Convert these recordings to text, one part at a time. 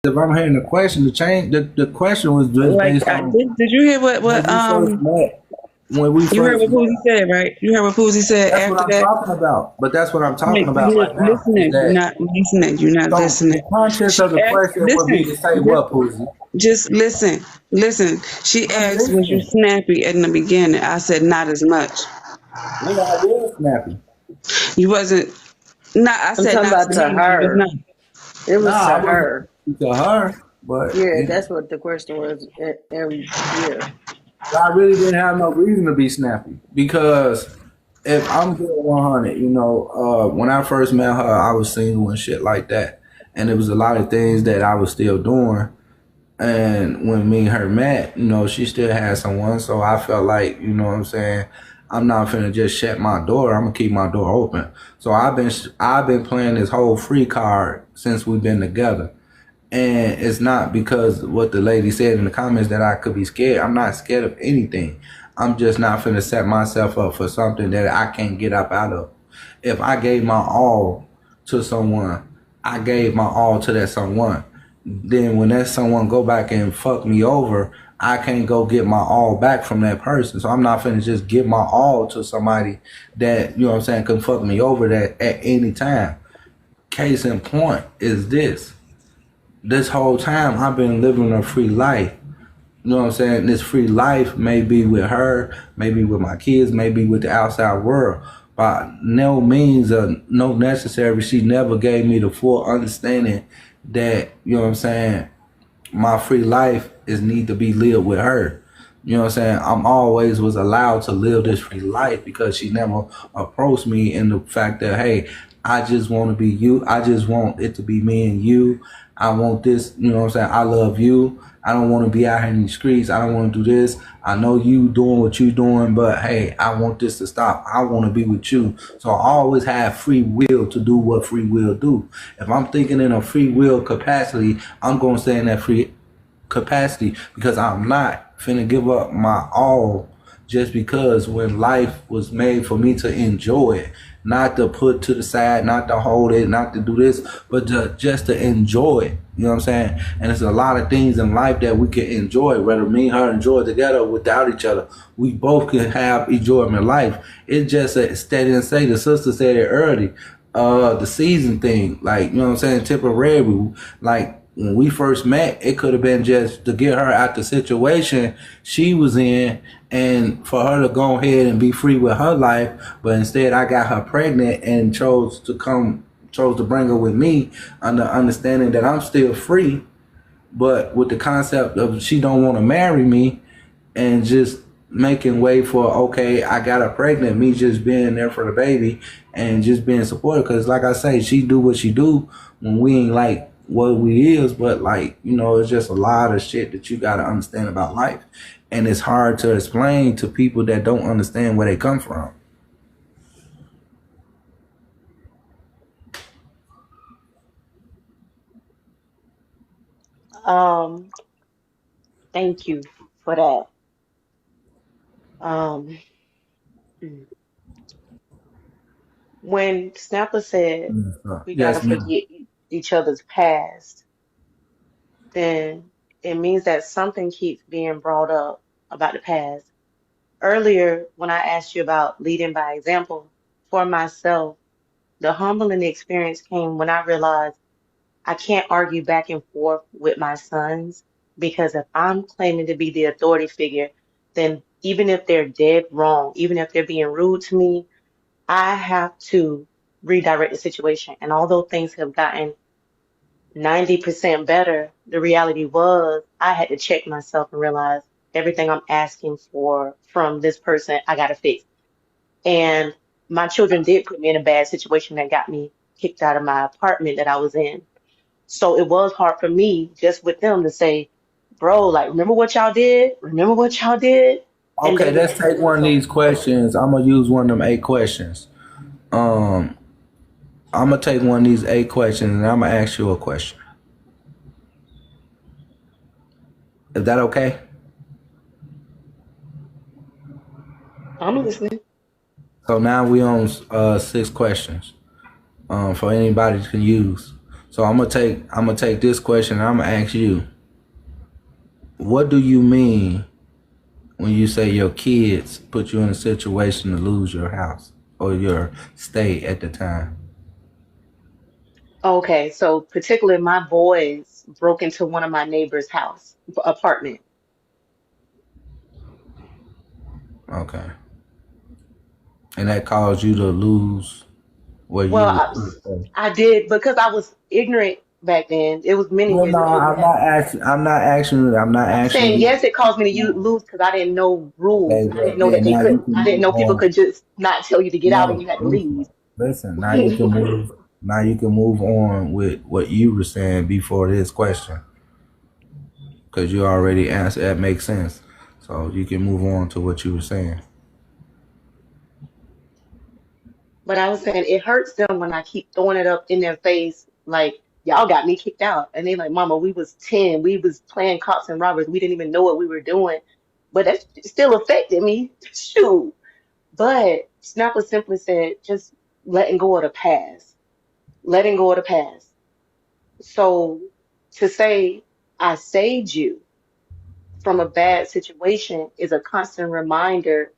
if I'm hearing the question, the question was just Like, based on did you hear what when we first met. When we you heard first what Poozy met, said, right? You heard what Poozy said that's what after I'm that. talking about. But that's what I'm talking Like, about right now. Is listening, you're that not listening. You're not so? The listening. context She of the asked. question would be Listen. to say what, Poozy? Just listen. Listen. She I'm asked, "Was you listening. snappy in the beginning?" I said, "Not as much." Yeah, I was snappy. You wasn't. Not. I I'm said talking not to about to me. You was her. not. It was Nah, I to wasn't her. to her, but Yeah, you know, that's what the question was. And yeah. I really didn't have no reason to be snappy because if I'm being 100, when I first met her, I was single and shit like that, and there was a lot of things that I was still doing. And when me and her met, she still had someone, so I felt like, what I'm saying, I'm not finna just shut my door. I'm gonna keep my door open. So I've been playing this whole free card since we've been together. And it's not because what the lady said in the comments that I could be scared. I'm not scared of anything. I'm just not finna set myself up for something that I can't get up out of. If I gave my all to someone, I gave my all to that someone. Then when that someone go back and fuck me over, I can't go get my all back from that person. So I'm not finna just give my all to somebody that, what I'm saying, can fuck me over that at any time. Case in point is this whole time I've been living a free life. You know what I'm saying? This free life may be with her, maybe with my kids, maybe with the outside world. By no means or no necessary, she never gave me the full understanding that, what I'm saying, my free life is need to be lived with her. You know what I'm saying? I'm always was allowed to live this free life because she never approached me in the fact that, hey, I just want to be you. I just want it to be me and you. I want this, you know what I'm saying? I love you. I don't want to be out here in the streets. I don't want to do this. I know you doing what you doing, but hey, I want this to stop. I want to be with you. So I always have free will to do what free will do. If I'm thinking in a free will capacity, I'm going to stay in that free capacity because I'm not finna give up my all just because when life was made for me to enjoy it, not to put to the side, not to hold it, not to do this, but just to enjoy it. You know what I'm saying? And there's a lot of things in life that we can enjoy, whether me and her enjoy together or without each other. We both can have enjoyment in life. It's just a steady and say, the sister said it early, the season thing, like, you know what I'm saying, temporary. Like when we first met, it could have been just to get her out the situation she was in and for her to go ahead and be free with her life. But instead, I got her pregnant and chose to bring her with me under understanding that I'm still free, but with the concept of she don't want to marry me and just making way for, okay, I got her pregnant, me just being there for the baby and just being supportive. Because like I say, she do what she do when we ain't like what we is, but like, it's just a lot of shit that you got to understand about life, and it's hard to explain to people that don't understand where they come from. Um, Thank you for that. Um, when Snapper said we gotta Yes, ma'am. forget each other's past, then it means that something keeps being brought up about the past. Earlier, when I asked you about leading by example, for myself, the humbling experience came when I realized I can't argue back and forth with my sons because if I'm claiming to be the authority figure, then even if they're dead wrong, even if they're being rude to me, I have to redirect the situation. And although things have gotten 90% better, the reality was I had to check myself and realize everything I'm asking for from this person, I got to fix. And my children did put me in a bad situation that got me kicked out of my apartment that I was in. So it was hard for me just with them to say, bro, like, remember what y'all did? Remember what y'all did? And they Okay, let's didn't take do it. one of So these questions. I'm gonna use one of them 8 questions. um I'm gonna take one of these 8 questions and I'm gonna ask you a question. Is that okay? I'm listening. So now we on 6 questions for anybody can use. So I'm gonna take this question and I'm gonna ask you, what do you mean when you say your kids put you in a situation to lose your house or your stay at the time? Okay, so particularly my boys broke into one of my neighbor's house apartment. Okay. And that caused you to lose where Well, you were. I did because I was ignorant back then. It was many Well, years no, ago. I'm not asking. I'm not asking. I'm not I'm asking saying you. yes, it caused me to No. lose because I didn't know rules. Okay, I didn't well, know that then they now could. you can I didn't move know people on. could just not tell you to get out and you No, had to listen, leave. listen. Now you can move. Now you can move on with what you were saying before this question, because you already answered. That makes sense. So you can move on to what you were saying. But I was saying it hurts them when I keep throwing it up in their face, like y'all got me kicked out, and they like, Mama, we was 10, we was playing cops and robbers, we didn't even know what we were doing, but that still affected me. Shoot. But Snapper simply said, just letting go of the past, letting go of the past. So to say I saved you from a bad situation is a constant reminder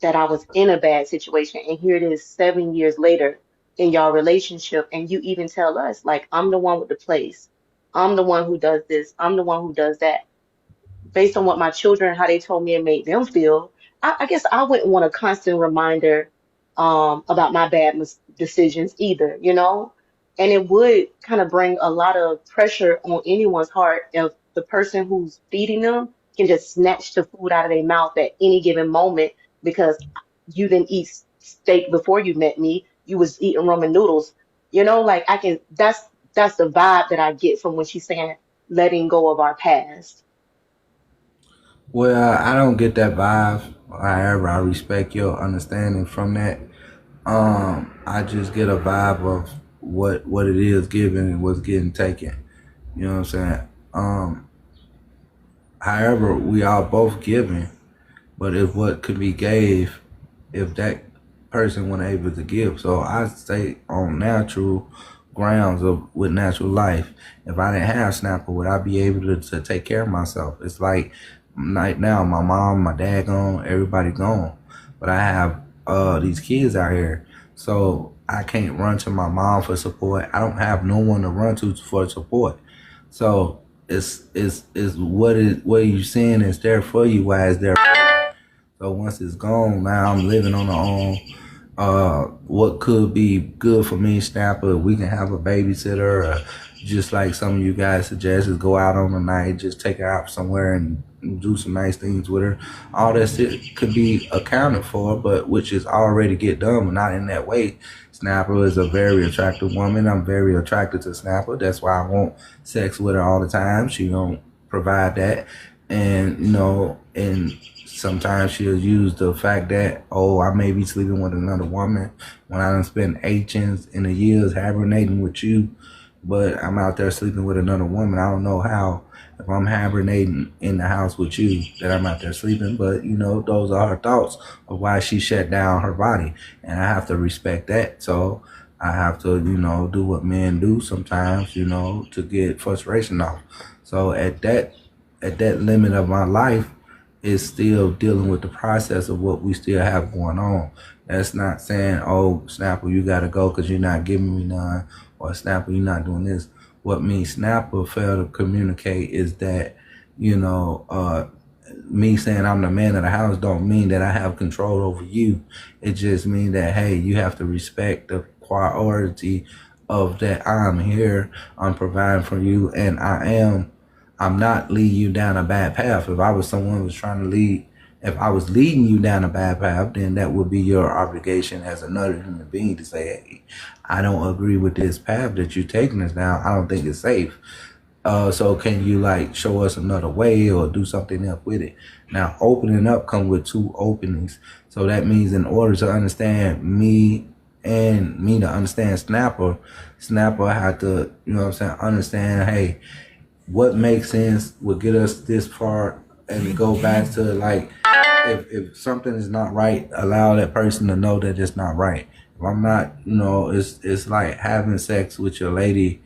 that I was in a bad situation. And here it is 7 years later in y'all relationship. And you even tell us, like, I'm the one with the place. I'm the one who does this. I'm the one who does that. Based on what my children, how they told me it made them feel, I guess I wouldn't want a constant reminder about my bad decisions either, you know? And it would kind of bring a lot of pressure on anyone's heart if the person who's feeding them can just snatch the food out of their mouth at any given moment because you didn't eat steak before you met me. You was eating ramen noodles. You know, like I can, that's the vibe that I get from when she's saying letting go of our past. Well, I don't get that vibe. However, I respect your understanding from that. I just get a vibe of what it is given and what's getting taken. You know what I'm saying? However, we are both giving, but if what could be gave, if that person wasn't able to give, so I stay on natural grounds of with natural life. If I didn't have Snapper, would I be able to take care of myself? It's like right now, my mom, my dad gone, everybody gone, but I have these kids out here, so I can't run to my mom for support. I don't have no one to run to for support. So it's what you seeing is there for you. Why is there for you? So once it's gone, now I'm living on my own. What could be good for me, Snapper? We can have a babysitter, or just like some of you guys suggest, is go out on the night, just take her out somewhere and do some nice things with her. All that shit could be accounted for, but which is already get done, but not in that way. Snapper is a very attractive woman. I'm very attracted to Snapper. That's why I want sex with her all the time. She don't provide that, and and sometimes she'll use the fact that, oh, I may be sleeping with another woman when I done spent ages in the years hibernating with you, but I'm out there sleeping with another woman. I don't know how, if I'm hibernating in the house with you, that I'm out there sleeping, but those are her thoughts of why she shut down her body, and I have to respect that. So I have to, do what men do sometimes, to get frustration off. So at that limit of my life, is still dealing with the process of what we still have going on. That's not saying, oh, Snapper, you got to go because you're not giving me none, or Snapper, you're not doing this. What me, Snapper, failed to communicate is that, you know, uh, me saying I'm the man of the house don't mean that I have control over you. It just means that, hey, you have to respect the priority of that I'm here, I'm providing for you, and I'm not leading you down a bad path. If I was someone who was trying to lead, if I was leading you down a bad path, then that would be your obligation as another human being to say, hey, I don't agree with this path that you're taking us down. I don't think it's safe. So can you like show us another way or do something else with it? Now, opening up comes with two openings. So that means in order to understand me and me to understand Snapper had to, understand, hey, what makes sense will get us this far, and to go back to like, if something is not right, allow that person to know that it's not right. If I'm not, it's like having sex with your lady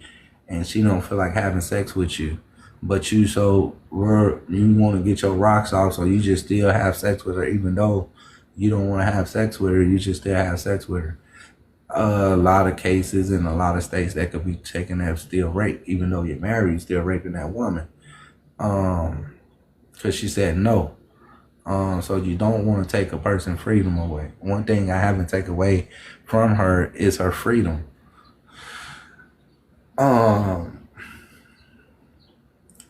and she don't feel like having sex with you, but you want to get your rocks off, so you just still have sex with her, even though you don't want to have sex with her, you just still have sex with her. A lot of cases in a lot of states that could be taken as still rape, even though you're married, you're still raping that woman. Um, because she said no. So you don't want to take a person's freedom away. One thing I haven't taken away from her is her freedom. Um,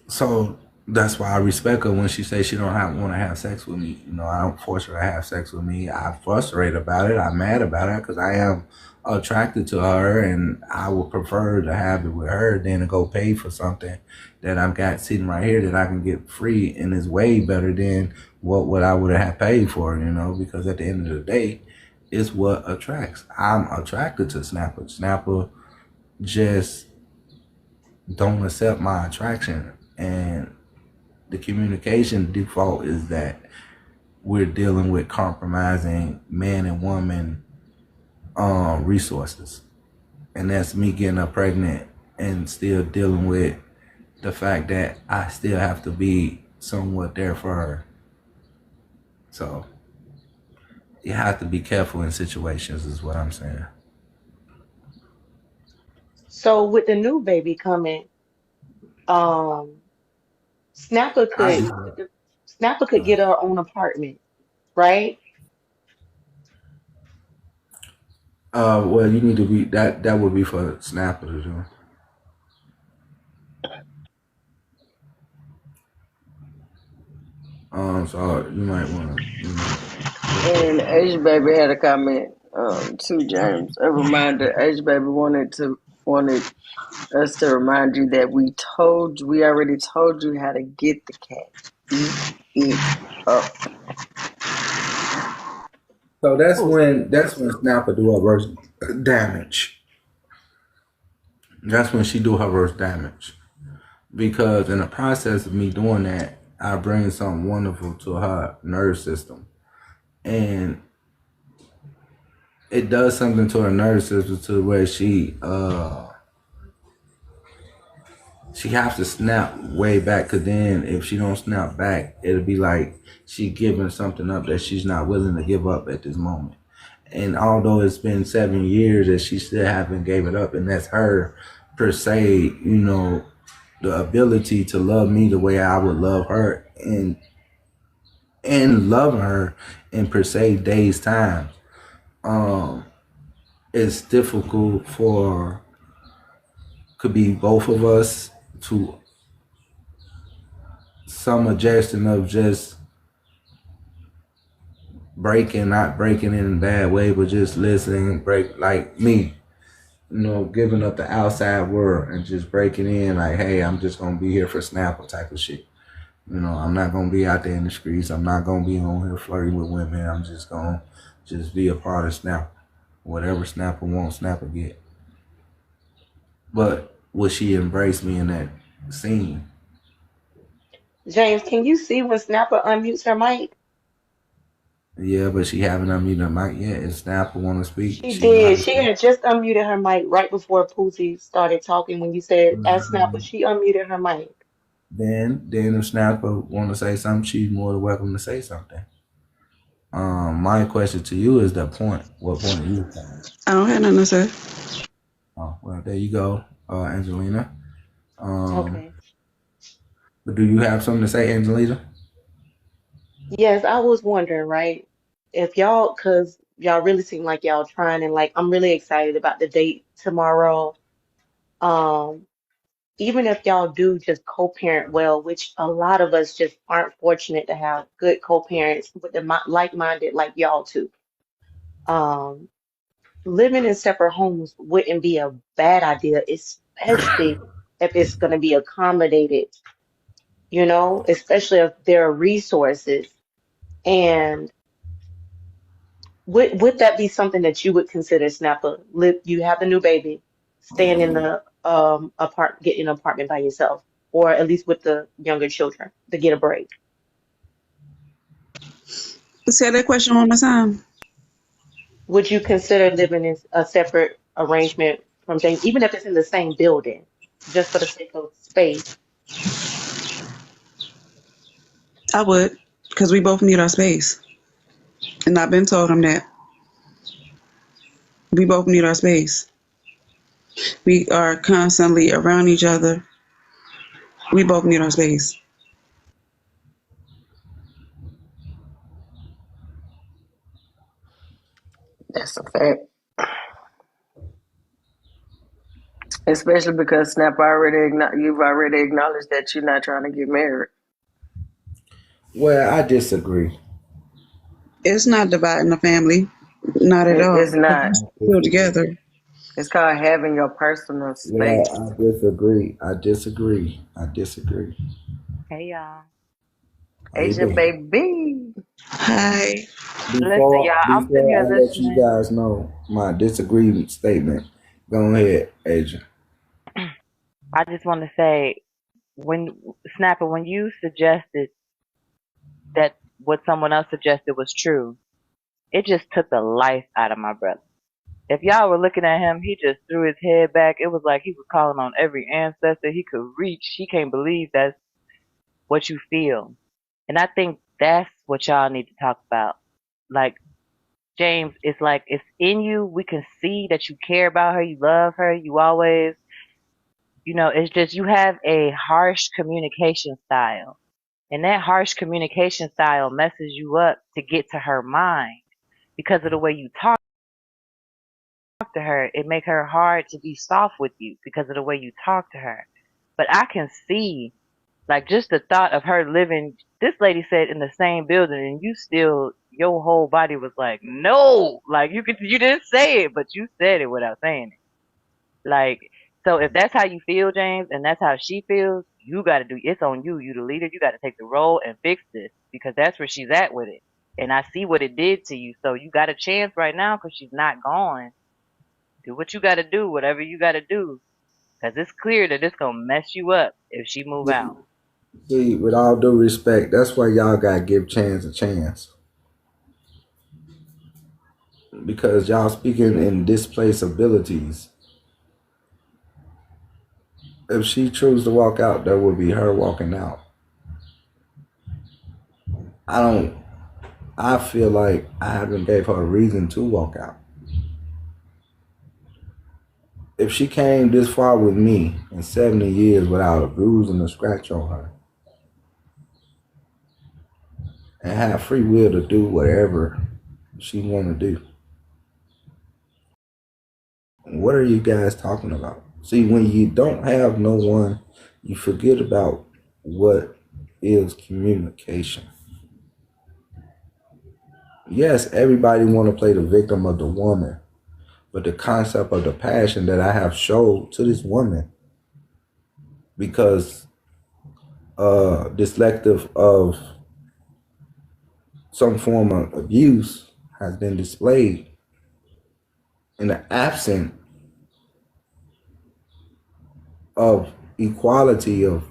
so that's why I respect her when she says she don't want to have sex with me. You know, I don't force her to have sex with me. I frustrate about it. I'm mad about it because I am attracted to her, and I would prefer to have it with her than to go pay for something that I've got sitting right here that I can get free, and is way better than what I would have paid for. You know, because at the end of the day, it's what attracts. I'm attracted to Snapper. Snapper just don't accept my attraction, and the communication default is that we're dealing with compromising man and woman resources, and that's me getting her pregnant and still dealing with the fact that I still have to be somewhat there for her. So you have to be careful in situations, is what I'm saying. So with the new baby coming, um, Snapper I could do. Snapper could get her own apartment, right? Well, you need to be that. That would be for Snapper to do. So you might want to, look And into that. H baby had a comment to James. A reminder: H baby wanted us to remind you that we already told you how to get the cat. Eat it up. So that's Who's when Snapper do her worst damage. That's when she do her worst damage. Because in the process of me doing that, I bring something wonderful to her nerve system, and it does something to her nerve system to where she has to snap way back. Cause then if she don't snap back, it'll be like she giving something up that she's not willing to give up at this moment. And although it's been 7 years, that she still haven't gave it up, and that's her per se, the ability to love me the way I would love her, and loving her in per se days time. Um, it's difficult for could be both of us to some adjusting of just breaking, not breaking in a bad way, but just listening, break like me, giving up the outside world and just breaking in like, hey, I'm just gonna be here for Snapple type of shit. I'm not gonna be out there in the streets. I'm not gonna be on here flirting with women. I'm just gonna just be a part of Snapple. Whatever Snapple wants, Snapple get. But will she embrace me in that scene? James? Can you see when Snapper unmutes her mic? Yeah, but she haven't unmuted her mic yet. If Snapple want to speak, She she know how did. to She speak. had just unmuted her mic right before Poosie started talking when you said ask Snapper. She unmuted her mic. Then if Snapper want to say something, she's more than welcome to say something. My question to you is the point. What point are you saying? I don't have nothing to say. Oh, well, there you go, Angelina. Um, Okay. but do you have something to say, Angelina? Yes, I was wondering, right? If y'all, because y'all really seem like y'all trying, and like I'm really excited about the date tomorrow. Um, Even if y'all do just co-parent well, which a lot of us just aren't fortunate to have good co-parents with the like-minded like y'all too. Um, Living in separate homes wouldn't be a bad idea, especially if it's going to be accommodated, especially if there are resources. And would that be something that you would consider, Snapper? You have the new baby, staying in the getting an apartment by yourself, or at least with the younger children to get a break. Say that question one more time. Would you consider living in a separate arrangement from James, even if it's in the same building? just for the sake of space. I would, because we both need our space. And I've been told him that. We both need our space. We are constantly around each other. We both need our space. That's a fact. Especially because Snap you've already acknowledged that you're not trying to get married. Well, I disagree. It's not dividing the family. Not at all. It's not. Still together. It's called having your personal Yeah, space. I disagree. I disagree. I disagree. Hey y'all. How you Asia doing? baby. Hi. Listen, Before y'all, I'm sitting before here I let you listening. guys know my disagreement statement, go ahead, Agent. I just want to say, when Snapper, when you suggested that what someone else suggested was true, it just took the life out of my brother. If y'all were looking at him, he just threw his head back. It was like he was calling on every ancestor he could reach. He can't believe that's what you feel. And I think that's what y'all need to talk about. Like, James, it's like it's in you. We can see that you care about her, you love her, you always, it's just you have a harsh communication style. And that harsh communication style messes you up to get to her mind because of the way you talk to her. It make her hard to be soft with you because of the way you talk to her. But I can see, like, just the thought of her living, this lady said, in the same building, and you still, your whole body was like, no, like you didn't say it, but you said it without saying it. Like, so if that's how you feel, James, and that's how she feels, you got to do, it's on you. You the leader. You got to take the role and fix this because that's where she's at with it. And I see what it did to you. So you got a chance right now because she's not gone. Do what you got to do, whatever you got to do, because it's clear that it's gonna mess you up if she move out. See, with all due respect, that's why y'all gotta give Chance a chance. Because y'all speaking in displaced abilities. If she chooses to walk out, that would be her walking out. I don't I feel like I haven't gave her a reason to walk out. If she came this far with me in 70 years without a bruise and a scratch on her and have free will to do whatever she want to do, what are you guys talking about? See, when you don't have no one, you forget about what is communication. Yes, everybody want to play the victim of the woman, but the concept of the passion that I have showed to this woman because dyslective of some form of abuse has been displayed in the absence of equality of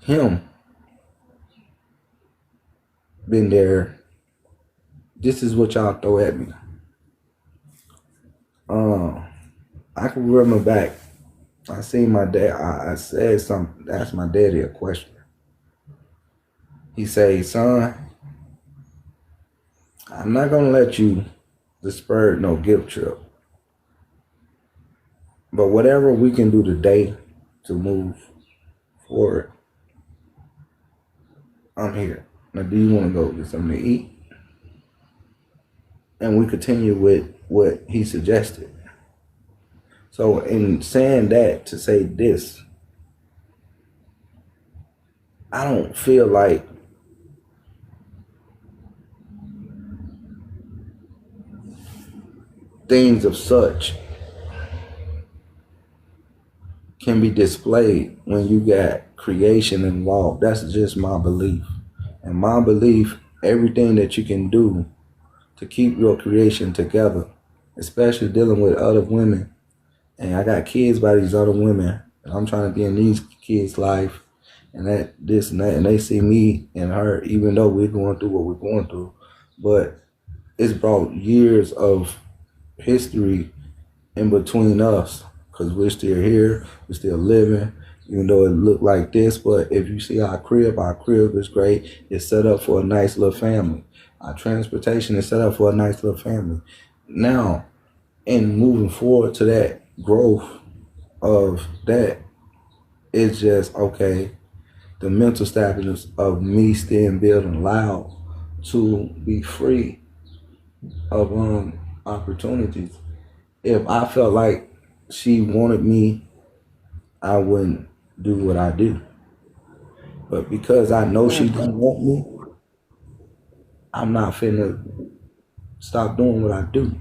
him been there. This is what y'all throw at me. I can remember back. I seen my dad. I said something. Asked my daddy a question. He said, "Son, I'm not gonna let you disperse no guilt trip. But whatever we can do today to move forward, I'm here. Now, do you want to go get something to eat?" And we continue with what he suggested. So, in saying that, to say this, I don't feel like things of such can be displayed when you got creation involved. That's just my belief. And my belief, everything that you can do to keep your creation together, especially dealing with other women. And I got kids by these other women, and I'm trying to be in these kids' life, and that, this, and that, and they see me and her, even though we're going through what we're going through. But it's brought years of history in between us because we're still here, we're still living, even though it looked like this. But if you see our crib is great. It's set up for a nice little family. Our transportation is set up for a nice little family. Now, in moving forward to that growth of that, it's just okay. The mental status of me staying building loud to be free of opportunities. If I felt like she wanted me, I wouldn't do what I do. But because I know she Mm. don't want me, I'm not finna stop doing what I do.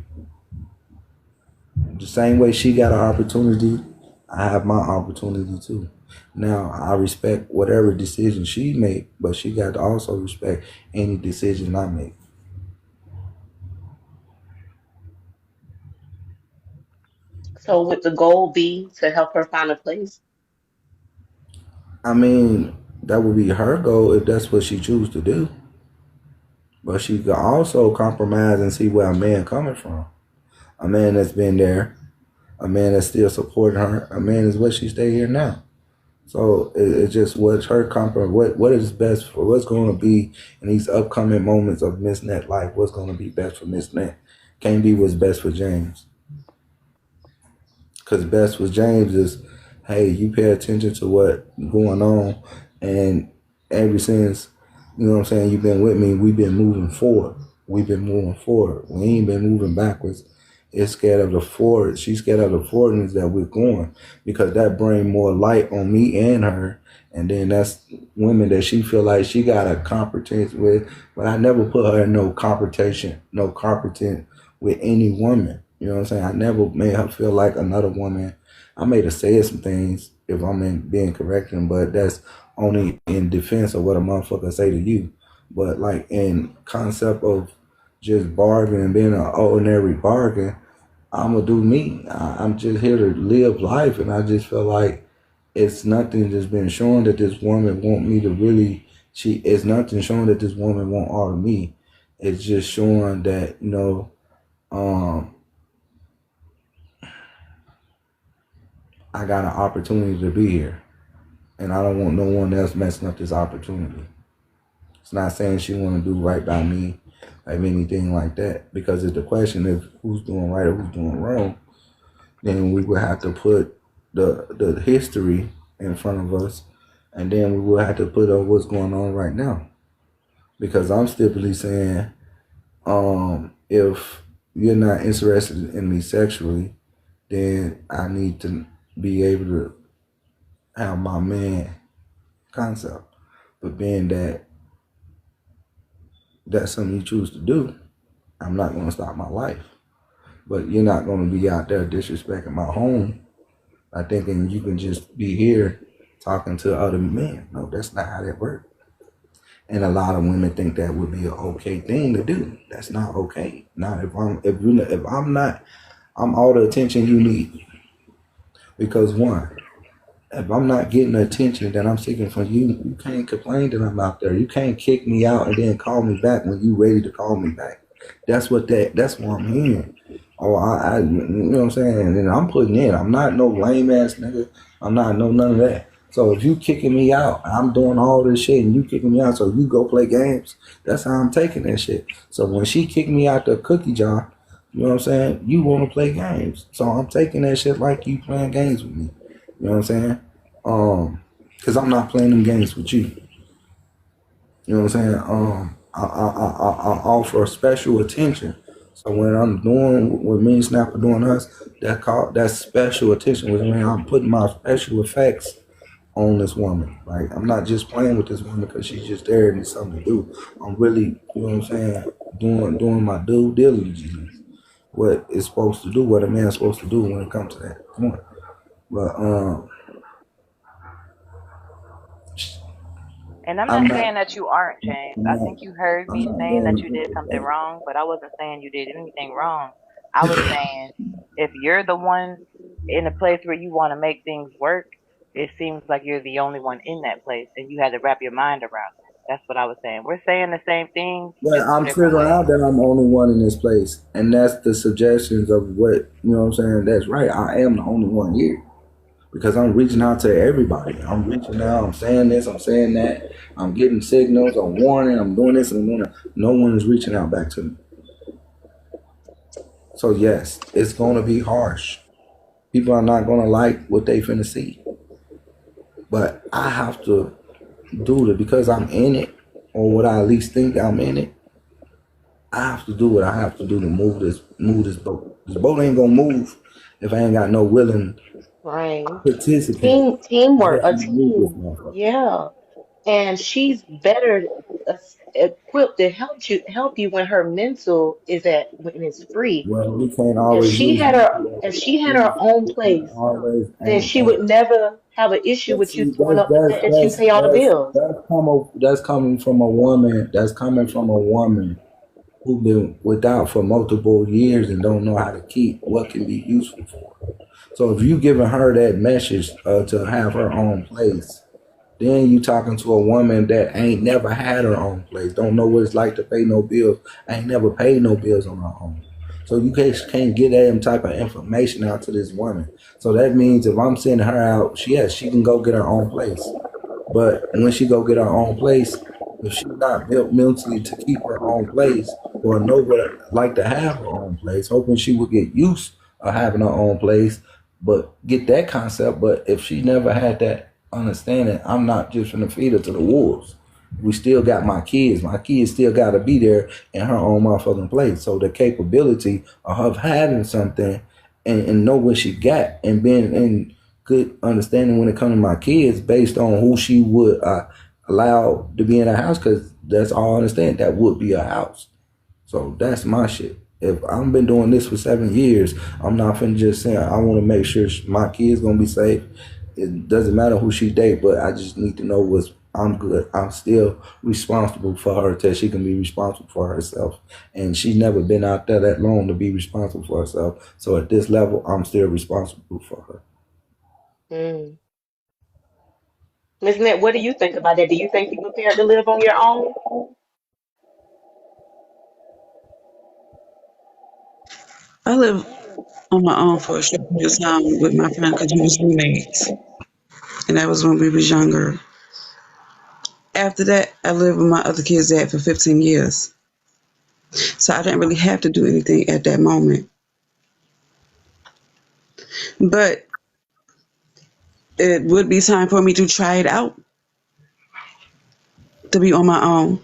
The same way she got an opportunity, I have my opportunity too. Now I respect whatever decision she make, but she got to also respect any decision I make. So would the goal be to help her find a place? I mean, that would be her goal if that's what she choose to do. But she could also compromise and see where a man coming from. A man that's been there, a man that's still supporting her, a man is what she stay here now. So it's just what's her comfort, what is best for what's going to be in these upcoming moments of Miss Net life. What's going to be best for Miss Net can't be what's best for James. Because best with James is, hey, you pay attention to what going on, and ever since, you know what I'm saying, you've been with me, we've been moving forward. We've been moving forward. We ain't been moving backwards. It's scared of the forward. She's scared of the forwardness that we're going because that bring more light on me and her. And then that's women that she feel like she got a competence with, but I never put her in no competition, no competent with any woman. You know what I'm saying? I never made her feel like another woman. I made her say some things if I'm being correcting, but that's only in defense of what a motherfucker say to you. But like in concept of just bargaining, being an ordinary bargain, I'm gonna do me. I'm just here to live life, and I just feel like it's nothing that's been shown that this woman want me to really. She it's nothing showing that this woman want all of me. It's just showing that um, I got an opportunity to be here, and I don't want no one else messing up this opportunity. It's not saying she want to do right by me, like anything like that. Because it's the question of who's doing right or who's doing wrong, then we would have to put the history in front of us, and then we would have to put up what's going on right now. Because I'm simply saying, if you're not interested in me sexually, then I need to be able to have my man concept. But being that that's something you choose to do, I'm not going to stop my life. But you're not going to be out there disrespecting my home by thinking you can just be here talking to other men. No, that's not how that works. And a lot of women think that would be an okay thing to do. That's not okay. Not if I'm not, I'm all the attention you need. Because one, if I'm not getting the attention that I'm seeking from you, you can't complain that I'm out there. You can't kick me out and then call me back when you ready to call me back. That's what I'm hearing. Oh, you know what I'm saying? And I'm putting in. I'm not no lame ass nigga. I'm not no none of that. So if you kicking me out, I'm doing all this shit and you kicking me out so you go play games, that's how I'm taking that shit. So when she kicked me out the cookie jar, you know what I'm saying? You want to play games. So I'm taking that shit like you playing games with me. You know what I'm saying? Because I'm not playing them games with you. You know what I'm saying? I offer special attention. So when I'm doing what me and Snap are doing us, that's special attention. Which means I'm putting my special effects on this woman. Like I'm not just playing with this woman because she's just there and it's something to do. I'm really, you know what I'm saying, doing my due diligence. What it's supposed to do, what a man's supposed to do when it comes to that point. But And I'm I'm not not, saying that you aren't, James. I'm I not, think you heard I'm me not saying that doing you did something it. wrong, but I wasn't saying you did anything wrong. I was saying if you're the one in a place where you want to make things work, it seems like you're the only one in that place and you had to wrap your mind around it. That's what I was saying. We're saying the same things, But just two I'm different figuring ways. out that I'm the only one in this place, and that's the suggestions of what you know. What I'm saying that's right. I am the only one here because I'm reaching out to everybody. I'm reaching out. I'm saying this. I'm saying that. I'm getting signals. I'm warning. I'm doing this and doing that. No one is reaching out back to me. So yes, it's gonna be harsh. People are not gonna like what they finna see, but I have to do it because I'm in it, or what I at least think I'm in it. I have to do what I have to do to move this boat. This boat ain't gonna move if I ain't got no willing Right. participant to Teamwork, help a me move this team. motherfucker. Yeah. And she's better equipped to help you when her mental is at when it's free. Well, we can't If always she use had her mental if she had her as own we can't place, always then and she would never have an issue but with you see throwing up the fact that you pay all the bills. that's coming from a woman. That's coming from a woman who been without for multiple years and don't know how to keep what can be useful for her. So if you giving her that message to have her own place, then you talking to a woman that ain't never had her own place, don't know what it's like to pay no bills, ain't never paid no bills on her own. So you can't get that type of information out to this woman. So that means if I'm sending her out, she can go get her own place. But when she go get her own place, if she's not built mentally to keep her own place or know what it like to have her own place, hoping she would get used of having her own place, but get that concept. But if she never had that understanding, I'm not just gonna feed her to the wolves. We still got my kids. My kids still got to be there in her own motherfucking place. So the capability of her having something and know what she got and being in good understanding when it comes to my kids based on who she would allow to be in a house because that's all I understand. That would be a house. So that's my shit. If I've been doing this for 7 years, I'm not finna just say I want to make sure my kids gonna be safe. It doesn't matter who she date, but I just need to know what's I'm good. I'm still responsible for her till she can be responsible for herself. And she's never been out there that long to be responsible for herself. So at this level, I'm still responsible for her. Mm. Miss Net, what do you think about that? Do you think you're prepared to live on your own? I lived on my own for a short period of time with my friend because we was roommates, and that was when we was younger. After that, I lived with my other kid's dad for 15 years, so I didn't really have to do anything at that moment. But it would be time for me to try it out to be on my own,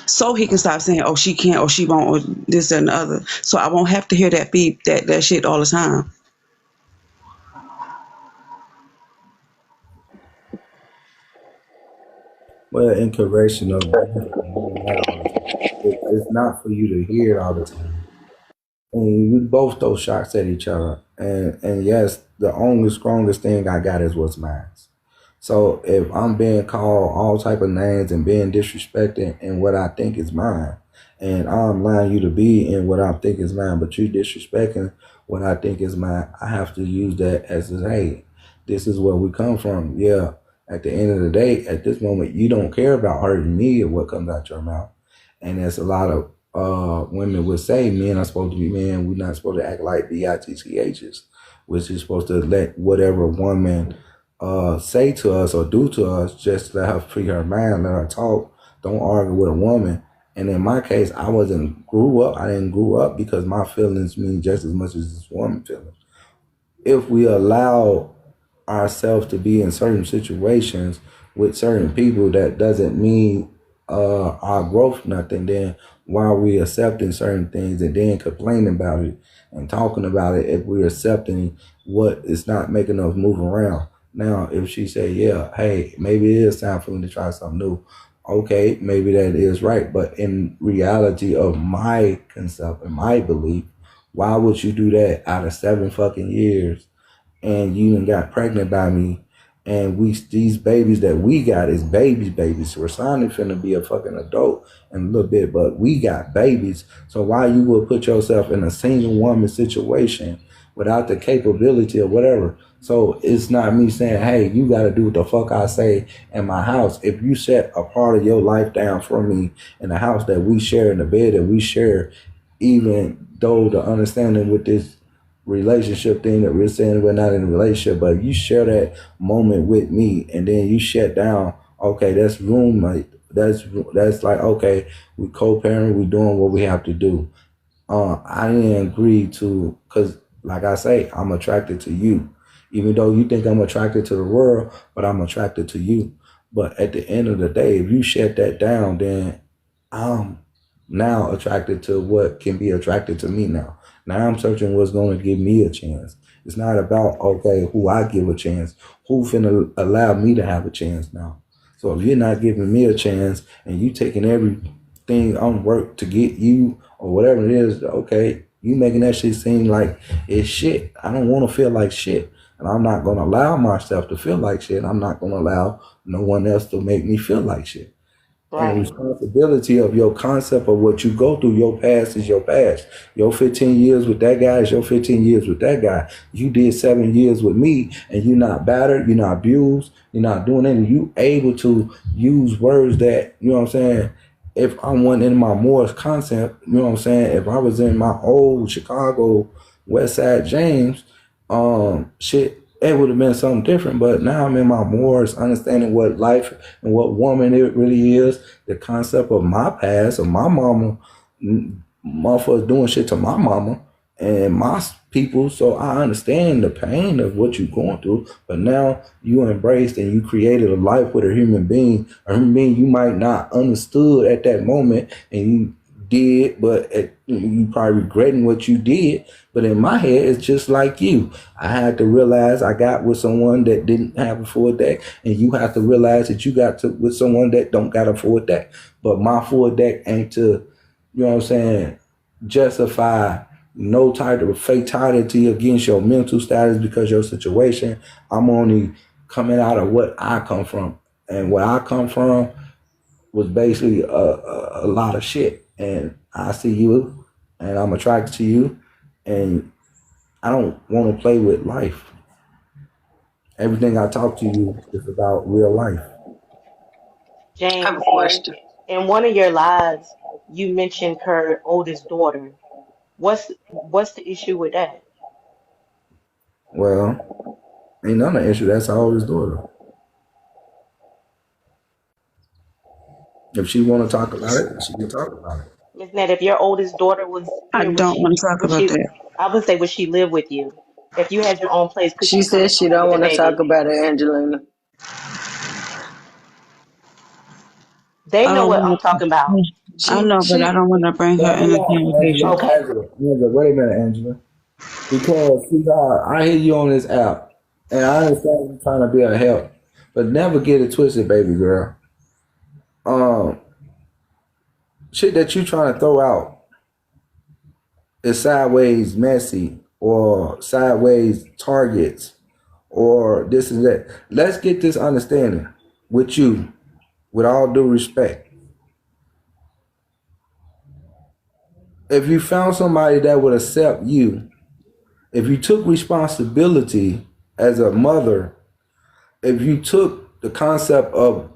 so he can stop saying, "Oh, she can't," or "She won't," or this and the other. So I won't have to hear that beep, that shit all the time. Well, in correction of hearing that all the time. It's not for you to hear it all the time. And we both throw shots at each other. And yes, the only strongest thing I got is what's mine. So if I'm being called all type of names and being disrespected in what I think is mine, and I'm allowing you to be in what I think is mine, but you disrespecting what I think is mine, I have to use that as a hey, this is where we come from. Yeah. At the end of the day, at this moment, you don't care about hurting me or what comes out your mouth. And there's a lot of women would say men are supposed to be men. We're not supposed to act like bitchs. We're just supposed to let whatever woman say to us or do to us, just let her free her mind, let her talk. Don't argue with a woman. And in my case, I wasn't grew up. I didn't grew up because my feelings mean just as much as this woman feelings. If we allow ourselves to be in certain situations with certain people, that doesn't mean our growth nothing. Then why are we accepting certain things and then complaining about it and talking about it if we're accepting what is not making us move around? Now, if she say, yeah, hey, maybe it is time for me to try something new. Okay, maybe that is right. But in reality of my concept and my belief, why would you do that out of 7 fucking years and you done got pregnant by me, and we these babies that we got is babies. Rasani finna be a fucking adult in a little bit, but we got babies. So why you would put yourself in a single woman situation without the capability or whatever. So it's not me saying, hey, you got to do what the fuck I say in my house. If you set a part of your life down for me in the house that we share, in the bed that we share, even though the understanding with this relationship thing that we're saying we're not in a relationship, but you share that moment with me and then you shut down, okay, that's roommate. That's like, okay, we co-parent, we doing what we have to do. I didn't agree to, because like I say, I'm attracted to you. Even though you think I'm attracted to the world, but I'm attracted to you. But at the end of the day, if you shut that down, then I'm now attracted to what can be attracted to me now. Now I'm searching what's going to give me a chance. It's not about, okay, who I give a chance, who finna allow me to have a chance now. So if you're not giving me a chance and you taking everything on work to get you or whatever it is, okay, you making that shit seem like it's shit. I don't want to feel like shit. And I'm not going to allow myself to feel like shit. I'm not going to allow no one else to make me feel like shit. And the Right. responsibility of your concept of what you go through, your past is your past. Your 15 years with that guy is your 15 years with that guy. You did 7 years with me and you're not battered, you're not abused, you're not doing anything. You able to use words that, you know what I'm saying? If I went in my Morris concept, you know what I'm saying? If I was in my old Chicago West Side James, shit, it would have been something different. But now I'm in my Morris, understanding what life and what woman it really is, the concept of my past, of my mama, motherfuckers doing shit to my mama and my people. So I understand the pain of what you're going through, but now you embraced and you created a life with a human being you might not understood at that moment, and you did, but you probably regretting what you did. But in my head, it's just like you. I had to realize I got with someone that didn't have a full deck, and you have to realize that you got to with someone that don't got a full deck. But my full deck ain't to, you know what I'm saying, justify no type of fatality against your mental status because your situation. I'm only coming out of what I come from, and what I come from was basically a lot of shit. And I see you, and I'm attracted to you, and I don't want to play with life. Everything I talk to you is about real life. I have a James, question. in one of your lives, you mentioned her oldest daughter. What's the issue with that? Well, ain't none of the issue. That's our oldest daughter. If she want to talk about it, she can talk about it. Miss Nett, if your oldest daughter was I here, don't want to talk would about she, that. I would say, would she live with you? If you had your own place, could She she come says and she stay don't with the want to talk baby? about it, Angelina. They I know don't what I'm want talking about. to. I She know, but I she don't want to bring her But in hold the on, Angela, conversation. Okay. Angela, wait a minute, Angela. Because sweetheart, I hear you on this app, and I understand you trying to be a help, but never get it twisted, baby girl. Um, Shit that you trying to throw out is sideways messy or sideways targets or this and that. Let's get this understanding with you, with all due respect. If you found somebody that would accept you, if you took responsibility as a mother, if you took the concept of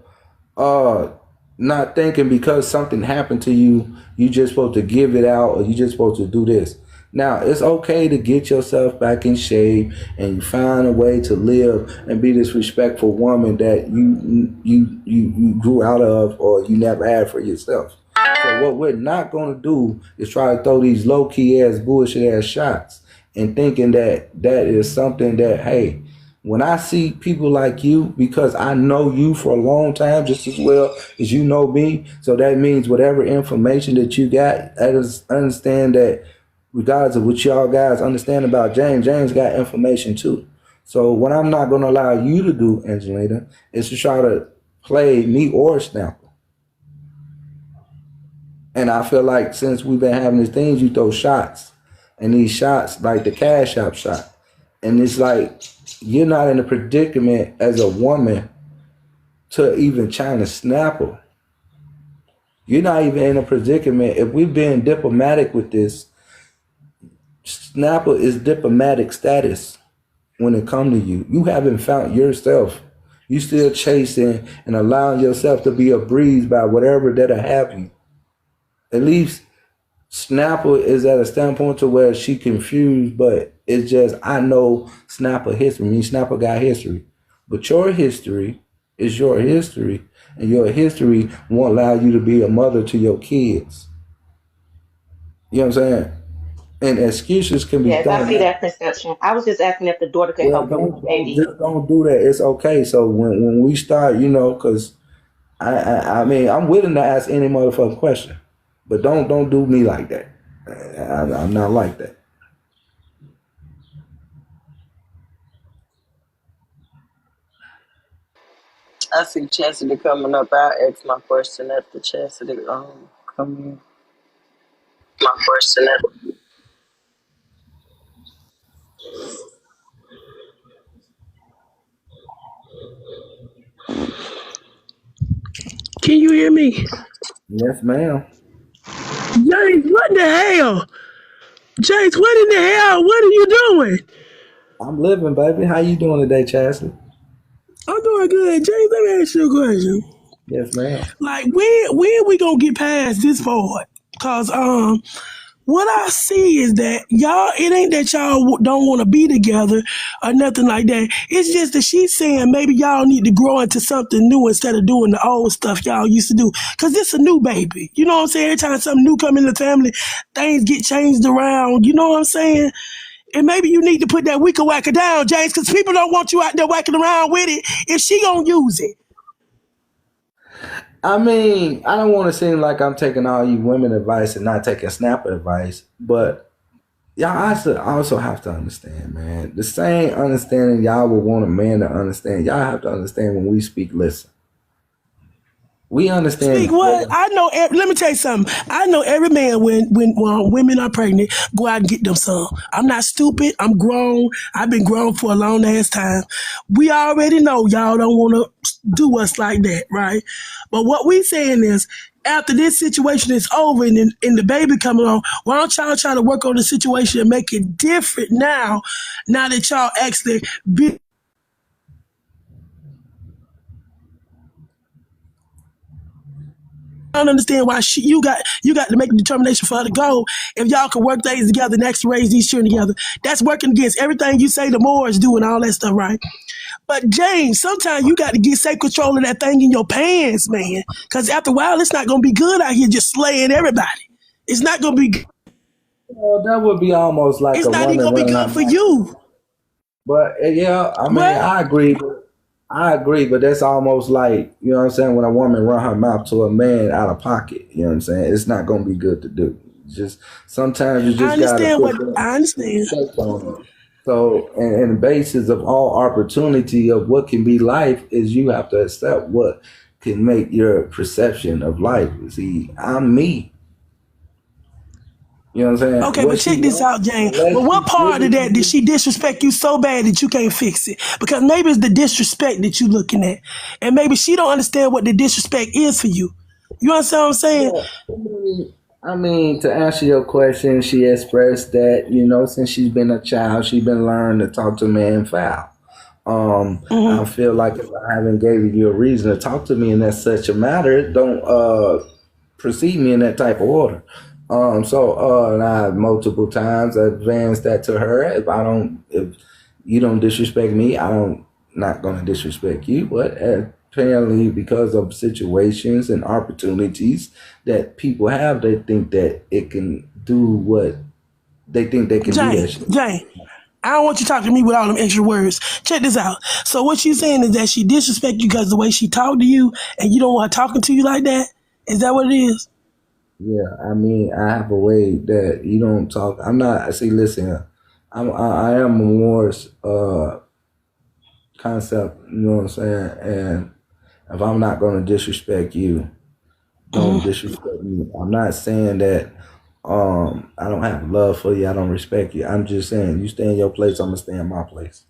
uh not thinking because something happened to you, you just supposed to give it out or you just supposed to do this. Now it's okay to get yourself back in shape and you find a way to live and be this respectful woman that you grew out of or you never had for yourself. So what we're not gonna do is try to throw these low key ass bullshit ass shots and thinking that that is something that, hey, when I see people like you, because I know you for a long time just as well as you know me, so that means whatever information that you got, I just understand that regardless of what y'all guys understand about James, James got information too. So what I'm not going to allow you to do, Angelina, is to try to play me or Snapper. And I feel like since we've been having these things, you throw shots, and these shots like the cash app shot, and it's like you're not in a predicament as a woman to even China Snapper. You're not even in a predicament. If we've been diplomatic with this, Snapper is diplomatic status when it come to you. You haven't found yourself. You still chasing and allowing yourself to be a breeze by whatever that'll have you. At least Snapper is at a standpoint to where she confused, but it's just I know Snapper history. I mean Snapper got history. But your history is your history. And your history won't allow you to be a mother to your kids. You know what I'm saying? And excuses can be Yes, I thrown see out. that perception. I was just asking if the daughter could Well, help her with the don't baby. just don't do that. It's okay. So when we start, because I mean I'm willing to ask any motherfucking question, but don't do me like that. I'm not like that. I see Chastity coming up. I'll ask my question after Chastity come in. My question after. Can you hear me? Yes, ma'am. James, what the hell? James, what in the hell? What are you doing? I'm living, baby. How you doing today, Chastity? I'm doing good. James, let me ask you a question. Yes, ma'am. Like, when we gonna get past this part? Cause what I see is that y'all, it ain't that y'all don't want to be together or nothing like that. It's just that she's saying maybe y'all need to grow into something new instead of doing the old stuff y'all used to do. Cause it's a new baby. You know what I'm saying? Every time something new come in the family, things get changed around. You know what I'm saying? And maybe you need to put that weaker whacker down, James, because people don't want you out there whacking around with it if she gonna use it. I mean, I don't want to seem like I'm taking all you women advice and not taking Snapper advice, but y'all also have to understand, man. The same understanding y'all would want a man to understand. Y'all have to understand when we speak. Listen, we Speak understand. what? I know. Let me tell you something. I know every man when women are pregnant, go out and get them some. I'm not stupid. I'm grown. I've been grown for a long ass time. We already know y'all don't want to do us like that, right? But what we saying is, after this situation is over and the baby coming on, why don't y'all try to work on the situation and make it different now? Now that y'all actually be I don't understand why you got to make a determination for her to go. If y'all can work things together and actually raise these children together, that's working against everything you say the Moors do and all that stuff, right? But James, sometimes you got to get safe control of that thing in your pants, man. Because after a while, it's not gonna be good out here just slaying everybody. It's not gonna be. Well, that would be almost like It's a not even woman gonna be running her good for mouth. you. But yeah, I mean, What? I agree. I agree, but that's almost like, you know what I'm saying, when a woman run her mouth to a man out of pocket, you know what I'm saying? It's not gonna be good to do. Just sometimes you I just gotta understand put what that I understand. shake on it. So and the basis of all opportunity of what can be life is you have to accept what can make your perception of life. See, I'm me. You know what I'm saying? Okay, What but she check this wants, out, Jane. But unless what she give part of it to that did you. she disrespect you so bad that you can't fix it? Because maybe it's the disrespect that you looking at. And maybe she don't understand what the disrespect is for you. You understand what I'm saying? Yeah, I mean, to answer your question, she expressed that, since she's been a child, she's been learning to talk to men foul. I Mm-hmm. feel like if I haven't gave you a reason to talk to me in that such a matter, don't precede me in that type of order. And I multiple times advanced that to her. If you don't disrespect me, I don't not gonna disrespect you. But apparently, because of situations and opportunities that people have, they think that it can do what they think they can do that shit. Jane, I don't want you talking to me with all them extra words. Check this out. So what you saying is that she disrespect you because the way she talked to you and you don't want her talking to you like that? Is that what it is? Yeah, I mean, I have a way that you don't talk. I'm not. See, listen, I am a more concept. You know what I'm saying? And if I'm not going to disrespect you, don't Mm-hmm. disrespect me. I'm not saying that I don't have love for you. I don't respect you. I'm just saying you stay in your place. I'm gonna stay in my place.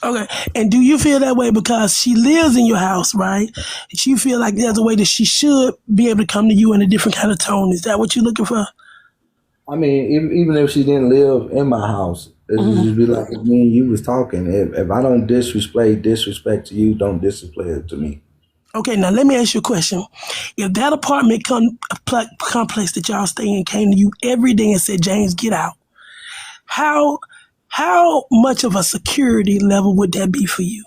Okay. And do you feel that way because she lives in your house, right? Do you feel like there's a way that she should be able to come to you in a different kind of tone? Is that what you're looking for? I mean, even if she didn't live in my house, it would Mhm. just be like if me and you was talking. If I don't disrespect to you, don't disrespect it to me. Okay, now let me ask you a question. If that apartment complex that y'all stay in came to you every day and said, James, get out, how how much of a security level would that be for you?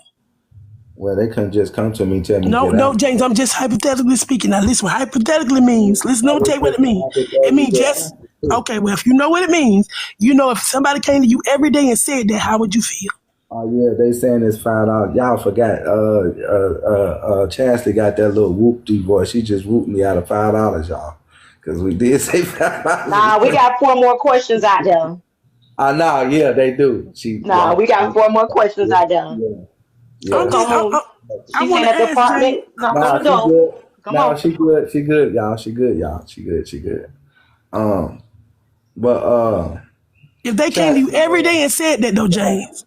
Well, they couldn't just come to me and tell me No, get no, out. James, I'm just hypothetically speaking. Now listen what hypothetically means. Listen, Oh, don't they tell you what could it means. It hypothetically means get just answers too. okay, well, if you know what it means, you know if somebody came to you every day and said that, how would you feel? Oh yeah, they saying it's $5. Y'all forgot. Chastity got that little whoop de voice. She just whooped me out of $5, y'all, because we did say Nah, we $5. got four more questions out there. Nah, yeah, they do. Nah, we got four more questions Yeah, out there. yeah, So I'm yeah. come just on. I She's want saying to at the ask James. apartment. Knock on Nah, the she door. good. Come Nah, on. she good. She good, y'all. She good, y'all. She good. She good. Um, but If they came to you chastity, every day and said that though, James.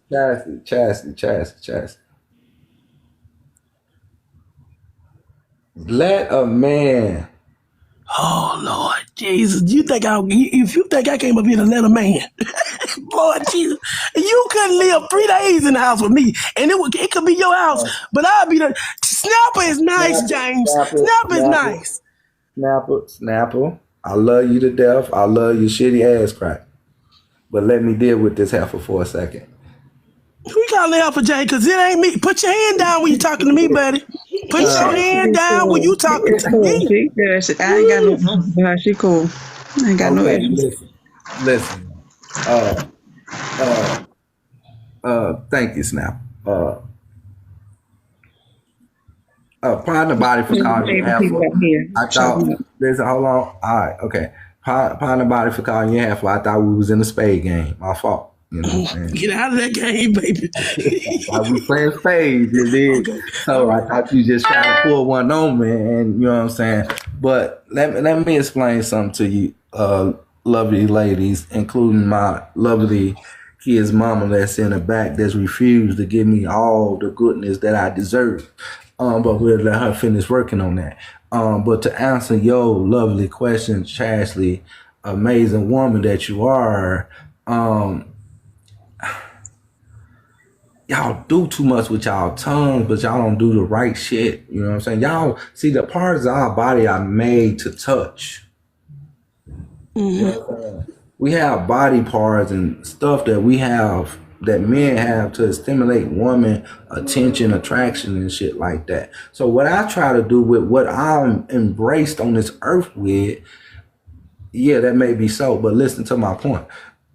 chastity. Let a man. Oh Lord Jesus, you think if you think I came up here to let a man, Lord Jesus, you couldn't live 3 days in the house with me, and it could be your house, but I'd be the Snapper is nice, James. Snapper is Snapper, nice. snapper. I love you to death. I love your shitty ass crack. But let me deal with this heifer for a second. We calling it out for Jay because it ain't me. Put your hand down when you talking to me, buddy. She Put your she hand be down when cool. you She talking is to cool. me. She good. I ain't got no issues with her. She cool. I ain't got no Okay, issues. listen. Uh, uh, thank you, Snap. Pardon the body for My calling you favorite people heifer. out here. I Shut thought, up. listen, hold on. All right, okay. Pardon the body for calling you heifer. I thought we was in a spade game. My fault. You know what I'm saying? Get out of that game, baby. I we playing spades, you did. Okay, all So I right. thought you just trying to pull one on me, and you know what I'm saying. But let me explain something to you, lovely ladies, including my lovely kid's mama that's in the back that's refused to give me all the goodness that I deserve. But we'll let her finish working on that. But to answer your lovely question, Chashley, amazing woman that you are, um, y'all do too much with y'all tongues, but y'all don't do the right shit. You know what I'm saying? Y'all see the parts of our body are made to touch. You know what I'm saying? We have body parts and stuff that we have that men have to stimulate woman attention, attraction, and shit like that. So what I try to do with what I'm embraced on this earth with, yeah, that may be so, but listen to my point.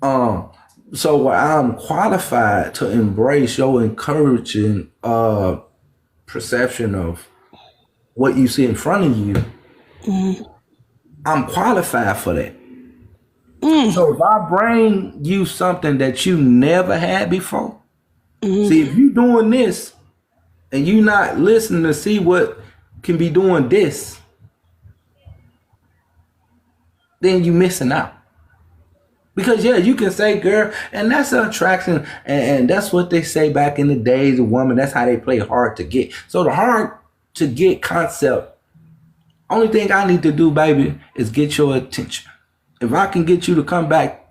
Um, so where I'm qualified to embrace your encouraging perception of what you see in front of you, I'm qualified for that. So if I bring you something that you never had before, see if you doing this and you not listening to see what can be doing this, then you missing out. Because yeah, you can say girl, and that's an attraction, and that's what they say back in the days of women. That's how they play hard to get. So the hard to get concept, only thing I need to do, baby, is get your attention. If I can get you to come back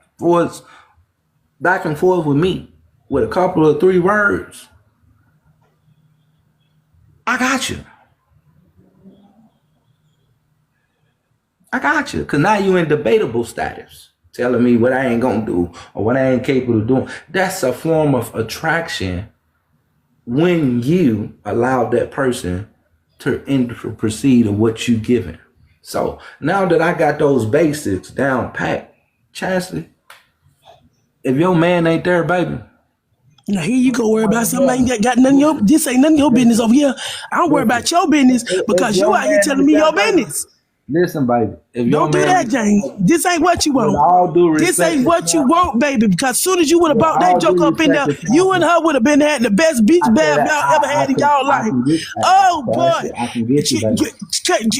and forth with me with a couple of 3 words, I got you. I got you. Cause now you in debatable status. Telling me what I ain't gonna do or what I ain't capable of doing. That's a form of attraction when you allow that person to proceed of what you giving. So now that I got those basics down pat, Chancellor, if your man ain't there, baby, Now here you go worry about something ain't got nothing your this ain't none of your business over here. I'm worried listen. about your business If because you your out here man telling ain't me there, your baby, business. listen, baby. If your Don't do man, that, James. This ain't what you with want. all due This respect ain't to what you Snap, want, baby. Because as soon as you would have with brought that all joke due up in respect there, to you Snap, and her would have been had the best beach I say bath that y'all ever had in y'all I life. can get Oh boy, Cassie, I can get you, baby.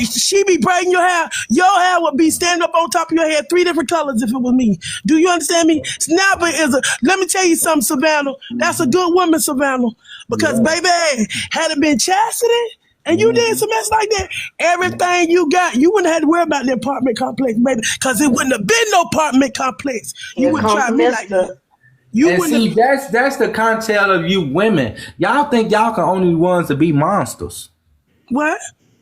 she be braiding your hair. Your hair would be standing up on top of your head, 3 different colors if it was me. Do you understand me? Snapper is a. Let me tell you something, Savannah. That's a good woman, Savannah. Because Yeah. baby, had it been Chastity. and you did some mess like that, everything you got, you wouldn't have to worry about the apartment complex, baby, because it wouldn't have been no apartment complex. You Here wouldn't try comes me like that. Mister. You And wouldn't see, have. that's the content of you women. Y'all think y'all can only ones to be monsters. What?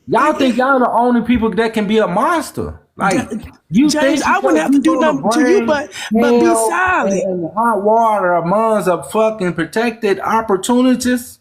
Y'all think y'all the only people that can be a monster. Like you James, think I wouldn't because have to you do gonna nothing to you, bring but be hell silent. and hot water amongst a fucking protected opportunities?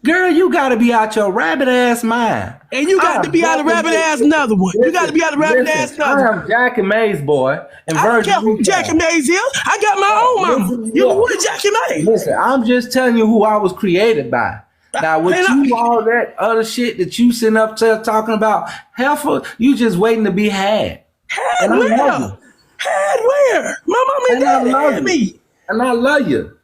Girl, you gotta be out your rabbit ass mind. And you got to be out of rabbit ass another one. You got to be out of rabbit ass I another one. am Jack and May's boy and I don't Virgin care who Jackie Retail. Mays is. I got my own mama. Listen, You yeah. who is Jackie Mays? Listen, I'm just telling you who I was created by. Now, with And you, all that other shit that you sitting up there talking about, heifer, you just waiting to be had. had And I love where? you. Had where? My mama and And I daddy love had you. me. And I love you.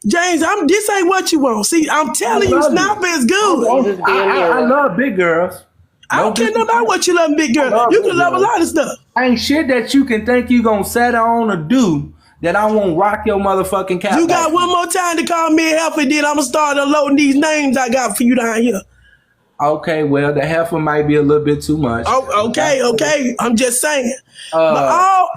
James, this ain't what you want. See, I'm I telling you, love you. Snapper is good. Jesus be a I mirror. love big girls. I No don't care nothing about disrespect. what you love, big I girl. love You big can love a girls. lot of stuff. Ain't shit that you can think you gonna set on or do that I won't rock your motherfucking cat You back. got one more time to call me a heifer, then I'm going to start unloading these names I got for you down here. Okay, well, the heifer might be a little bit too much. Oh, okay. I'm just saying. But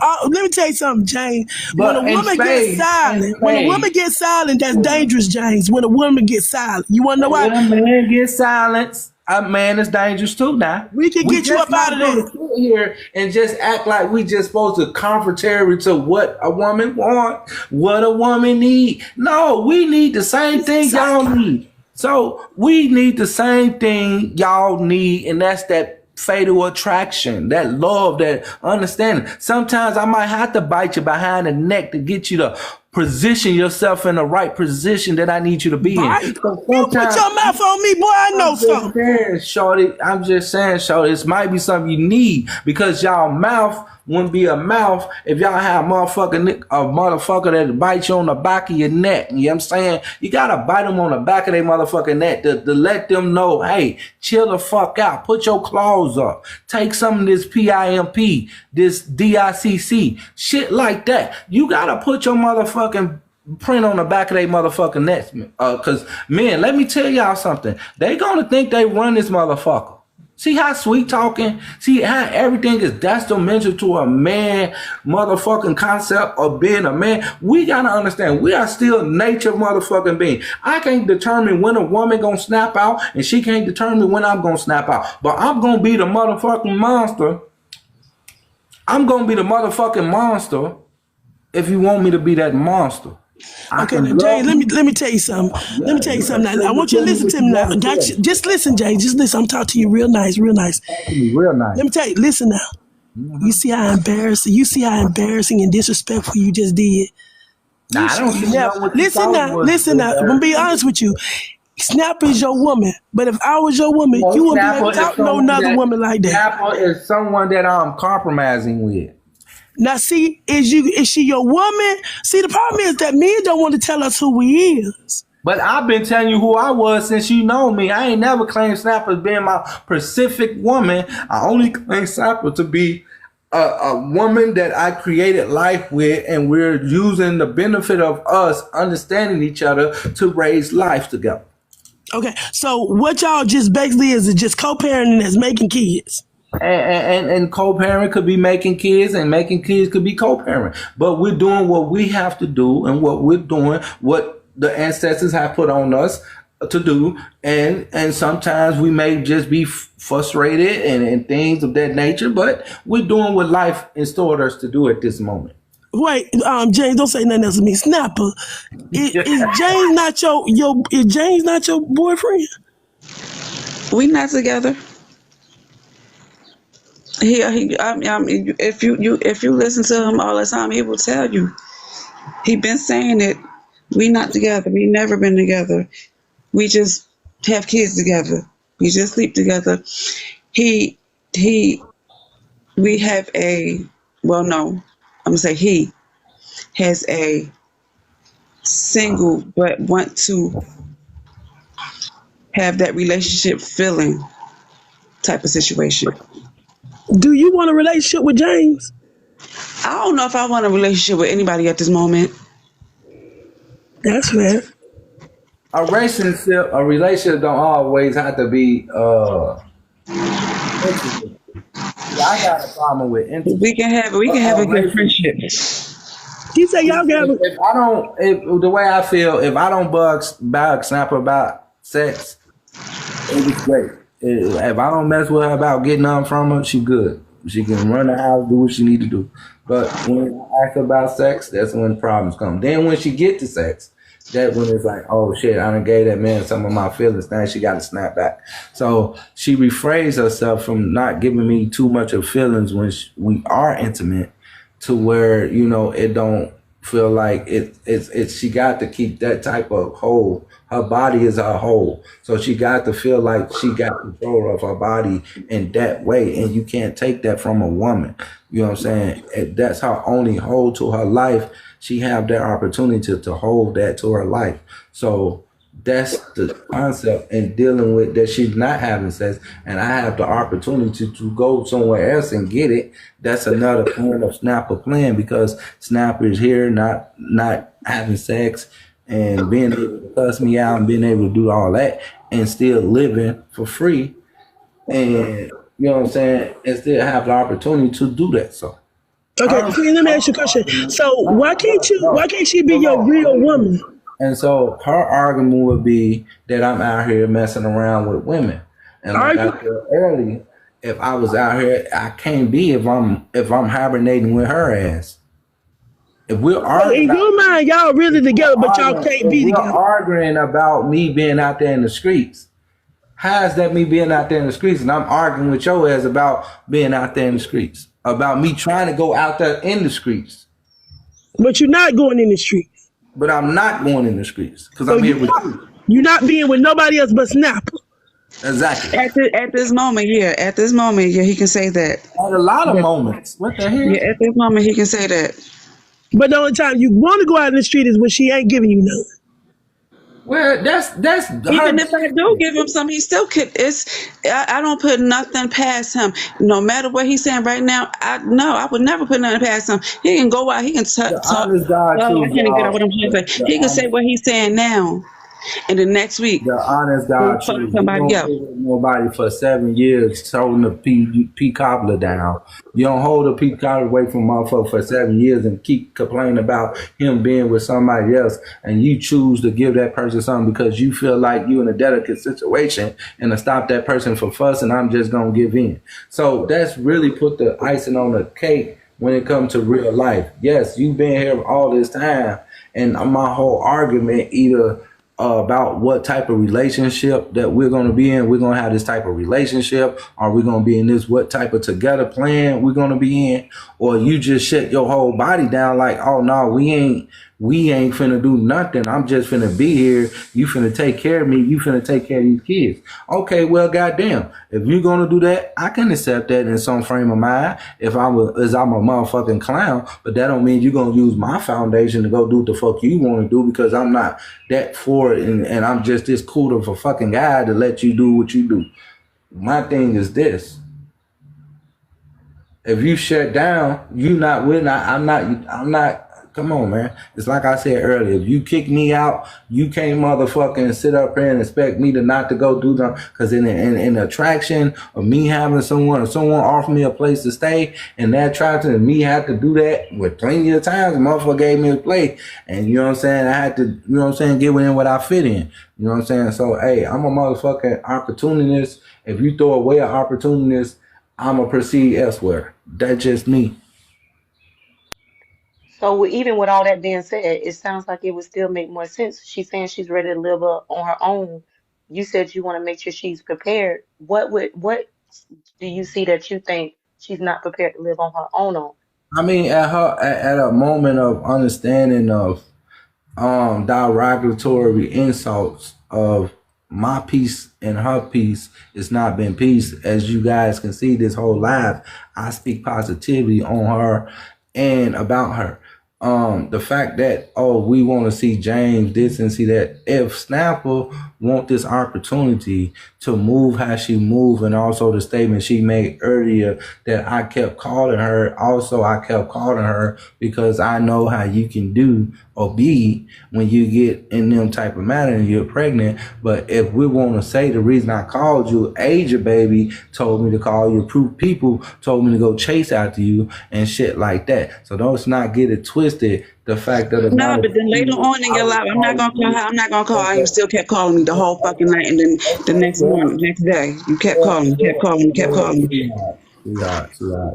Uh, let me tell you something, James. When a but woman gets in silent, that's spades, dangerous, James. When a woman gets silent, you want to know why? when a man gets silenced, a man is dangerous too now. We can We get you just up out not of gonna there. sit here and just act like we just supposed to contrary to what a woman want, what a woman need. No, we need the same thing y'all need. So we need the same thing y'all need, and that's that fatal attraction, that love, that understanding. Sometimes I might have to bite you behind the neck to get you to position yourself in the right position that I need you to be in. Right? So You put sometimes your mouth on me, boy. I know I'm just something. saying, shorty. I'm just saying, shorty. This might be something you need because y'all mouth wouldn't be a mouth if y'all had a motherfucker that bites you on the back of your neck. You know what I'm saying? You gotta bite them on the back of their motherfucking neck to let them know, hey, chill the fuck out. Put your claws up. Take some of this PIMP, this DICC, shit like that. You gotta put your motherfucking print on the back of their motherfucking necks. Cause men, let me tell y'all something. They gonna think they run this motherfucker. See how sweet talking? See how everything is detrimental to a man motherfucking concept of being a man? We gotta understand, we are still nature motherfucking being. I can't determine when a woman gonna snap out, and she can't determine when I'm gonna snap out. But I'm gonna be the motherfucking monster. I'm gonna be the motherfucking monster if you want me to be that monster. Okay, now, James, let me tell you something. Let me tell you something. Now, I want you to listen to me now. Got you. Just listen, James. Just listen. I'm talking to you real nice, real nice. Real nice. Let me tell you. Listen now. You see how embarrassing. You see how embarrassing and disrespectful you just did. Nah, I don't see Now, what you thought was listen now. I'm gonna be honest with you. Snapper is your woman, but if I was your woman, you wouldn't be able to talk to no another woman like that. Snapper is someone that I'm compromising with. Now, see, is she your woman? See, the problem is that men don't want to tell us who we is. But I've been telling you who I was since you know me. I ain't never claimed Snapper as being my Pacific woman. I only claim Snapper to be a woman that I created life with, and we're using the benefit of us understanding each other to raise life together. Okay, so what y'all just basically is just co-parenting as making kids. And co-parent could be making kids, and making kids could be co-parent. But we're doing what we have to do, and what the ancestors have put on us to do. And sometimes we may just be frustrated and things of that nature, but we're doing what life instilled us to do at this moment. Wait, James, don't say nothing else to me. Snapper, is James not is James not your boyfriend? We not together. If you listen to him all the time, he will tell you. He been saying it. We not together. We never been together. We just have kids together. We just sleep together. He we have no, I'm gonna say he has a single but want to have that relationship feeling type of situation. Do you want a relationship with James? I don't know if I want a relationship with anybody at this moment. That's fair. a relationship don't always have to be intimate. See, I got a problem with We intimacy. can have we A, can have a a good relationship. friendship. She said y'all can have a If I don't, if the way I feel, if I don't bug Snapper about sex, it was great. If I don't mess with her about getting nothing from her, she good. She can run the house, do what she need to do. But when I ask her about sex, that's when problems come. Then when she get to sex, that when it's like, oh shit, I done gave that man some of my feelings. Now she got to snap back. So she rephrased herself from not giving me too much of feelings when we are intimate to where it don't feel like it's she got to keep that type of whole. Her body is her whole, so she got to feel like she got control of her body in that way, and you can't take that from a woman. You know what I'm saying? That's her only hold to her life. She have that opportunity to hold that to her life. So that's the concept in dealing with that she's not having sex and I have the opportunity to go somewhere else and get it. That's another plan of Snapper plan because Snapper is here not having sex and being able to cuss me out and being able to do all that and still living for free and you know what I'm saying and still have the opportunity to do that. So okay. her, See, let me her ask you a question. argument, So why can't no, you? Why no, can't she be hold your real on. woman? And so her argument would be that I'm out here messing around with women. And Are like I you? said earlier, if I was out here, I can't be if I'm hibernating with her ass. If we're So arguing, in your mind, y'all really together, but y'all can't if be we're together. arguing about me being out there in the streets, how is that me being out there in the streets? And I'm arguing with your ass about being out there in the streets, about me trying to go out there in the streets, But you're not going in the street. but I'm not going in the streets because So I'm here with you. you're not being with nobody else but Snapper. Exactly. At this moment, yeah. At this moment, yeah, he can say that. At a lot of But moments. What the yeah, hell? at this moment, he can say that. But the only time you want to go out in the street is when she ain't giving you none. Well, that's her Even if I do decision. give him some, he still could. I don't put nothing past him. No matter what he's saying right now, I would never put nothing past him. He can go out. He can The talk. honest God Oh, I truth, can't even get out what y'all. I'm trying to say. The He can say honest what he's saying now, and the next week The honest go God fuck truth. You somebody don't else. live with nobody for 7 years holding the P cobbler down. You don't hold a P cobbler away from motherfucker for 7 years and keep complaining about him being with somebody else and you choose to give that person something because you feel like you in a delicate situation and to stop that person from fussing, I'm just gonna give in. So that's really put the icing on the cake when it comes to real life. Yes, you've been here all this time and my whole argument either about what type of relationship that we're going to be in. We're going to have this type of relationship. Are we going to be in this? What type of together plan we're going to be in? Or you just shut your whole body down like, oh no, we ain't finna do nothing. I'm just finna be here. You finna take care of me. You finna take care of these kids. Okay, well, goddamn. If you're gonna do that, I can accept that in some frame of mind. If I'm a motherfucking clown, but that don't mean you're gonna use my foundation to go do what the fuck you want to do because I'm not that for it, and I'm just this cool of a fucking guy to let you do what you do. My thing is this: if you shut down, you not we're not I'm not come on, man. It's like I said earlier, if you kick me out, you can't motherfucking sit up here and expect me to not to go do them because in the attraction of me having someone or someone offer me a place to stay and that attraction and me have to do that with plenty of times the motherfucker gave me a place and you know what I'm saying, I had to, you know what I'm saying, get within what I fit in. You know what I'm saying? So hey, I'm a motherfucking opportunist. If you throw away an opportunist, I'ma proceed elsewhere. That's just me. So even with all that being said, it sounds like it would still make more sense. She's saying she's ready to live on her own. You said you want to make sure she's prepared. What do you see that you think she's not prepared to live on her own on? I mean, at a moment of understanding of derogatory insults of my peace and her peace, it's not been peace. As you guys can see, this whole live, I speak positivity on her and about her. The fact that we want to see James this and see that. If Snapple want this opportunity to move how she moved, and also the statement she made earlier that I kept calling her. Also, I kept calling her because I know how you can do or be when you get in them type of matter and you're pregnant. But if we want to say the reason I called you, Asia baby told me to call you, proof people told me to go chase after you and shit like that. So don't not get it twisted. The fact of the No, matter but then later is, on in I your was life, I'm not calling gonna call her. you. I'm not gonna call her. You Okay, still kept calling me the whole fucking night, and then the next morning, well, next day, you kept well, calling, kept well, calling, kept well, calling. sweetheart.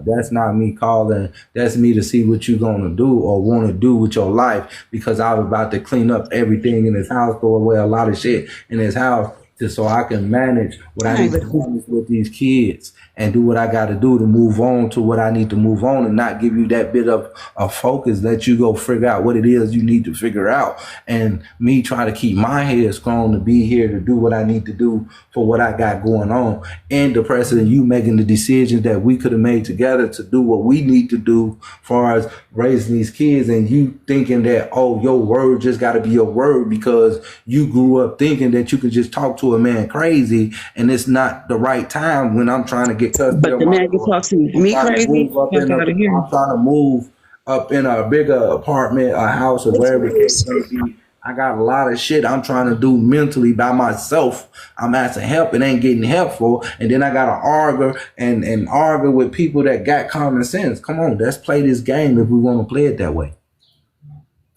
That's not me calling. That's me to see what you're gonna do or want to do with your life because I was about to clean up everything in his house, throw away a lot of shit in his house, just so I can manage what I I ain't need to listening. manage with these kids and do what I got to do to move on to what I need to move on and not give you that bit of focus. Let you go figure out what it is you need to figure out. And me try to keep my head strong to be here to do what I need to do for what I got going on. And the precedent, you making the decisions that we could have made together to do what we need to do as far as raising these kids, and you thinking that, oh, your word just got to be your word because you grew up thinking that you could just talk to a man crazy and it's not the right time when I'm trying to get custody But of the my man can daughter. talk to I'm me trying to crazy. move up Fuck in a out of here. I'm trying to move up in a bigger apartment, a house, or wherever the case may be. I got a lot of shit I'm trying to do mentally by myself. I'm asking help and ain't getting help for. And then I gotta argue and argue with people that got common sense. Come on, let's play this game if we want to play it that way.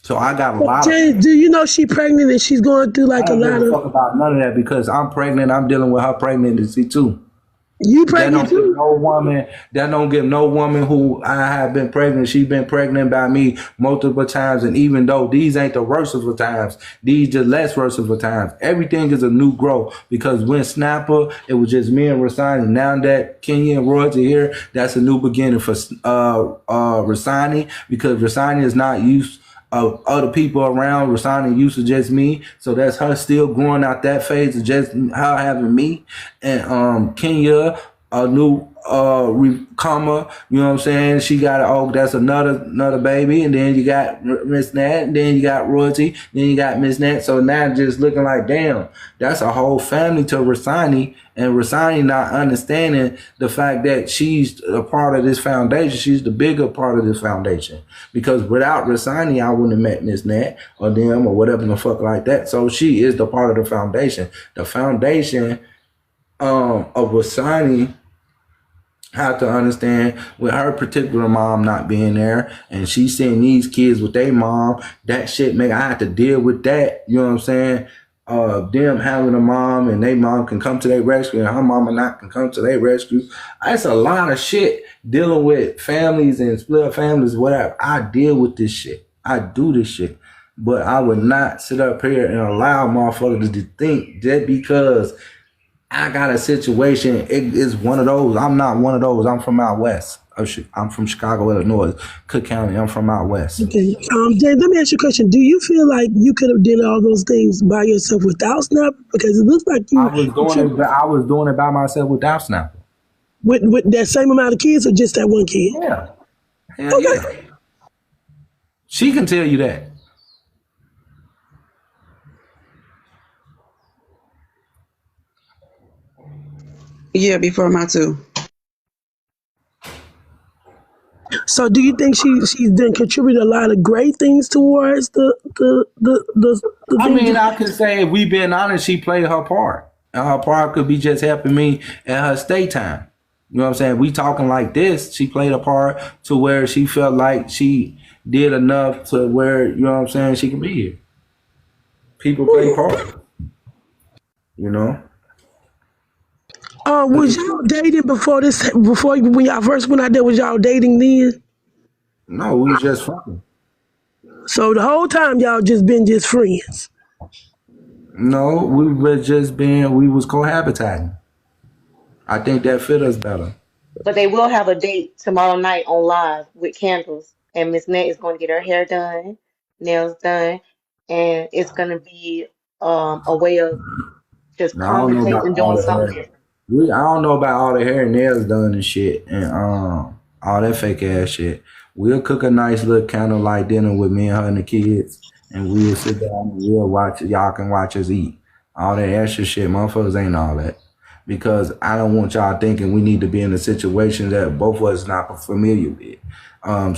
So I got a lot of Jay, do you know she pregnant and she's going through I like a don't give lot a of? fuck about none of that because I'm pregnant. I'm dealing with her pregnancy too. You That pregnant don't give too? no woman. That don't give no woman who I have been pregnant. She been pregnant by me multiple times, and even though these ain't the worst of the times, these just less worst of the times. Everything is a new growth because when Snapper, it was just me and Rasani. Now that Kenya and Royalty here, that's a new beginning for Rasani because Rasani is not used of other people around. Rasani used to just me, so that's her still growing out that phase of just her having me, and Kenya a new comma, you know what I'm saying? She got oh that's another baby, and then you got Miss Nat, and then you got Royalty, then you got Miss Nat. So now just looking like damn, that's a whole family to Rasani, and Rasani not understanding the fact that she's a part of this foundation. She's the bigger part of this foundation because without Rasani, I wouldn't have met Miss Nat or them or whatever the fuck like that. So she is the part of the foundation. The foundation of Rasani have to understand with her particular mom not being there and she seeing these kids with their mom, that shit make I have to deal with that. You know what I'm saying? Them having a mom and they mom can come to their rescue and her mama not can come to their rescue. That's a lot of shit dealing with families and split families, whatever. I deal with this shit. I do this shit. But I would not sit up here and allow motherfuckers to think that because I got a situation. It is one of those. I'm not one of those. I'm from out west. I'm from Chicago, Illinois, Cook County. I'm from out west. Okay. Jay, let me ask you a question. Do you feel like you could have did all those things by yourself without Snap? Because it looks like I you was doing it. I was doing it by myself without Snapper. with that same amount of kids or just that one kid? Yeah, hell Okay. yeah. She can tell you that. Yeah, before my two. So do you think she's done contributed a lot of great things towards the I things? mean, I could say if we been honest, she played her part, and her part could be just helping me at her stay time. You know what I'm saying? We talking like this. She played a part to where she felt like she did enough to where you know what I'm saying she can be here. People play parts, you know. Was y'all dating before this? Before when y'all first went out there, was y'all dating then? No, we was just fucking. So the whole time y'all just been just friends. No, we was just being. We was cohabitating. I think that fit us better. But they will have a date tomorrow night on live with candles, and Miss Net is going to get her hair done, nails done, and it's going to be a way of just Now I don't know conversating about and all doing the something hair. different. I don't know about all the hair and nails done and shit, and all that fake ass shit. We'll cook a nice little candlelight dinner with me and her and the kids, and we'll sit down and we'll watch. Y'all can watch us eat. All that extra shit, motherfuckers ain't all that. Because I don't want y'all thinking we need to be in a situation that both of us not familiar with.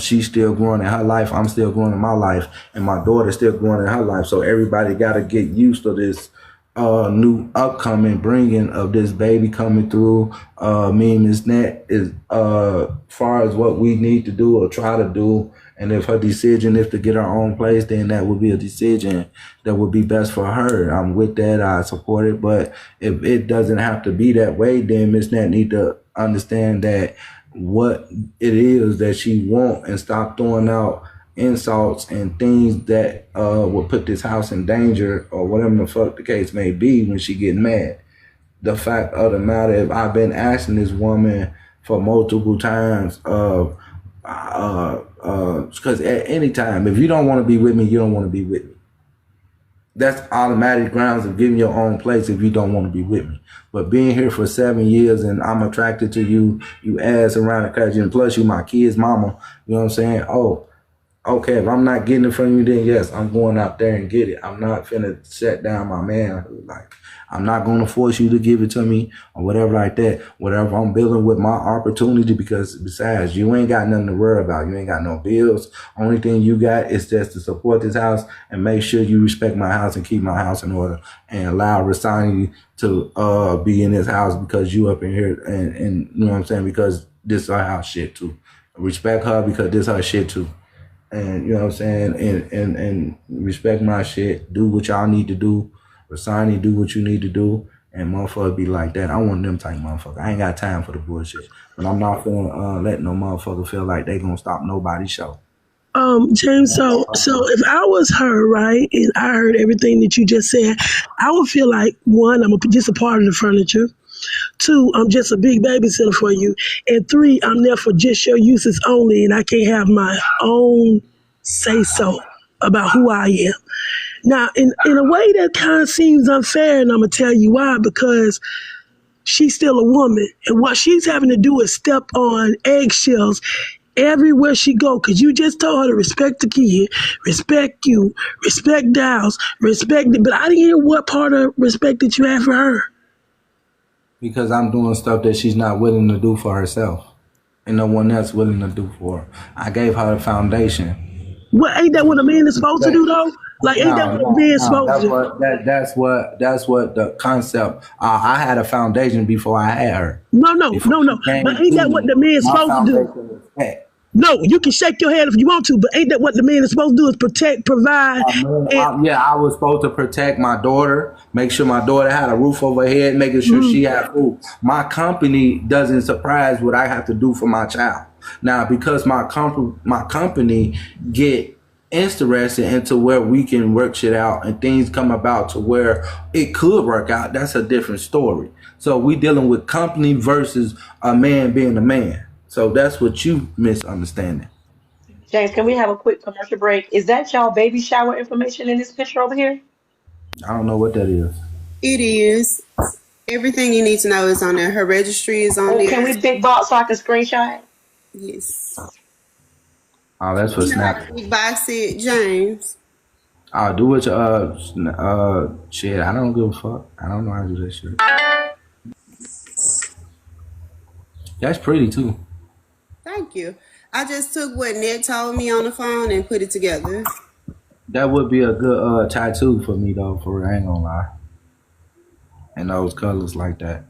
She's still growing in her life. I'm still growing in my life, and my daughter's still growing in her life. So everybody got to get used to this new upcoming bringing of this baby coming through. Me and Miss Nette is far as what we need to do or try to do. And if her decision is to get her own place, then that would be a decision that would be best for her. I'm with that. I support it. But if it doesn't have to be that way, then Miss Nette need to understand that what it is that she want and stop throwing out insults and things that will put this house in danger or whatever the fuck the case may be when she get mad. The fact of the matter, if I've been asking this woman for multiple times because at any time, if you don't want to be with me, you don't want to be with me. That's automatic grounds of giving your own place if you don't want to be with me. But being here for 7 years and I'm attracted to you, you ass around the country, and plus you my kid's mama, you know what I'm saying? Oh, okay, if I'm not getting it from you, then yes, I'm going out there and get it. I'm not finna shut down my manhood. Like, I'm not gonna force you to give it to me or whatever like that. Whatever I'm building with my opportunity, because besides, you ain't got nothing to worry about. You ain't got no bills. Only thing you got is just to support this house and make sure you respect my house and keep my house in order and allow Rasani to be in this house because you up in here and you know what I'm saying, because this is her house shit too. Respect her because this her shit too. And you know what I'm saying, and respect my shit. Do what y'all need to do. Rasani, do what you need to do. And motherfucker be like that. I want them type motherfucker. I ain't got time for the bullshit. But I'm not gonna let no motherfucker feel like they gonna stop nobody's show. James, so if I was her, right, and I heard everything that you just said, I would feel like, one, just a part of the furniture. Two, I'm just a big babysitter for you. And three, I'm there for just your uses only, and I can't have my own say so about who I am. Now, in a way that kind of seems unfair, and I'm going to tell you why, because she's still a woman. And what she's having to do is step on eggshells everywhere she go, because you just told her to respect the kid, respect you, respect Dow's, respect it. But I didn't hear what part of respect that you have for her. Because I'm doing stuff that she's not willing to do for herself. And no one else willing to do for her. I gave her the foundation. Well, ain't that what a man is supposed to do, though? Like, ain't that what a man is supposed to do? That's what the concept. I had a foundation before I had her. No. But ain't that what the man is supposed to do? No, you can shake your head if you want to, but ain't that what the man is supposed to do? Is protect, provide. I was supposed to protect my daughter, make sure my daughter had a roof over her head, making sure she had food. My company doesn't surprise what I have to do for my child. Now, because my company get interested into where we can work shit out and things come about to where it could work out, that's a different story. So we dealing with company versus a man being a man. So that's what you misunderstanding. James, can we have a quick commercial break? Is that y'all baby shower information in this picture over here? I don't know what that is. It is. Everything you need to know is on there. Her registry is on Oh, there. can we big box so I can screenshot it? Yes. Oh, that's for You know how Snap. to big box it, James. I'll do it. Shit. I don't give a fuck. I don't know how to do that shit. That's pretty too. Thank you. I just took what Ned told me on the phone and put it together. That would be a good tattoo for me though. For real, I ain't gonna lie. And those colors like that.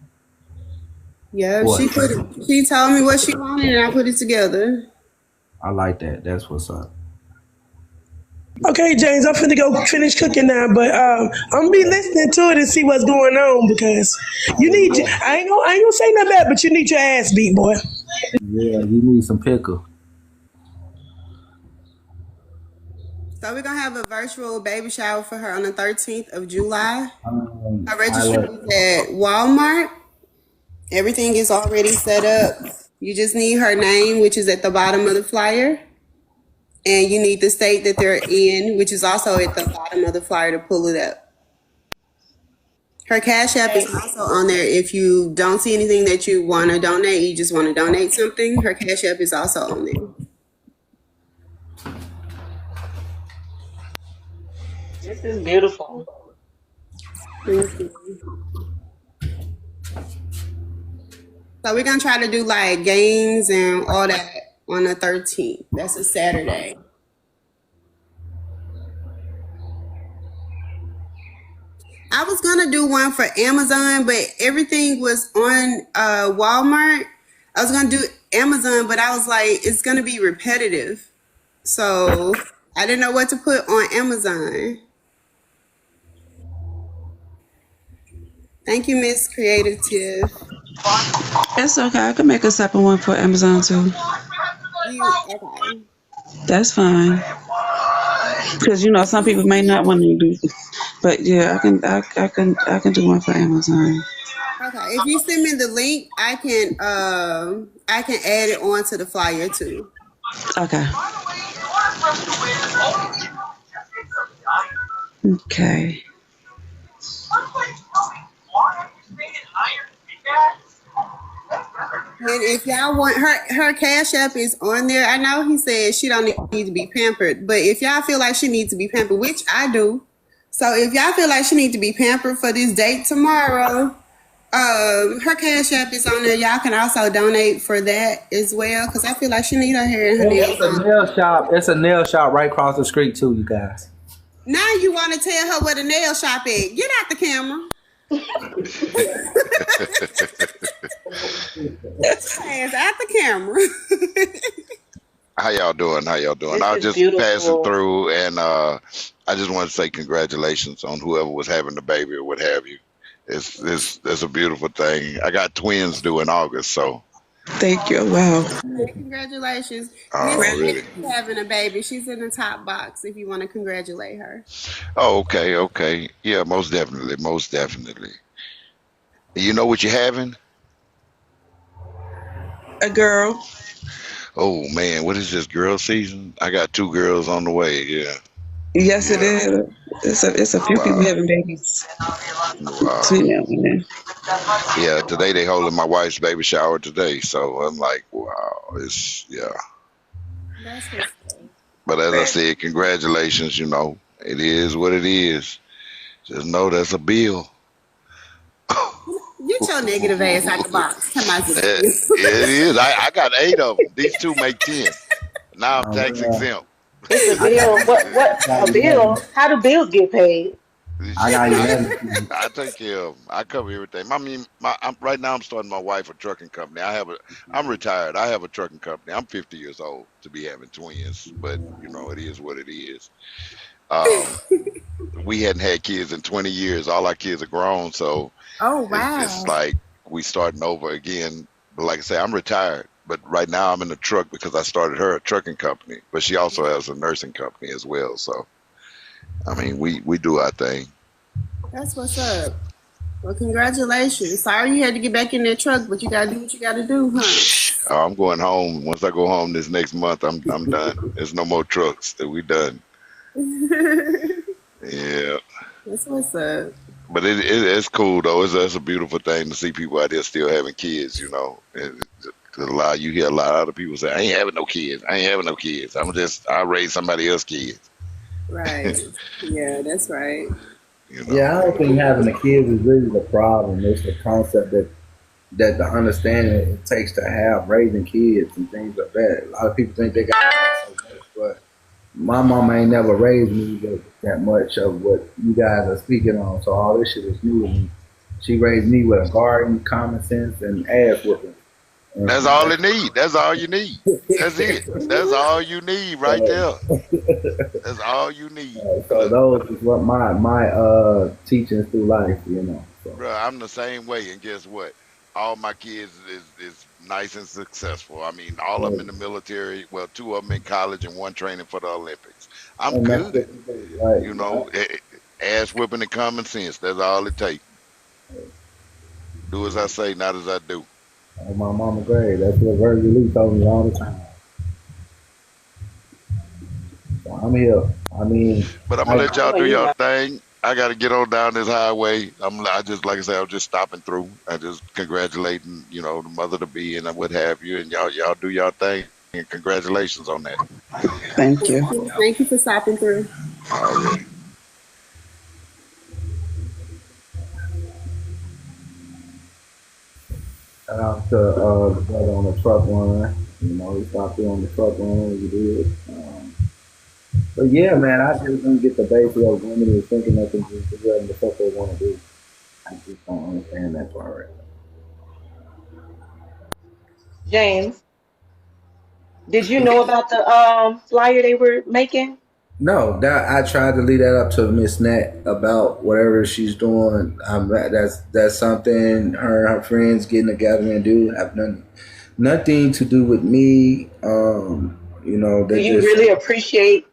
Yeah, Boy, she told me what she wanted and I put it together. I like that. That's what's up. Okay, James, I'm finna go finish cooking now, but I'm gonna be listening to it and see what's going on because you need. I ain't gonna say nothing bad, but you need your ass beat, boy. Yeah, you need some pickle. So we're gonna have a virtual baby shower for her on the 13th of July. Her I registry like. is at Walmart. Everything is already set up. You just need her name, which is at the bottom of the flyer. And you need the state that they're in, which is also at the bottom of the flyer to pull it up. Her Cash App is also on there. If you don't see anything that you want to donate, you just want to donate something, her Cash App is also on there. This is beautiful. Thank you. So we're gonna try to do like games and all that on the 13th. That's a Saturday. I was gonna do one for Amazon, but everything was on Walmart. I was gonna do Amazon, but I was like, it's gonna be repetitive. So I didn't know what to put on Amazon. Thank you, Miss Creative Tiff. It's okay. I can make a separate one for Amazon too. You okay? That's fine. Because you know some people may not want to do, but yeah, I can do one for Amazon. Okay. If you send me the link, I can add it onto the flyer too. Okay. Okay. And if y'all want her cash app is on there. I know he said she don't need to be pampered, but if y'all feel like she needs to be pampered, which I do, so if y'all feel like she needs to be pampered for this date tomorrow, her cash app is on there. Y'all can also donate for that as well, because I feel like she need her hair and her nails It's a done. nail shop. It's a nail shop right across the street too, you guys. Now you want to tell her where the nail shop is? Get out the camera. Hands out the camera. How y'all doing? How y'all doing? This I was is just passing beautiful. through, and I just want to say congratulations on whoever was having the baby or what have you. It's a beautiful thing. I got twins due in August, so Thank you. Wow. Congratulations. Miss Nette really. is having a baby. She's in the top box if you want to congratulate her. Oh, okay, okay, yeah, most definitely, most definitely. You know what you're having? A girl. Oh man, what is this girl season? I got two girls on the way. Yeah, Yes, it yeah. is. It's a few people Wow, having babies wow. between now and then. Yeah, today they holding my wife's baby shower today, so I'm like, wow, it's yeah. That's what's up. But as I said, congratulations. You know, it is what it is. Just know that's a bill. Get your negative ass out the box. Come on, It, it is. I got eight of them. These two make 10. Now I'm Um, tax exempt. It's a I got, bill. What I got a 11. bill? How do bills get paid? I Shit, got 11 kids. I take care of 'em. I cover everything. I mean, right now I'm starting my wife a trucking company. I'm retired. I have a trucking company. I'm 50 years old to be having twins, but you know it is what it is. Um, we hadn't had kids in 20 years. All our kids are grown, so Oh it's wow. like we starting over again. But like I say, I'm retired. But right now I'm in the truck because I started her a trucking company. But she also has a nursing company as well. So I mean, we do our thing. That's what's up. Well, congratulations. Sorry you had to get back in that truck, but you gotta do what you gotta do, huh? I'm going home. Once I go home this next month, I'm done. There's no more trucks. That we done. Yeah. That's what's up. But it's cool though. It's a beautiful thing to see people out there still having kids. You know, and you hear a lot of other people say, "I ain't having no kids. I ain't having no kids. I raise somebody else's kids." Right. Yeah, that's right. You know. Yeah, I don't think having the kids is really the problem. It's the concept that the understanding it takes to have raising kids and things like that. A lot of people think they got so much, but my mama ain't never raised me that much of what you guys are speaking on. So all this shit is new to me. She raised me with a garden, common sense, and ass whooping. That's And all it need. That's all you need. That's it. That's all you need right there. That's all you need. so Look, those is what my teachings through life, you know. So bro, I'm the same way, and guess what? All my kids is nice and successful. I mean, all of them in the military. Well, two of them in college and one training for the Olympics. I'm and that's good. it. Right, You right. know, ass whipping and common sense. That's all it takes. Do as I say, not as I do. My mama grade. That's what Virgil Lee told me all the time. So I'm here. I mean, But I'm I gonna let I y'all know do you y'all right. thing. I gotta get on down this highway. I just like I said, I was just stopping through. I just congratulating, the mother to be and what have you, and y'all do y'all thing and congratulations on that. Thank you. Thank you for stopping through. Already. Out to the brother on the truck line. You know, he stopped there on the truck line. He did. But yeah, man, I just don't get the base of women is thinking that they just do whatever the fuck they want to do. I just don't understand that part. James, did you know about the flyer they were making? No, that I tried to leave that up to Miss Nat about whatever she's doing. That's something her and her friends getting together and do have nothing to do with me. You know, Do they you just. really appreciate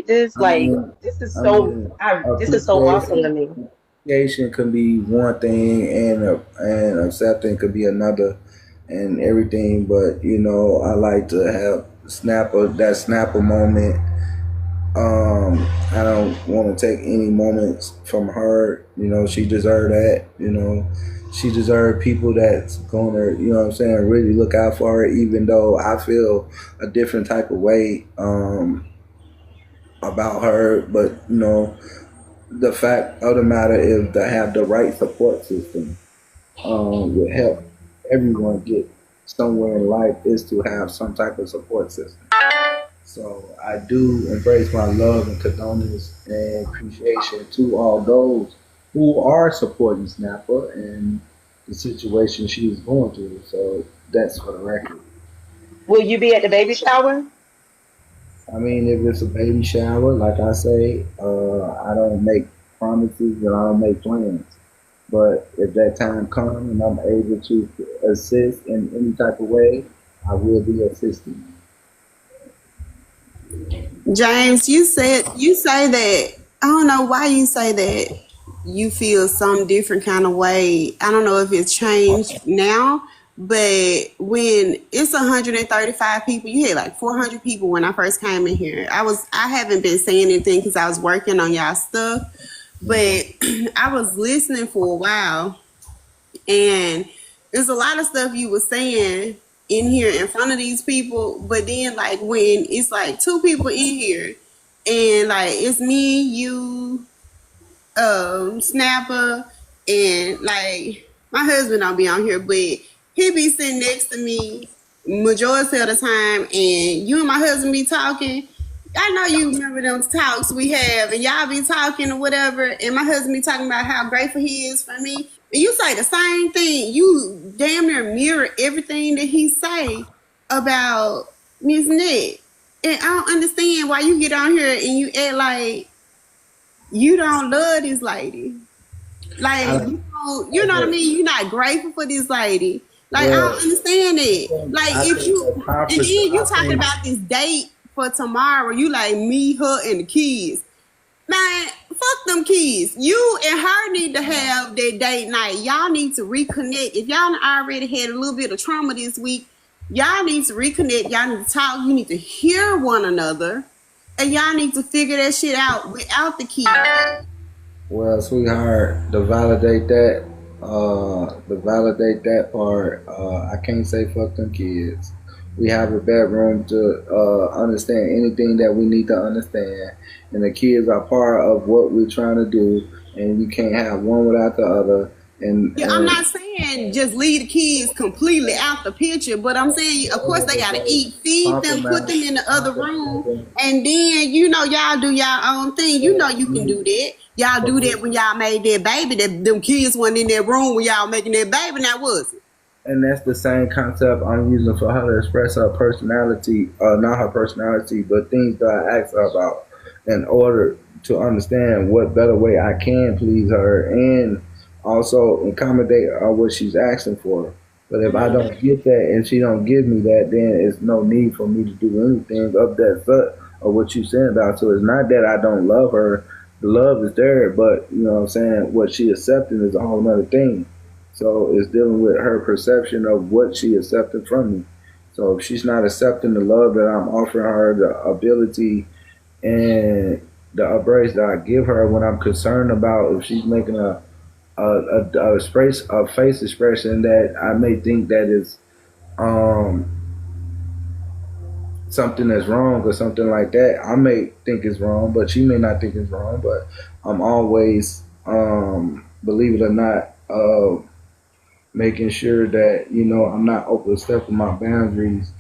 this? I Like mean, this is I so mean, this is so awesome to appreciation me. appreciation can be one thing, and accepting could be another, and everything. But you know, I like to have snapper moment. I don't want to take any moments from her. You know, she deserved that. You know, she deserved people that's gonna, you know what I'm saying, really look out for her, even though I feel a different type of way about her. But, you know, the fact of the matter is to have the right support system would help everyone get somewhere in life is to have some type of support system. So I do embrace my love and condolence and appreciation to all those who are supporting Snapper and the situation she's going through. So that's for the record. Will you be at the baby shower? I mean, if it's a baby shower, like I say, I don't make promises and I don't make plans. But if that time comes and I'm able to assist in any type of way, I will be assisting. James, you say that I don't know why you say that you feel some different kind of way. I don't know if it's changed now, but when it's 135 people, you had like 400 people when I first came in here. I haven't been saying anything because I was working on y'all stuff, but I was listening for a while, and there's a lot of stuff you were saying in here in front of these people, but then like when it's like two people in here and like it's me, you, Snapper, and like my husband don't be on here, but he be sitting next to me majority of the time, and you and my husband be talking. I know you remember them talks we have, and y'all be talking or whatever, and my husband be talking about how grateful he is for me. And you say the same thing. You damn near mirror everything that he say about Miss Nick. And I don't understand why you get on here and you act like you don't love this lady. Like I, you know what I but, mean? You're not grateful for this lady. Like I don't well, understand it. Like I if think you the and then conference, you I talking think about this date for tomorrow, you like me, her, and the kids. Man, fuck them kids. You and her need to have that date night. Y'all need to reconnect. If y'all already had a little bit of trauma this week, y'all need to reconnect. Y'all need to talk. You need to hear one another. And y'all need to figure that shit out without the kids. well, sweetheart, to validate that part, I can't say fuck them kids. We have a bedroom to understand anything that we need to understand, and the kids are part of what we're trying to do, and you can't have one without the other. Yeah, I'm And not saying just leave the kids completely out the picture, but I'm saying, of course, they gotta eat, feed them, put them compromise, in the other room, compromise, and then y'all do y'all own thing. You know you can do that. Y'all do that when y'all made that baby. That them kids wasn't in that room when y'all making that baby. Now was it? and that's the same concept I'm using for her to express her personality, not her personality, but things that I ask her about in order to understand what better way I can please her and also accommodate what she's asking for. But if I don't get that and she don't give me that, then it's no need for me to do anything of that sort of what you saying about. So it's not that I don't love her. The love is there, but you know what I'm saying, what she accepting is a whole other thing. So it's dealing with her perception of what she accepted from me. So if she's not accepting the love that I'm offering her, the ability and the embrace that I give her when I'm concerned about if she's making a face expression that I may think that is um, something that's wrong or something like that. I may think it's wrong, but she may not think it's wrong. But I'm always, believe it or not, making sure that I'm not overstepping my boundaries,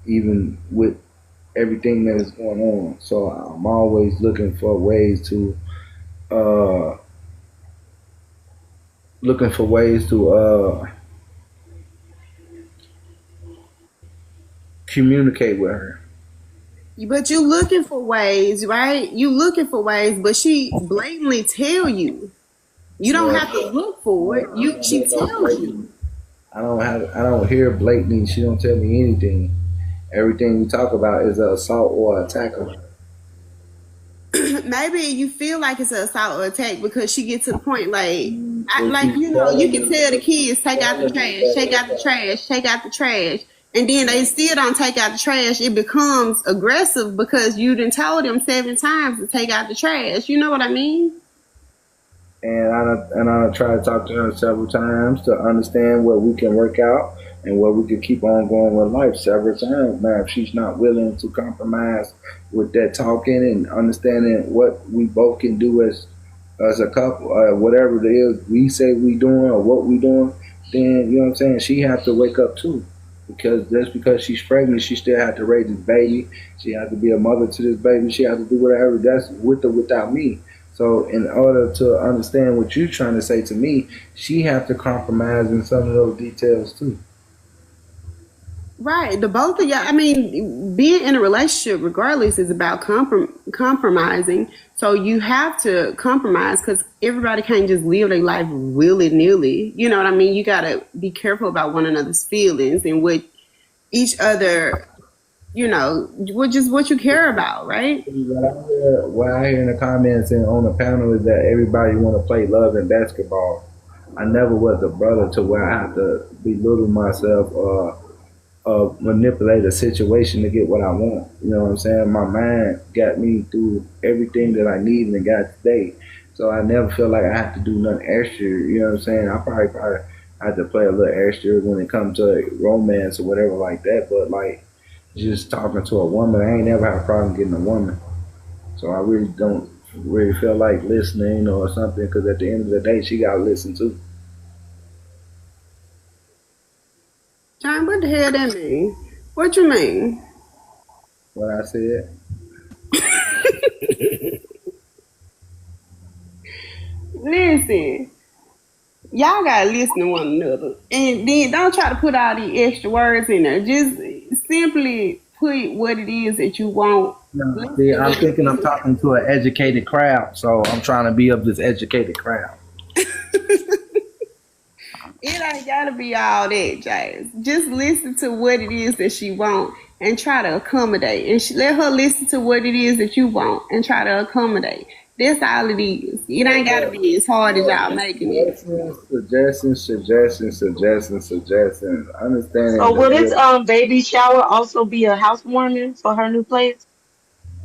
even with everything that is going on. So I'm always uh looking for ways to communicate with her. But you looking for ways, right? You looking for ways, but she blatantly tell you. You don't Well, have to look for it. She no tells you. blatant. I don't hear blatantly. She don't tell me anything. Everything we talk about is an assault or attack on her. Maybe you feel like it's an assault or attack because she gets to the point like, When like she's you telling can me, tell the kids take out the telling me trash, take that out the trash, take out the trash, and then they still don't take out the trash. It becomes aggressive because you done told them 7 times to take out the trash. You know what I mean? and I try to talk to her several times to understand what we can work out and what we can keep on going with life several times. Now, if she's not willing to compromise with that talking and understanding what we both can do as a couple, whatever it is we say we doing or what we doing, then you know what I'm saying. She have to wake up too, because just because she's pregnant, she still have to raise this baby. She has to be a mother to this baby. She has to do whatever. That's with or without me. So in order to understand what you're trying to say to me, she have to compromise in some of those details too. Right. The both of y'all, I mean, being in a relationship, regardless, is about compromising. So you have to compromise because everybody can't just live their life willy nilly. You know what I mean? You got to be careful about one another's feelings and what each other, what you care about, right? What I hear in the comments and on the panel is that everybody want to play love and basketball. I never was a brother to where I have to belittle myself or manipulate a situation to get what I want. You know what I'm saying? My mind got me through everything that I need and got today. So I never feel like I have to do nothing extra. You know what I'm saying? I probably have to play a little extra when it comes to romance or whatever like that. But like just talking to a woman, I ain't never had a problem getting a woman. So I really don't really feel like listening or something because at the end of the day, she got to listen too. John, what the hell that mean? What you mean? What I said. Listen, y'all gotta listen to one another, and then don't try to put all these extra words in there. Just simply put what it is that you want. No, Listen see, to I'm what thinking I'm it talking to an educated crowd, so I'm trying to be of this educated crowd. is. It ain't gotta be all that, James. Just listen to what it is that she want and try to accommodate. And let her listen to what it is that you want and try to accommodate. That's all it is. It ain't gotta be as hard as y'all making it. Suggestions. Understanding So will this that, baby shower also be a housewarming for her new place?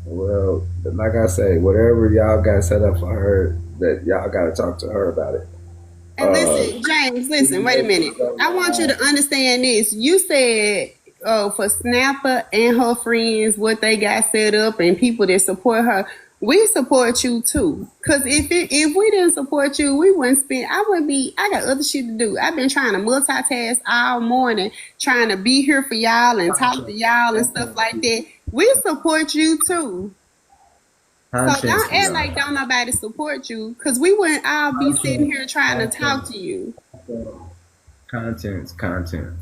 well, like I say, whatever y'all got set up for her, that y'all got to talk to her about it. And Uh, listen, James, listen, even wait a though minute. she's so I want you young, to understand this. You said for Snapper and her friends, what they got set up and people that support her, we support you too. Cause if we didn't support you, we wouldn't spend I got other shit to do. I've been trying to multitask all morning, trying to be here for y'all and talk to y'all and stuff like that. We support you too. So conscience, don't act like don't nobody support you, cause we wouldn't all be sitting conscience, here trying to talk conscience, to you.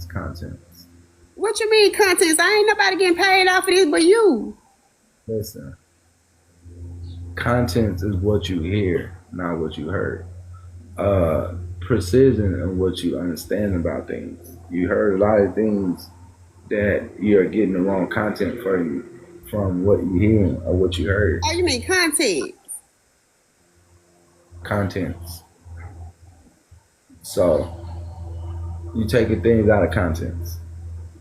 contents. What you mean contents? I ain't nobody getting paid off of this but you. Listen, contents is what you hear, not what you heard. Precision in what you understand about things. You heard a lot of things that you're getting the wrong content from what you hear or what you heard. Oh, you mean content? Contents. So you taking things out of contents.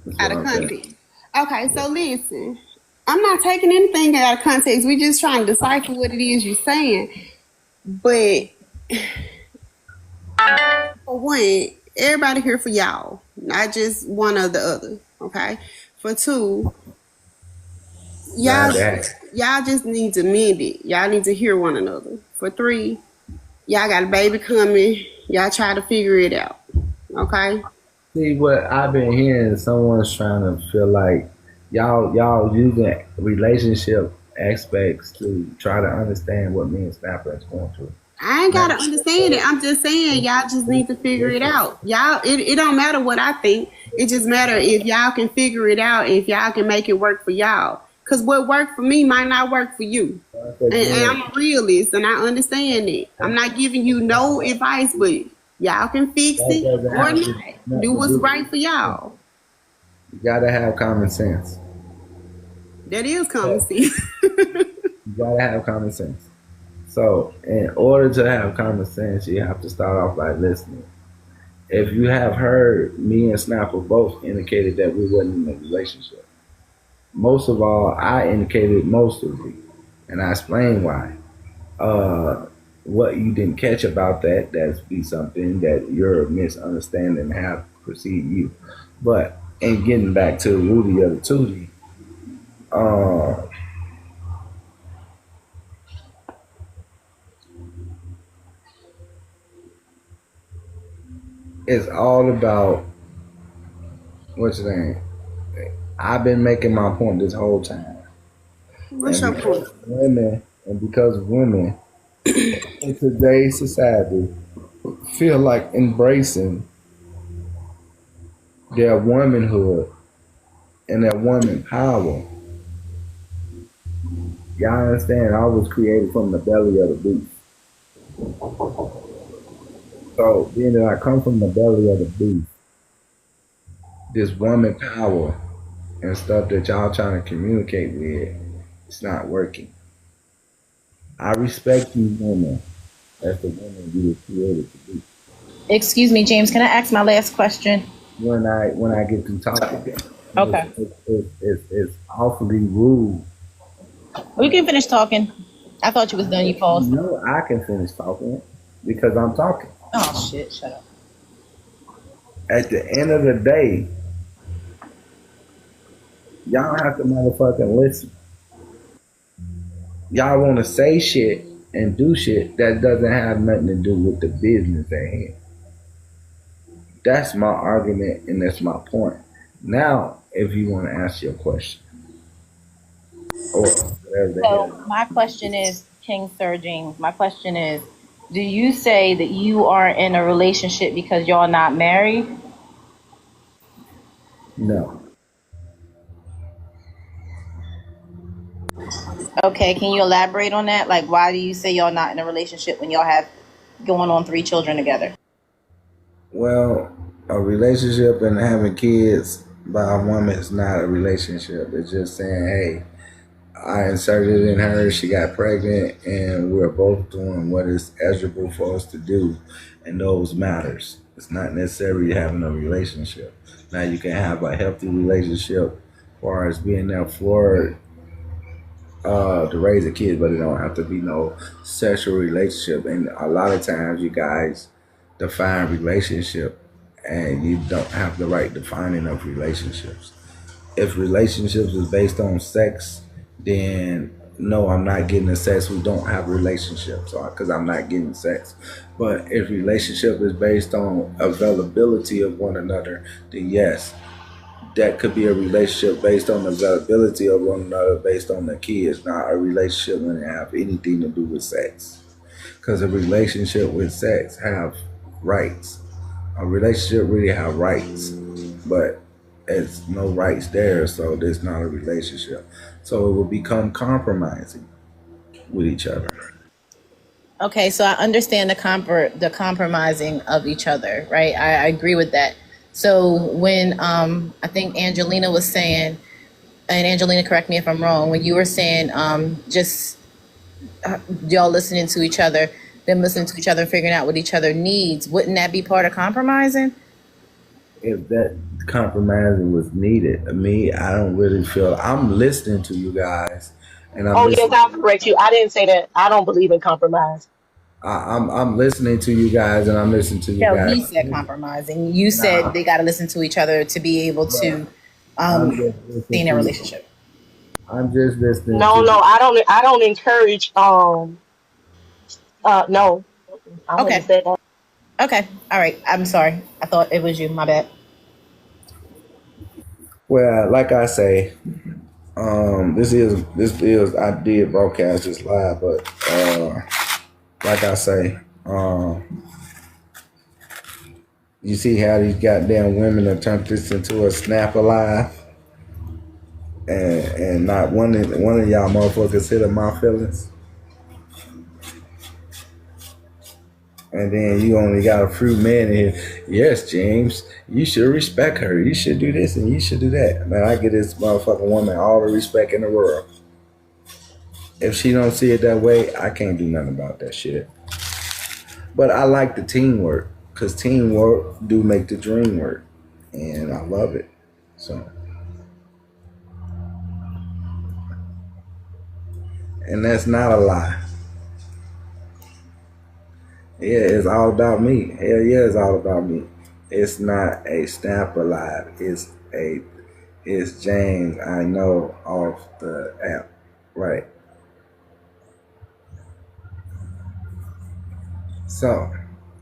That's Out what of I'm saying. context. Okay, so listen. I'm not taking anything out of context. We just trying to decipher what it is you're saying. But for one, everybody here for y'all, not just one or the other. Okay. For two, y'all Glad that. y'all just need to mend it. Y'all need to hear one another. For three, y'all got a baby coming. Y'all try to figure it out. Okay. See, what I've been hearing is someone's trying to feel like y'all using relationship aspects to try to understand what me and Snapper is going through. I ain't Now, gotta understand it. I'm just saying y'all just need to figure it listen, out. Y'all, it don't matter what I think. It just matter if y'all can figure it out, if y'all can make it work for y'all. Cause what worked for me might not work for you. once And again, I'm a realist and I understand it. I'm not giving you no advice, but y'all can fix that it doesn't or have not. to, Do nothing to what's do right with for it. y'all. You gotta have common sense. That is common So, sense. you gotta have common sense. So, in order to have common sense, you have to start off by listening. If you have heard, me and Snapper both indicated that we wasn't in a relationship. Most of all, I indicated mostly, and I explained why. Uh, what you didn't catch about that, that's be something that you're misunderstanding how to perceive you. But in getting back to the Rudy of the Tootie, uh, it's all about what's your name. I've been making my point this whole time, What's and your point? because women in today's society feel like embracing their womanhood and their woman power. Y'all understand? I was created from the belly of the beast. So being that I come from the belly of the beast, this woman power and stuff that y'all trying to communicate with, it's not working. I respect you women as the women you were created to be. Excuse me, James. Can I ask my last question? When I get to talking, and Okay. it's awfully rude. We can finish talking. I thought you was done. You You paused. know I can finish talking because I'm talking. Oh shit! Shut up. At the end of the day, y'all have to motherfucking listen. Y'all want to say shit and do shit that doesn't have nothing to do with the business at hand. That's my argument and that's my point. Now, if you want to ask your question or whatever the So hell, my question is, King Sir James. My question is, do you say that you are in a relationship because y'all not married? no. Okay. Can you elaborate on that? Like, why do you say y'all not in a relationship when y'all have going on 3 children together? Well, a relationship and having kids by a woman is not a relationship. It's just saying, hey, I inserted in her, she got pregnant, and we're both doing what is eligible for us to do, and those matters. It's not necessarily having a relationship. Now you can have a healthy relationship as far as being there for to raise a kid, but it don't have to be no sexual relationship. And a lot of times, you guys define relationship, and you don't have the right defining of relationships. If relationships is based on sex, then no, I'm not getting the sex. We don't have relationships because I'm not getting sex. But if relationship is based on availability of one another, then yes, that could be a relationship based on the availability of one another, based on the kids, not a relationship when it have anything to do with sex. Because a relationship with sex have rights. A relationship really have rights, but it's no rights there, so there's not a relationship. So it will become compromising with each other. Okay, so I understand the compromising of each other, right? I agree with that. So when I think Angelina was saying, and Angelina, correct me if I'm wrong, when you were saying just y'all listening to each other, them listening to each other, and figuring out what each other needs, wouldn't that be part of compromising? If that compromising was needed, me, I don't really feel I'm listening to you guys, and I'm Oh yes, listening. I'll correct you. I didn't say that. I don't believe in compromise. I'm listening to you guys, and I'm listening to you No, guys. he said compromising. You said Nah, they got to listen to each other to be able but to I'm um, just stay listening in to a you. relationship. I'm just listening No, to no, you. I don't. I don't encourage. No, I wouldn't Okay. have said that. Okay. All right. I'm sorry. I thought it was you. My bad. Well, like I say, this is I did broadcast this live, but like I say, you see how these goddamn women have turned this into a snap alive, and not one of y'all motherfuckers hit my feelings, and then you only got a few men in here. Yes, James, you should respect her. You should do this and you should do that. Man, I give this motherfucking woman all the respect in the world. If she don't see it that way, I can't do nothing about that shit. But I like the teamwork, because teamwork do make the dream work, and I love it. So, and that's not a lie. Yeah, it's all about me. Hell yeah, it's all about me. It's not a snap alive. It's James I know off the app, right? So,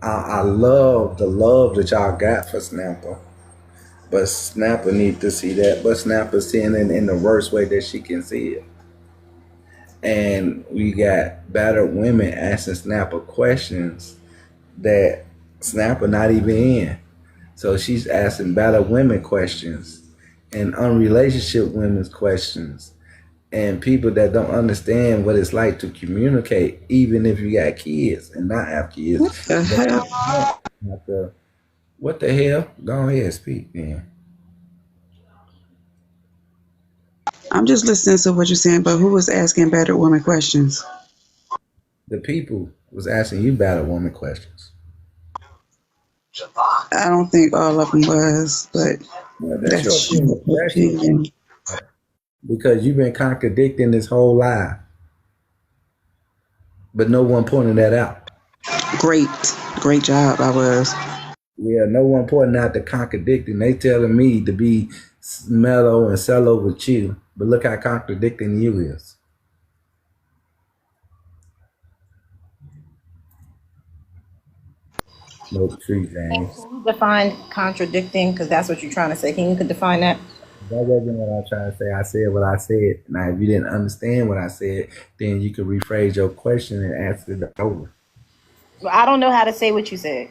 I love the love that y'all got for Snapper. But Snapper need to see that. But Snapper seeing it in the worst way that she can see it. And we got battered women asking Snapper questions that Snapper not even in. So she's asking battered women questions and unrelationship women's questions and people that don't understand what it's like to communicate, even if you got kids and not have kids. What the hell? What the hell? Go ahead, speak, man. I'm just listening to what you're saying, but who was asking better woman questions? The people was asking you battered woman questions. I don't think all of them was, but Well, that's your that's your opinion. That's your opinion. because you've been contradicting this whole life, but no one pointed that out. Great, great job. I was. Yeah, no one pointing out the contradicting. They telling me to be mellow and sell over you, but look how contradicting you is. Smoke tree, James. Can you define contradicting? Because that's what you're trying to say. Can you define that? That wasn't what I was trying to say. I said what I said. Now, if you didn't understand what I said, then you could rephrase your question and ask it over. Well, I don't know how to say what you said.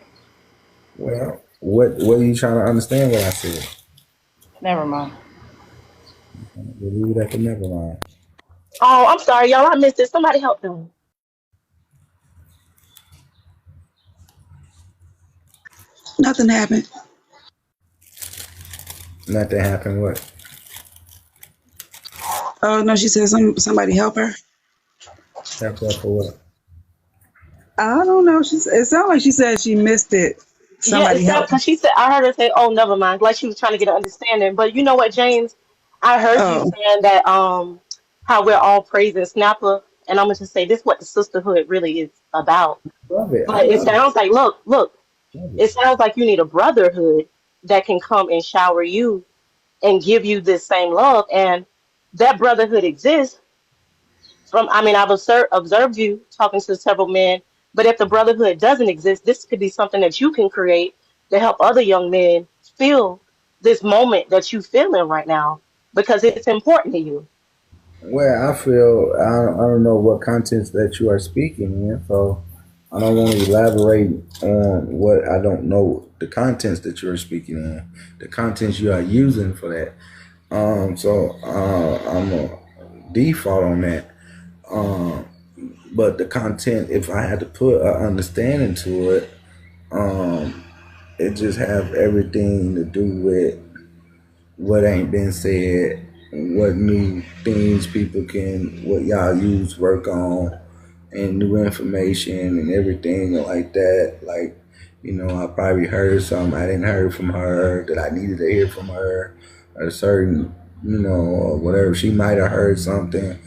Well, what are you trying to understand what I said? Never mind. We'll leave it at the never mind. Oh, I'm sorry, y'all. I missed it. Somebody help them. Nothing happened. Nothing happened. What? Oh no, she said somebody help her. Help her for what? I don't know. It sounded like she said she missed it. Yeah, Somebody it's that help her. because she said I heard her say, "Oh, never mind," like she was trying to get an understanding. But you know what, James? I heard you Oh, saying that how we're all praising Snapper, and I'm gonna just say this: what the sisterhood really is about. Love it. I But it love it. sounds like, look, Love it. it sounds like you need a brotherhood that can come and shower you and give you this same love, and that brotherhood exists. From I mean, I've observed you talking to several men, but if the brotherhood doesn't exist, this could be something that you can create to help other young men feel this moment that you feeling right now because it's important to you. Well, I don't know what contents that you are speaking in, so I don't want to elaborate on what I don't know the contents that you are speaking in, the contents you are using for that. I'm a default on that. Um, but the content, if I had to put an understanding to it, um, it just have everything to do with what ain't been said, what new things people can, what y'all use, work on, and new information and everything like that. Like, I probably heard something I didn't heard from her that I needed to hear from her, a certain, or whatever. She might have heard something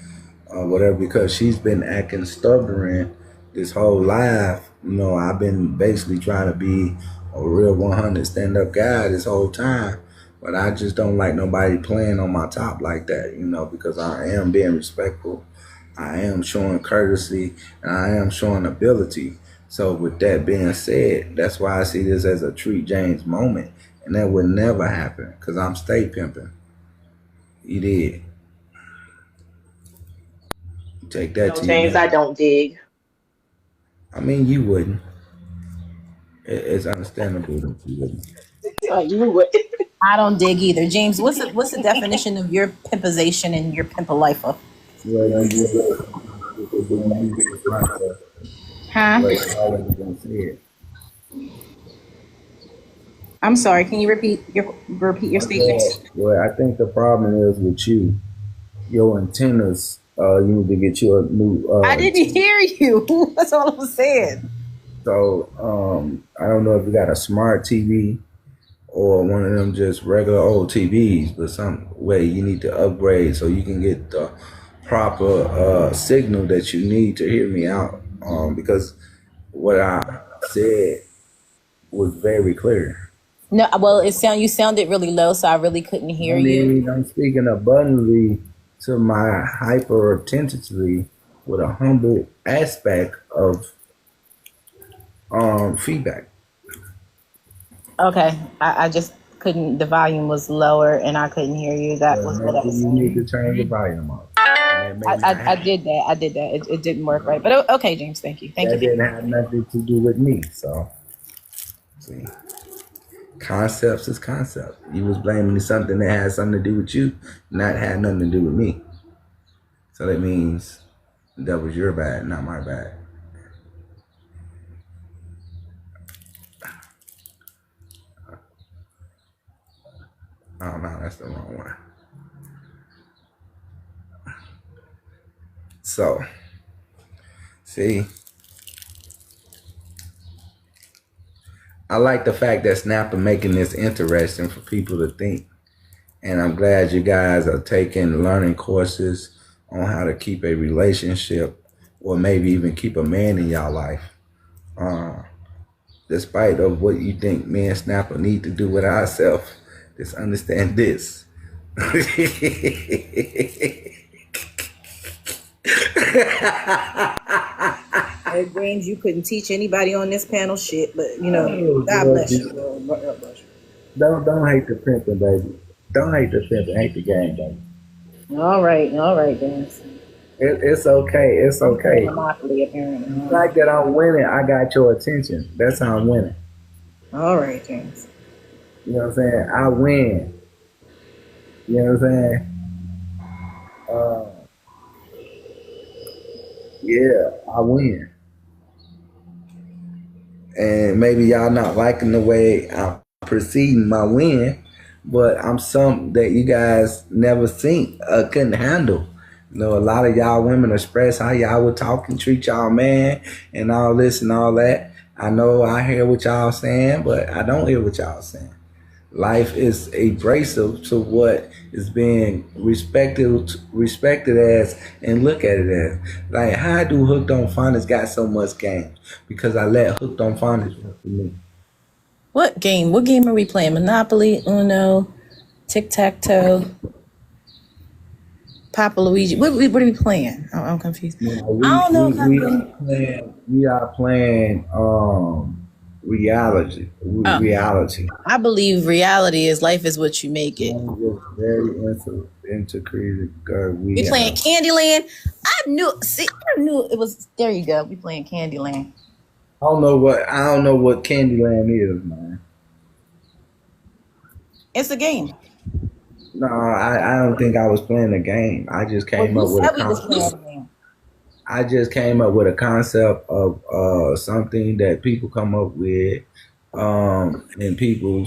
or whatever because she's been acting stubborn this whole life. I've been basically trying to be a real 100 stand up guy this whole time. But I just don't like nobody playing on my top like that, because I am being respectful. I am showing courtesy and I am showing ability. So with that being said, that's why I see this as a treat James moment, and that would never happen because I'm stay pimping. You did. Take that No, to your James, I bank. don't dig. I mean, you wouldn't. It's understandable that you wouldn't. You would. I don't dig either. James, what's the definition of your pimpization and your pimp life? Well, you just people doing you this process. Huh? Like I already been said. I'm sorry. Can you repeat your statement? Well, I think the problem is with you. Your antennas. You need to get you a new. I didn't hear you. That's all I'm saying. So I don't know if you got a smart TV or one of them just regular old TVs, but some way you need to upgrade so you can get the proper signal that you need to hear me out. Because what I said was very clear. No, well, you sounded really low, so I really couldn't I hear you. mean, I'm speaking abundantly to my hyper attentively with a humble aspect of feedback. Okay, I just couldn't. The volume was lower, and I couldn't hear you. That was what I Maybe was you need saying. to turn the volume up. And that may not I happen. did that. I did that. It didn't work right. But okay, James. Thank you. Thank That you. didn't have nothing to do with me. So, see, concepts is concept. You was blaming something that had something to do with you, not had nothing to do with me. So that means that was your bad, not my bad. Oh no, that's the wrong one. So, see, I like the fact that Snapper making this interesting for people to think. And I'm glad you guys are taking learning courses on how to keep a relationship or maybe even keep a man in y'all life. Despite of what you think me and Snapper need to do with ourselves, just understand this. Hey, James, you couldn't teach anybody on this panel shit, but Oh, God Lord, bless you. God bless you. don't hate the pimping, baby. Don't hate the pimping. Hate the game, baby. All right, James. It's okay. It's I'm playing okay. Monopoly apparently. The fact that I'm winning, I got your attention. That's how I'm winning. All right, James. You know what I'm saying? I win. You know what I'm saying? Uh, yeah, I win. And maybe y'all not liking the way I'm proceeding my win, but I'm something that you guys never seen, couldn't handle. You know, a lot of y'all women express how y'all would talk and treat y'all man and all this and all that. I know I hear what y'all saying, but I don't hear what y'all saying. Life is abrasive to what is being respected as and look at it as. Like, how do Hooked on Phonics got so much games? Because I let Hooked on Phonics work for me. What game? What game are we playing? Monopoly, Uno, Tic Tac Toe, Papa Luigi. What are we playing? I'm confused. You know, I don't know if I've been. we are playing reality. Oh, Reality. I believe reality is life is what you make it. I'm just very into creative We playing Candyland. I knew it was. There you go. We playing Candyland. I don't know what Candyland is, man. It's a game. No, I don't think I was playing a game. I just Well, came you up with said a we was playing concept. a game. I just came up with a concept of something that people come up with, and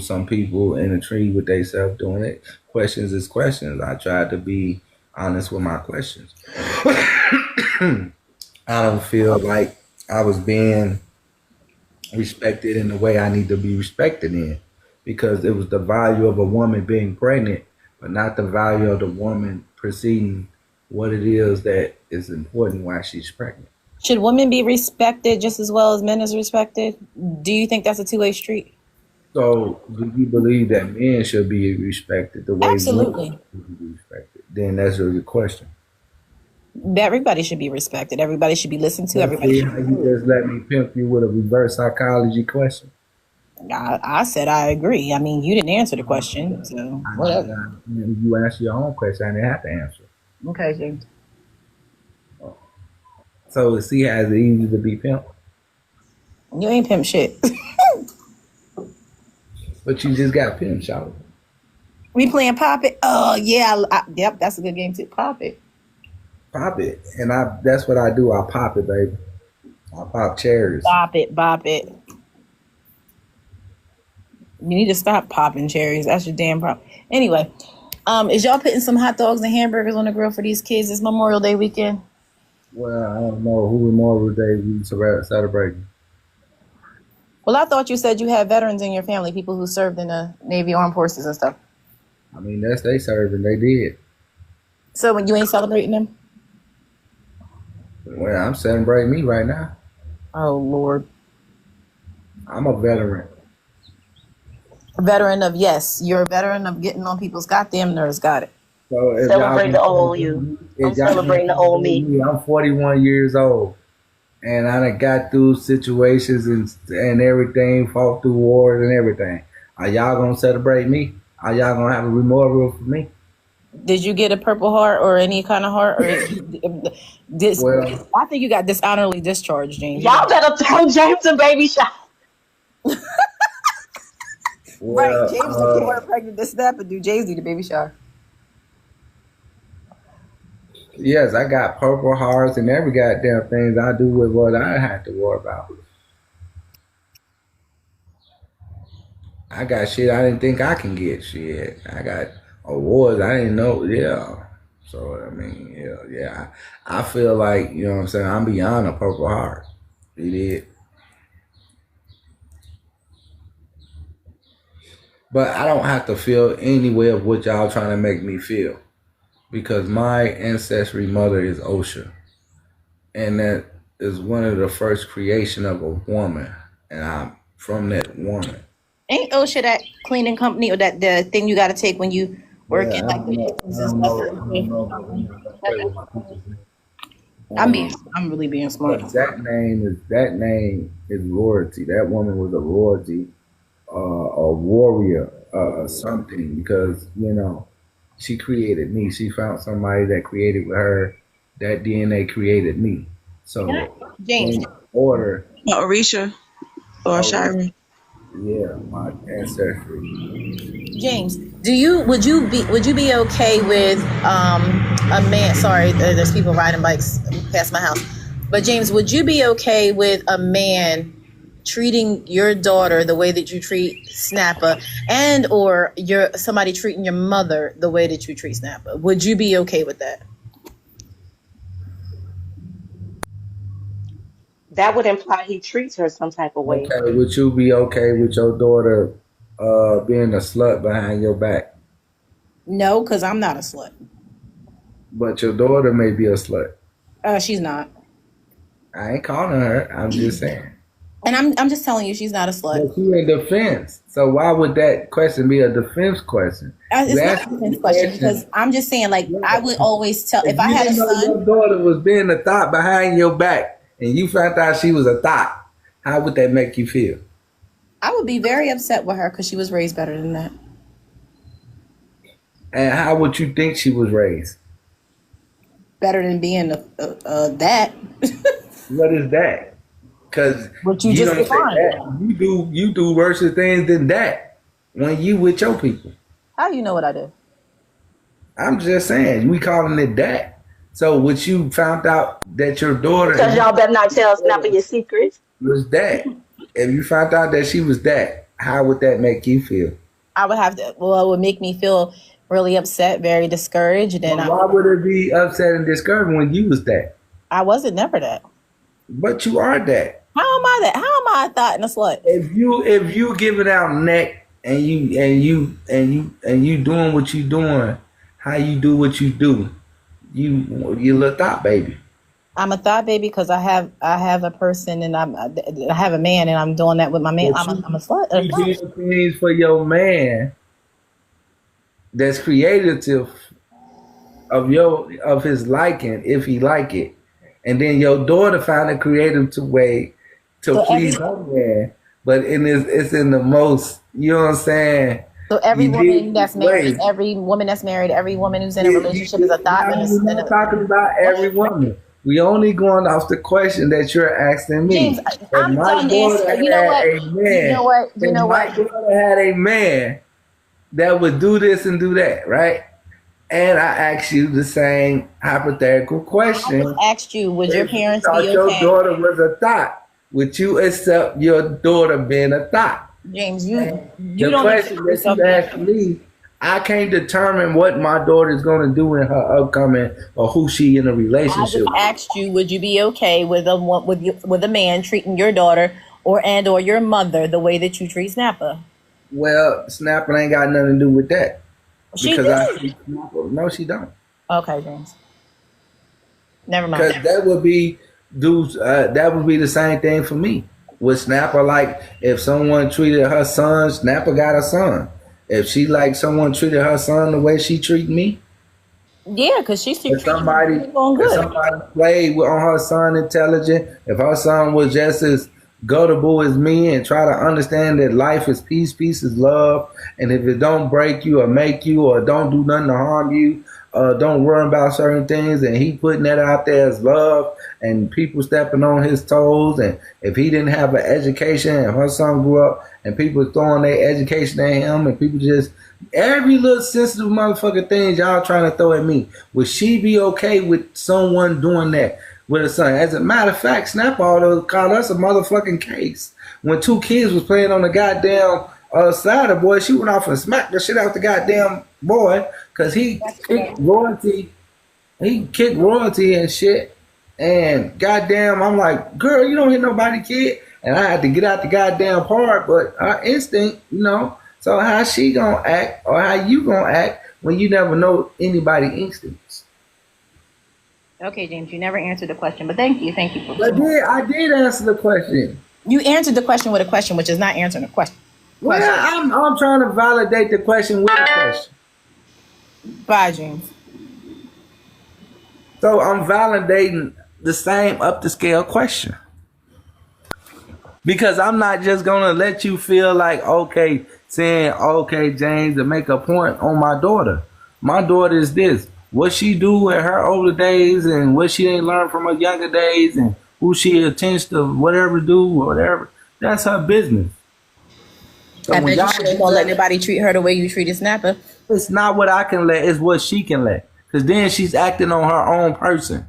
some people in the tree with themselves doing it. Questions is questions. I tried to be honest with my questions. I don't feel like I was being respected in the way I need to be respected in, because it was the value of a woman being pregnant, but not the value of the woman perceiving what it is that is important while she's pregnant. Should women be respected just as well as men is respected? Do you think that's a two-way street? So, do you believe that men should be respected the way women Absolutely. should be respected? Then that's a good question. Everybody should be respected. Everybody should be listened to. Let's Everybody see should how be you heard. just let me pimp you with a reverse psychology question. I said I agree. I mean, you didn't answer the question, so whatever. You answer your own question. I didn't have to answer. Okay, James. So see how it's easy to be pimp, You ain't pimp shit. but you just got pimp, y'all. We playing Pop It? Oh, yeah. Yep, that's a good game too. Pop It. Pop it, and that's what I do. I pop it, baby. I pop cherries. Bop it, bop it. You need to stop popping cherries. That's your damn problem. Anyway, is y'all putting some hot dogs and hamburgers on the grill for these kids? It's Memorial Day weekend. Well, I don't know who Memorial Day we celebrating. Well, I thought you said you had veterans in your family, people who served in the Navy Armed Forces and stuff. I mean, that's they serving. They did. So when you ain't celebrating them? Well, I'm celebrating me right now. Oh, Lord. I'm a veteran. A veteran of, yes, you're a veteran of getting on people's goddamn nerves. Got it. So if Celebrate the y'all old you. I'm if y'all celebrating the old me. I'm 41 years old, and I done got through situations and everything, fought through wars and everything. Are y'all gonna celebrate me? Are y'all gonna have a memorial for me? Did you get a Purple Heart or any kind of heart? Or this? Well, I think you got dishonorably discharged, James. Y'all better throw James a baby shot. Right, well, James didn't get her pregnant to snap and do James need a baby shower. yes, I got Purple Hearts and every goddamn things I do with what I have to worry about. I got shit I didn't think I can get. Shit, I got awards I didn't know. Yeah, so I mean, yeah. I feel like you know what I'm saying. I'm beyond a Purple Heart. You did, but I don't have to feel any way of what y'all trying to make me feel because my ancestry mother is OSHA, and that is one of the first creation of a woman, and I'm from that woman. Ain't OSHA that cleaning company or that the thing you got to take when you work Yeah, in I like don't the know. kitchens I and don't stuff? know. I don't know. But you know, don't play with my people's name. I'm really being smart. But that name is royalty. That woman was a royalty, a warrior, something because you know she created me. She found somebody that created with her. That DNA created me. So James, in order, Orisha or Shira. yeah, my ancestry. James, would you be okay with a man? Sorry, there's people riding bikes past my house. But James, would you be okay with a man treating your daughter the way that you treat Snappa, and or somebody treating your mother the way that you treat Snappa? Would you be okay with that? That would imply he treats her some type of way. Okay, would you be okay with your daughter being a slut behind your back? No, because I'm not a slut. But your daughter may be a slut. She's not. I ain't calling her. I'm just saying. And I'm just telling you, she's not a slut. But you in defense. So why would that question be a defense question? It's You not asked a me defense the question question. because I'm just saying, like, I would always tell if If I you had a didn't know son. your daughter was being a thought behind your back and you found out she was a thought, how would that make you feel? I would be very upset with her because she was raised better than that. And how would you think she was raised? Better than being that. What is that? Because What you you just don't say defined. that. You do worse things than that when you with your people. How do you know what I do? I'm just saying, we calling it that. So what you found out that your daughter Because y'all better not tell Snapper your secrets. was that. If you found out that she was that, how would that make you feel? I would have to. Well, it would make me feel really upset, very discouraged, and Why would it be upset and discouraging when you was that? I wasn't never that. But you are that. How am I that? How am I a thought and a slut? If you giving out neck and you doing what you doing, how you do what you do, you little thought baby. I'm a thought baby because I have a person and I have a man and I'm doing that with my man. But I'm a slut. you doing things for your man that's creative of his liking if he like it, and then your daughter find a creative way to So every please her man, but it's in the most, you know what I'm saying? so every You woman did that's married, way. every woman that's married, every woman who's in a relationship is a thought and We're not talking about every what? woman. We only going off the question that you're asking James, me. If I'm my done daughter answering. You know had what? a You know man, what? You if know my what? daughter had a man that would do this and do that, right? And I asked you the same hypothetical I just question. asked you, would your If you parents be thought your okay? daughter was a thought, would you accept your daughter being a thought? James, you The don't question accept that yourself you being asked me, I can't determine what my daughter is going to do in her upcoming or who she in a I relationship just with. asked you, would you be okay with with a man treating your daughter or your mother the way that you treat Snapper? Well, Snapper ain't got nothing to do with that She because I did. treat Snapper. No, she don't. Okay, James. Never mind. Because that would be the same thing for me with Snapper. Like if someone treated her son, Snapper got a son. If she like someone treated her son the way she treat me, Yeah, because she's if treating you going if good. somebody played on her son intelligent, if her son was just as gullible as me and try to understand that life is peace, peace is love, and if it don't break you or make you or don't do nothing to harm you, don't worry about certain things, and he putting that out there as love, and people stepping on his toes, and if he didn't have an education, and her son grew up, and people throwing their education at him, and people just every little sensitive motherfucking thing y'all trying to throw at me. Would she be okay with someone doing that with her son? As a matter of fact, Snap Auto called us a motherfucking case. When two kids was playing on the goddamn side of boy, she went off and smacked the shit out the goddamn boy because he kicked royalty and shit. And goddamn, I'm like, girl, you don't hit nobody, kid. And I had to get out the goddamn part, but our instinct, you know. So how she gonna act or how you gonna act when you never know anybody instincts? Okay, James, you never answered the question, but thank you. Thank you But I did answer the question. You answered the question with a question, which is not answering the question. Well, I'm trying to validate the question with a question. Bye, James. So I'm validating the same up the scale question. Because I'm not just gonna let you feel like okay, saying okay, James, to make a point on my daughter. My daughter is this. What she do in her older days and what she ain't learned from her younger days and who she attends to whatever do whatever. That's her business. So I when bet you y'all she ain't gonna let anybody treat her the way you treated Snapper. it's not what I can let, it's what she can let. Cause then she's acting on her own person.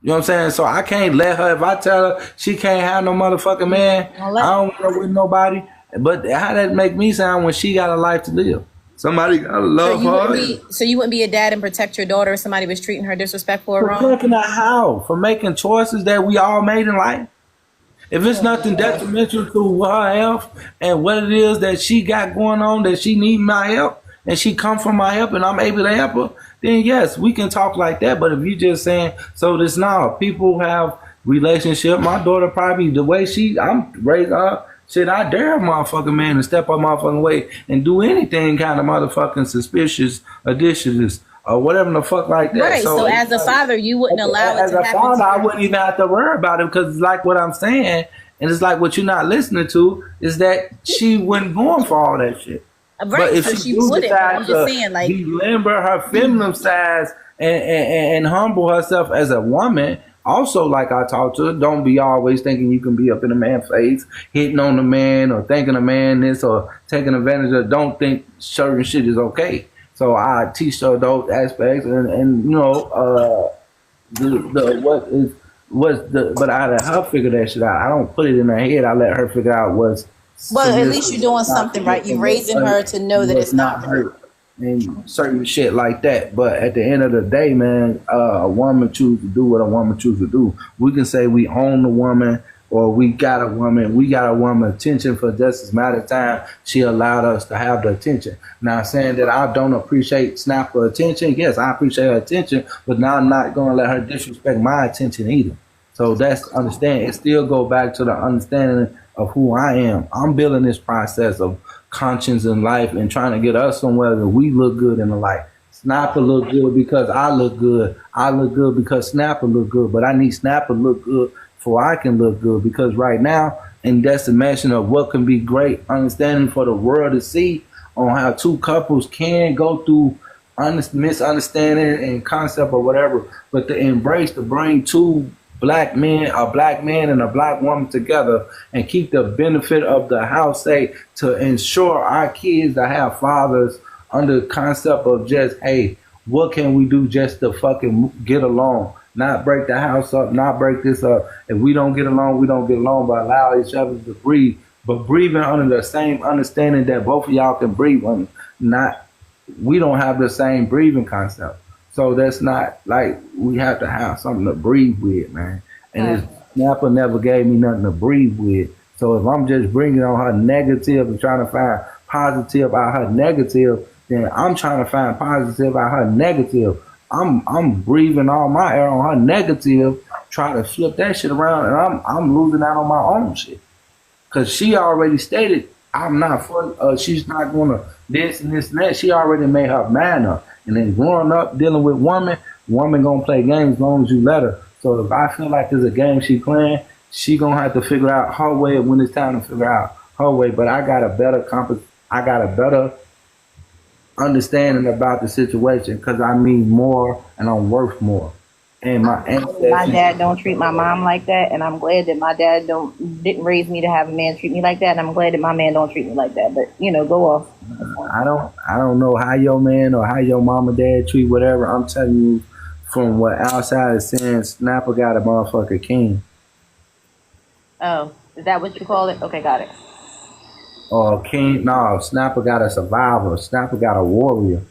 You know what I'm saying? So I can't let her. If I tell her she can't have no motherfucking man, I don't want her with nobody. But how that make me sound when she got a life to live? Somebody gotta love her. So you wouldn't be a dad and protect your daughter if somebody was treating her disrespectful or wrong? Protecting her how? For making choices that we all made in life. If it's nothing detrimental to her health and what it is that she got going on that she need my help and she come from my help and I'm able to help her, then yes, we can talk like that. But if you just saying, so this now, people have relationship. My daughter probably the way I'm raised up, shit, I dare a motherfucking man to step up motherfucking way and do anything kind of motherfucking suspicious, additions, or whatever the fuck like that. Right. So as a father, you wouldn't allow it to happen. As a father, I wouldn't even have to worry about it because it's like what I'm saying, and it's like what you're not listening to is that she wasn't going for all that shit. Right. But if she wouldn't, I'm just saying, like, remember her feminine size and humble herself as a woman. Also, like I talked to her, don't be always thinking you can be up in a man's face, hitting on the man or thinking a man this or taking advantage of. Don't think certain shit is okay. So I teach her those aspects, and you know, but I let her figure that shit out. I don't put it in her head. I let her figure out what's. Well, at least you're doing something right. You're raising her to know that it's not hurt and certain shit like that. But at the end of the day, man, a woman chooses to do what a woman chooses to do. We can say we own the woman. Or we got a woman attention for just as matter of time she allowed us to have the attention. Now saying that I don't appreciate Snapper attention, yes, I appreciate her attention, but now I'm not gonna let her disrespect my attention either. So that's understand. It still go back to the understanding of who I am. I'm building this process of conscience in life and trying to get us somewhere that we look good in the life. Snapper look good because I look good. I look good because Snapper look good. But I need Snapper look good for I can look good. Because right now, in estimation of what can be great, understanding for the world to see on how two couples can go through misunderstanding and concept or whatever, but to embrace to bring two black men, a black man and a black woman together and keep the benefit of the house safe to ensure our kids to have fathers under the concept of just, hey, what can we do just to fucking get along? Not break the house up, not break this up. If we don't get along, we don't get along, but allow each other to breathe. But breathing under the same understanding that both of y'all can breathe on, not we don't have the same breathing concept. So that's not like we have to have something to breathe with, man. And this Snapper never gave me nothing to breathe with. So if I'm just bringing on her negative and trying to find positive out her negative, then I'm trying to find positive out her negative. I'm breathing all my air on her negative, trying to flip that shit around, and I'm losing out on my own shit. Cause she already stated I'm not for. She's not gonna this and this and that. She already made her mind up. And then growing up dealing with woman gonna play games as long as you let her. So if I feel like there's a game she playing, she gonna have to figure out her way when it's time to figure out her way. But I got a better understanding about the situation because I mean more and I'm worth more. And my My ancestors, dad don't treat my mom like that, and I'm glad that my dad didn't raise me to have a man treat me like that, and I'm glad that my man don't treat me like that. But go off. I don't know how your man or how your mom or dad treat whatever. I'm telling you from what outside is saying, Snapper got a motherfucker king. Oh, is that what you call it? Okay, got it. Or king, no, Snapper got a survivor. Snapper got a warrior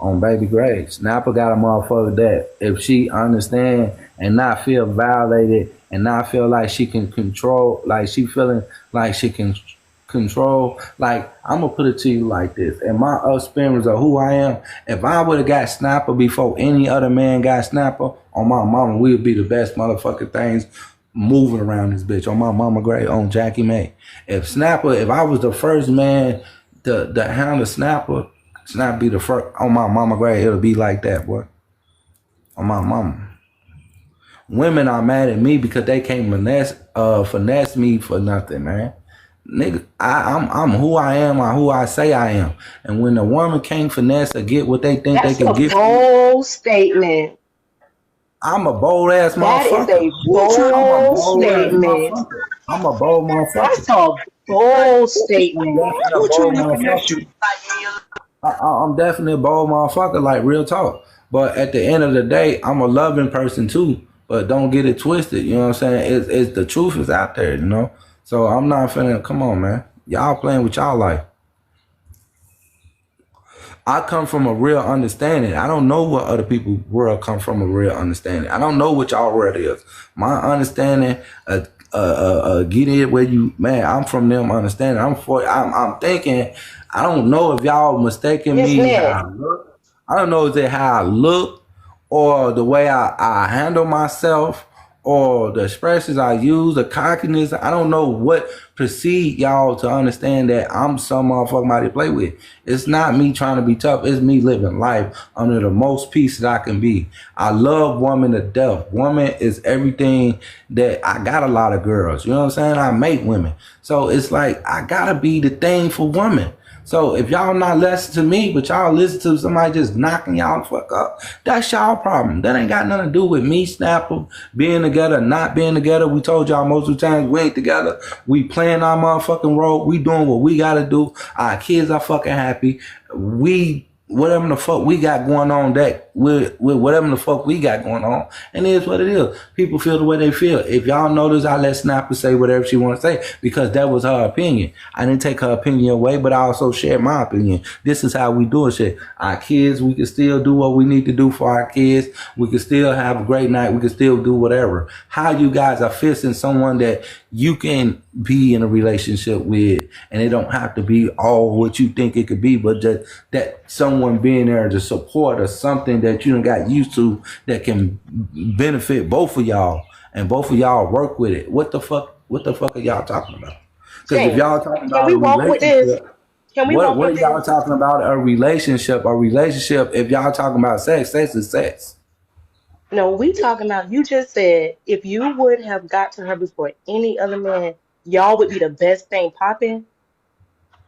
on baby Grace. Snapper got a motherfucker that if she understand and not feel violated and not feel like she can control, like she feeling like she can control, like I'm gonna put it to you like this. And my experience of who I am, if I would have got Snapper before any other man got Snapper, on my mama, we would be the best motherfucking things moving around this bitch. On my mama Gray, on Jackie May. If I was the first man to handle Snapper, Snap be the first on my mama grave, it'll be like that, boy. On my mama. Women are mad at me because they can't finesse me for nothing, man. Nigga, I'm who I am or who I say I am. And when a woman can't finesse or get what they think they That's can a get, bold statement. I'm a bold ass That is motherfucker. a I'm a bold bold ass statement. motherfucker. I'm a bold motherfucker. That's a bold I'm statement. definitely a bold motherfucker. I'm definitely a bold motherfucker, like real talk. But at the end of the day, I'm a loving person too. But don't get it twisted. You know what I'm saying? It's the truth is out there, you know? So I'm not finna, come on, man. Y'all playing with y'all life. I come from a real understanding. I don't know what other people world come from a real understanding. I don't know what y'all world is. My understanding, get it where you, man, I'm from them understanding. I'm thinking, I don't know if y'all mistaken Miss me how Nette, I look. I don't know if it's how I look or the way I handle myself or the expressions I use, the cockiness. I don't know what precede y'all to understand that I'm some motherfucker to play with. It's not me trying to be tough. It's me living life under the most peace that I can be. I love woman to death. Woman is everything that I got a lot of girls. You know what I'm saying? I make women. So it's like I gotta be the thing for women. So if y'all not listen to me, but y'all listen to somebody just knocking y'all the fuck up, that's y'all problem. That ain't got nothing to do with me, Snapper, being together, not being together. We told y'all most of the times we ain't together. We playing our motherfucking role. We doing what we gotta do. Our kids are fucking happy. We whatever the fuck we got going on, that with whatever the fuck we got going on, and it is what it is. People feel the way they feel. If y'all notice, I let Snapper say whatever she want to say because that was her opinion. I didn't take her opinion away, but I also shared my opinion. This is how we do shit. Our kids, we can still do what we need to do for our kids. We can still have a great night. We can still do whatever. How you guys are fixing someone that you can be in a relationship with, and it don't have to be all what you think it could be, but just that someone being there to support or something that you done got used to that can benefit both of y'all, and both of y'all work with it. What the fuck are y'all talking about? Because if James, y'all talking can about we a walk with this? relationship, Can we What walk are up y'all there? talking about? A relationship? A relationship? If y'all talking about sex, sex is sex. No, we talking about, you just said if you would have got to her before any other man, y'all would be the best thing popping.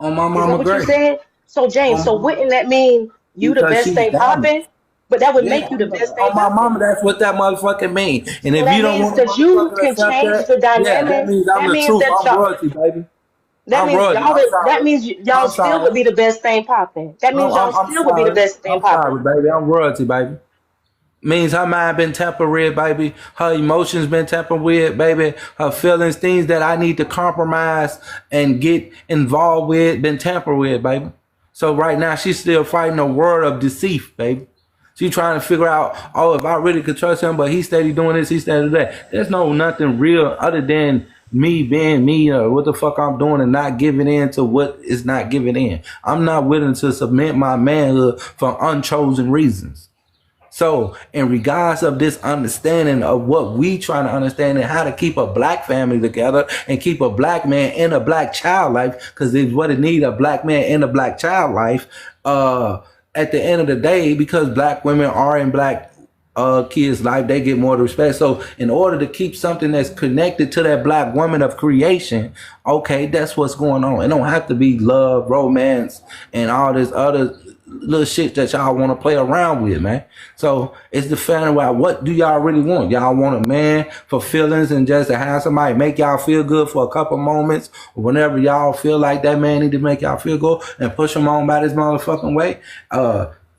On my Is that mama what you grave. said? So James, On so my, wouldn't that mean you the because best she's thing dominant. popping? But that would Yeah, make you the best thing on my popping. mama, that's what that motherfucking mean. And So if you that don't means want to that you motherfucker can accept change that, the yeah, that dynamics. means I'm That the means truth. that I'm y'all. royalty, baby. That I'm means royalty. y'all I'm would. That sorry. means y'all I'm still would sorry. be the best thing popping. That means y'all I'm still would be the sorry. best thing I'm popping. sorry, baby. I'm royalty, baby. Means her mind been tampered with, baby. Her emotions been tampered with, baby. Her feelings, things that I need to compromise and get involved with, been tampered with, baby. So right now she's still fighting a world of deceit, baby. She trying to figure out, oh, if I really could trust him, but he steady doing this, he steady that. There's no nothing real other than me being me or what the fuck I'm doing and not giving in to what is not giving in. I'm not willing to submit my manhood for unchosen reasons. So, in regards of this understanding of what we trying to understand and how to keep a black family together and keep a black man in a black child life, because it's what it need, a black man in a black child life. At the end of the day, because black women are in black kids' life, they get more respect. So, in order to keep something that's connected to that black woman of creation, okay, that's what's going on. It don't have to be love, romance, and all this other little shit that y'all want to play around with, man. So it's the figuring out, what do y'all really want? Y'all want a man for feelings and just to have somebody make y'all feel good for a couple moments, or whenever y'all feel like that man need to make y'all feel good and push him on by this motherfucking way.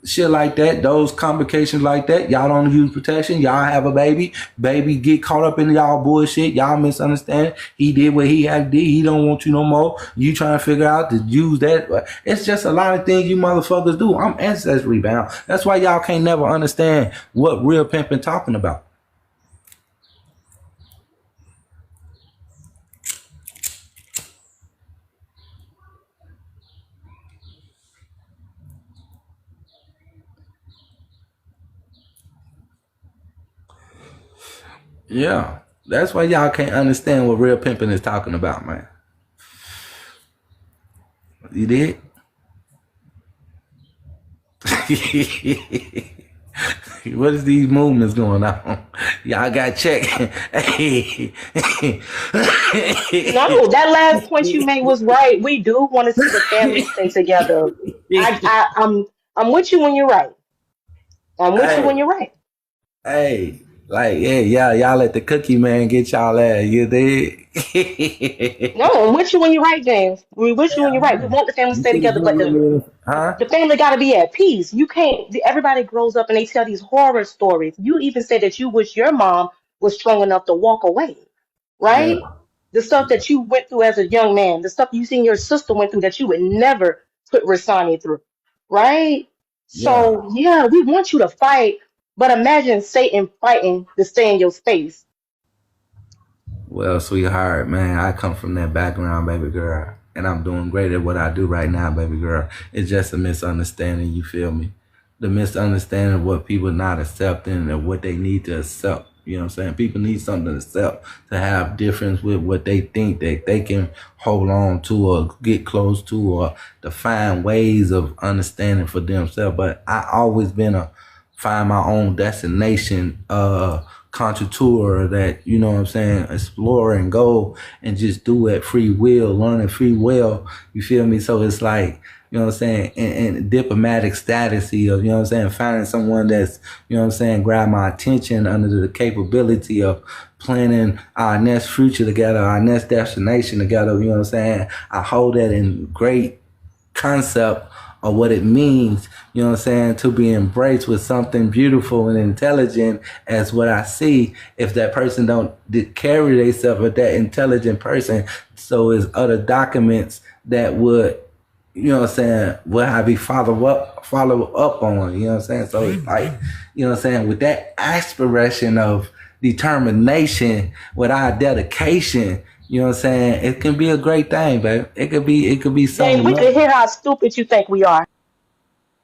Shit like that, those complications like that, y'all don't use protection, y'all have a baby get caught up in y'all bullshit, y'all misunderstand, he did what he had to do, he don't want you no more, you trying to figure out to use that. It's just a lot of things you motherfuckers do. I'm ancestry bound. That's why y'all can't never understand what real pimping talking about. Yeah, that's why y'all can't understand what real pimping is talking about, man. You did. What is these movements going on? Y'all got check. Hey. No, that last point you made was right. We do want to see the family stay together. I'm with you when you're right. I'm with you Hey, when you're right. hey, like, yeah, y'all let the cookie man get y'all ass. You did. No, I'm with you when you're right, James. We with you when you're right. We want the family to You stay see, together, but huh? the family got to be at peace. You can't. Everybody grows up and they tell these horror stories. You even said that you wish your mom was strong enough to walk away, Yeah, right? The stuff that you went through as a young man, the stuff you seen your sister went through that you would never put Rasani through, right? yeah. So yeah, we want you to fight, but imagine Satan fighting to stay in your space. Well, sweetheart, man, I come from that background, baby girl, and I'm doing great at what I do right now, baby girl. It's just a misunderstanding, you feel me? The misunderstanding of what people not accepting and what they need to accept. You know what I'm saying? People need something to accept, to have difference with what they think that they can hold on to or get close to, or to find ways of understanding for themselves. But I always been a find my own destination contour that, you know what I'm saying, explore and go and just do it free will, learning free will. You feel me? So it's like, you know what I'm saying, and diplomatic status of, you know what I'm saying, finding someone that's, you know what I'm saying, grab my attention under the capability of planning our next future together, our next destination together, you know what I'm saying. I hold that in great concept of what it means, you know what I'm saying, to be embraced with something beautiful and intelligent as what I see. If that person don't carry themselves with that intelligent person, so is other documents that would, you know what I'm saying, will I be follow up on, you know what I'm saying? So it's like, you know what I'm saying, with that aspiration of determination, with our dedication, you know what I'm saying, it can be a great thing, baby. It could be James, something we real. can hear how stupid you think we are.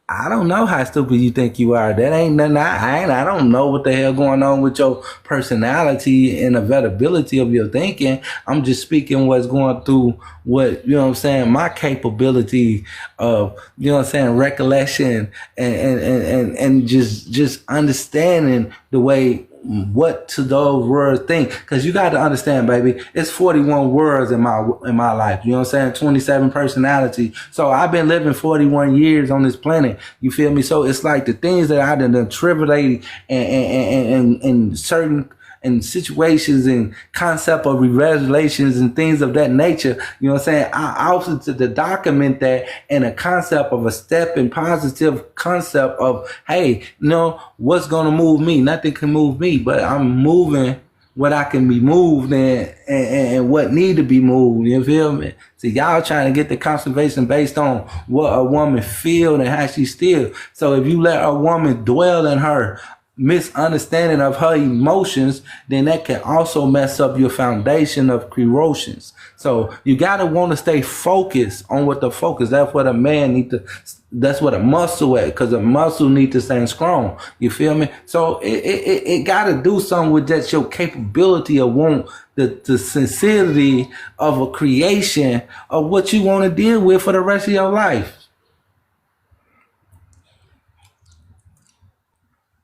I don't know how stupid you think you are. That ain't nothing. I don't know what the hell going on with your personality and availability of your thinking. I'm just speaking what's going through what, you know what I'm saying, my capability of, you know what I'm saying, recollection and just understanding the way what to those words think, because you got to understand, baby, it's 41 words in my life, you know what I'm saying, 27 personality. So I've been living 41 years on this planet, you feel me? So it's like the things that I done attributed and certain and situations and concept of revelations and things of that nature, you know what I'm saying? I also to document that in a concept of a step and positive concept of, hey, you know, what's gonna move me? Nothing can move me, but I'm moving what I can be moved and what need to be moved. You feel me? See, y'all trying to get the conservation based on what a woman feel and how she still. So if you let a woman dwell in her misunderstanding of her emotions, then that can also mess up your foundation of creations. So you gotta want to stay focused on what the focus. That's what a man need to. That's what a muscle at, because a muscle need to stay strong. You feel me? So it gotta do something with just your capability of want the sincerity of a creation of what you want to deal with for the rest of your life.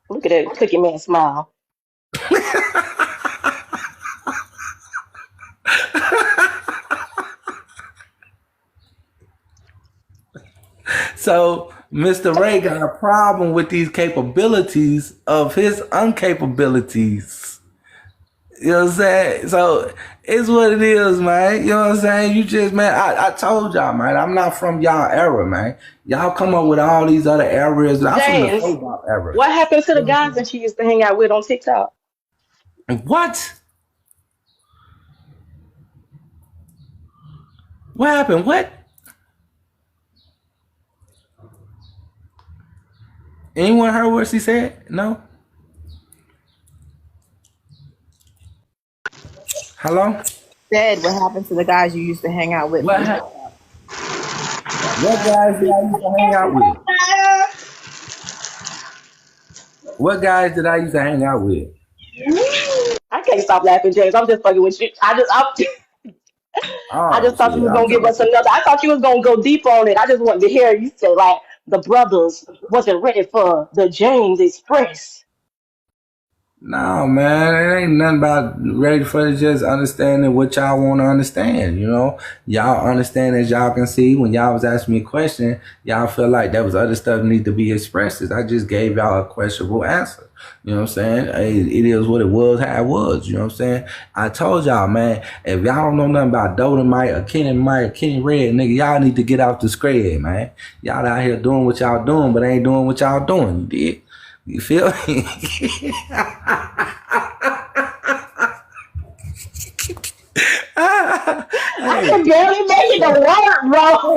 Look at that cookie man smile. So Mr. Ray got a problem with these capabilities of his uncapabilities. You know what I'm saying? So it's what it is, man. You know what I'm saying? You just, man, I told y'all, man, I'm not from y'all era, man. Y'all come up with all these other areas. I'm from the James, football era. what happened to You the know what guys I'm that she used to hang out with on TikTok? saying? What? What happened? What? Anyone heard what she said? No? Hello? Said what happened to the guys you used to hang out with? What What guys did I used to hang out with? What guys did I used to hang out with? I can't stop laughing, James. I'm just fucking with you. I Oh just thought you shit! was I'm gonna give sorry. us another. I thought you was gonna go deep on it. I just wanted to hear you say like the brothers wasn't ready for the James Express. No, man, it ain't nothing about ready for it. Just understanding what y'all want to understand. You know, y'all understand, as y'all can see when y'all was asking me a question. Y'all feel like there was other stuff need to be expressed. I just gave y'all a questionable answer. You know what I'm saying? Hey, it is what it was, how it was. You know what I'm saying? I told y'all, man, if y'all don't know nothing about Dolomite or Kenny Red, nigga, y'all need to get out the spread, man. Y'all out here doing what y'all doing, but ain't doing what y'all doing. You did. You feel me? I Hey, can barely make it to work, bro.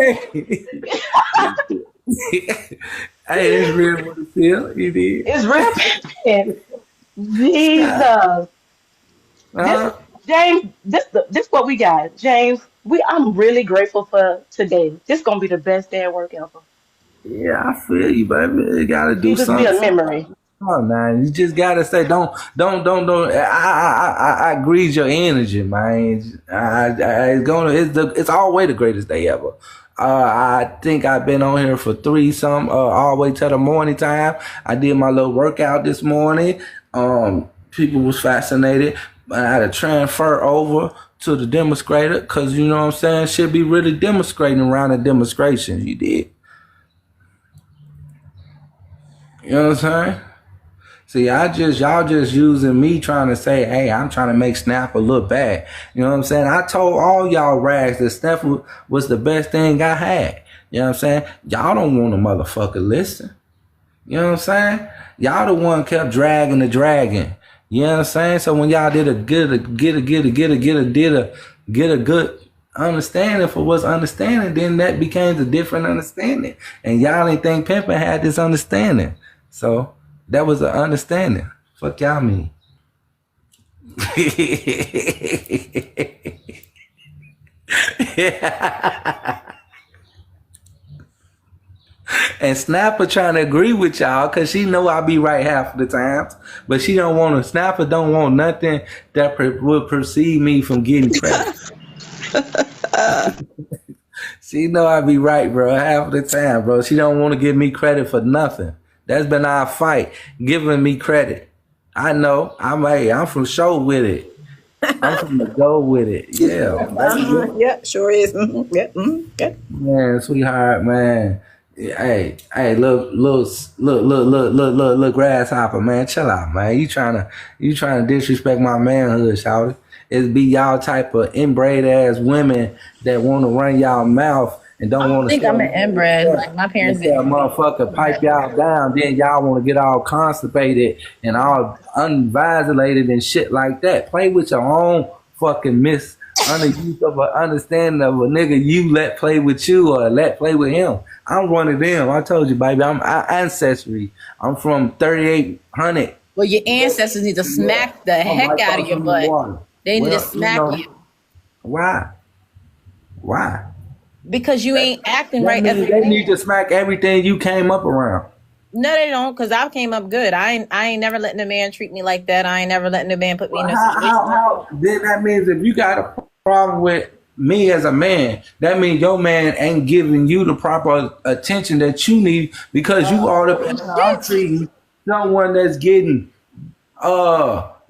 hey, hey, it's real what it feel. You did. It's real bad. Jesus. This Huh? James, this what we got. James, I'm really grateful for today. This gonna be the best day at work ever. Yeah, I feel you, baby. You gotta do You just be a something. memory. Oh man, you just gotta say don't. I grease your energy, man. It's always the greatest day ever. I think I've been on here for three some all the way to the morning time. I did my little workout this morning. People was fascinated. I had to transfer over to the demonstrator because you know what I'm saying. Should be really demonstrating around the demonstration. You did. You know what I'm saying? See, y'all just using me trying to say, hey, I'm trying to make Snapper look bad. You know what I'm saying? I told all y'all rags that Snapper was the best thing I had. You know what I'm saying? Y'all don't want a motherfucker listen. You know what I'm saying? Y'all the one kept dragging the dragon. You know what I'm saying? So when y'all did get a good understanding for what's understanding, then that became a different understanding. And y'all ain't think Pimpin had this understanding. So that was an understanding. Fuck y'all mean. And Snapper trying to agree with y'all because she know I be right half of the times, but she don't want to. Snapper don't want nothing that would perceive me from getting credit. She know I be right, bro, half of the time, bro. She don't want to give me credit for nothing. That's been our fight, giving me credit. I know. I'm from show with it. I'm from the go with it. Yeah. Yeah, sure is. Yeah, yeah. Man, sweetheart, man. Hey, look, grasshopper, man. Chill out, man. You trying to disrespect my manhood, shawty. It's be y'all type of inbred ass women that want to run y'all mouth and I don't don't want to think I'm an inbred. Like my parents tell a didn't. motherfucker pipe y'all down. Then y'all want to get all constipated and all unvisilated and shit like that. Play with your own fucking underuse of an understanding of a nigga you let play with you or let play with him. I'm one of them. I told you, baby. I'm ancestry. I'm from 3800. Well, your ancestors need to smack the I'm heck right out of across your from the butt. water. They need to Well, smack you why? Why? because you ain't acting That right as means a they need man. to smack everything you came up around. No, they don't, because I came up good. I ain't never letting a man treat me like that. I ain't never letting a man put me in Well, a situation. how then that means if you got a problem with me as a man, that means your man ain't giving you the proper attention that you need because you all up in how I'm treating someone that's getting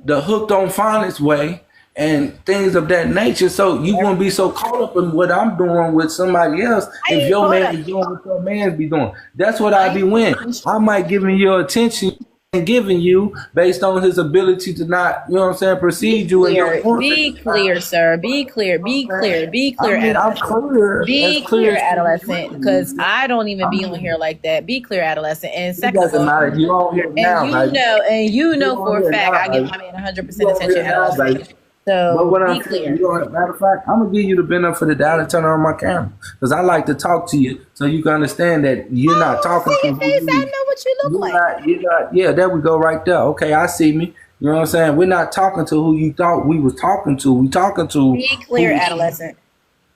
the hooked on phonics way and things of that nature. So you won't be so caught up in what I'm doing with somebody else I if ain't your caught man up. is doing what your man's be doing. That's what I I be winning. ain't. I might giving you attention and giving you based on his ability to not, you know what I'm saying, Be precede you in your clear. point. Be clear, sir. Be clear. Be clear. Be I clear, mean, I'm adolescent. clear, as Be clear clear, as can adolescent, because be. I don't even I be on mean, here like that. Be clear, adolescent. And it second of doesn't all, matter. You on here and now, baby. you You know on for a here fact now, I give baby. my man 100% You on attention, here now, baby. adolescent. But So what I'm be saying, clear. matter of fact, I'm gonna give you the benefit of the doubt and turn on my camera because I like to talk to you so you can understand that you're not Oh, I talking see to your who face. I you. know what you look like. You're not. Yeah, there we go, right there. Okay, I see me. You know what I'm saying? We're not talking to who you thought we was talking to. We talking to Be clear, who. adolescent.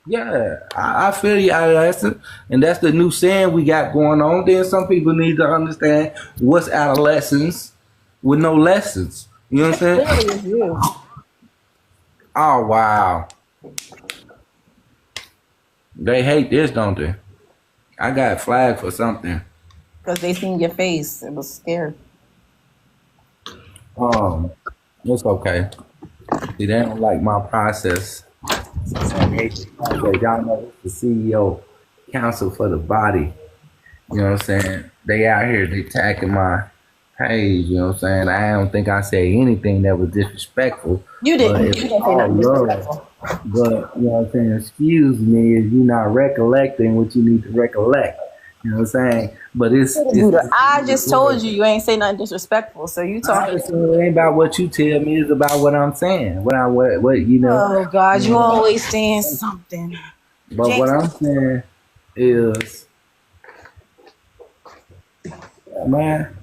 Yeah, I feel you, adolescent, and that's the new saying we got going on. Then some people need to understand what's adolescence with no lessons. You know what I'm saying? Clearly, it's you Oh wow, they hate this, don't they? I got flagged for something. because they seen your face. It was scary. Um, it's okay. See, they don't like my process. And hate the process. Y'all know it's the CEO Council for the Body. You know what I'm saying? They out here, they attacking my page. You know what I'm saying? I don't think I said anything that was disrespectful, You but didn't. it's You didn't say all nothing love. disrespectful. But you know what I'm saying? Excuse me if you're not recollecting what you need to recollect. You know what I'm saying? But I just told you ain't say nothing disrespectful. So you I talking. understand it ain't about what you tell me, it's about what I'm saying. What Oh God, you you always saying something. but what Jinx. I'm saying is, man,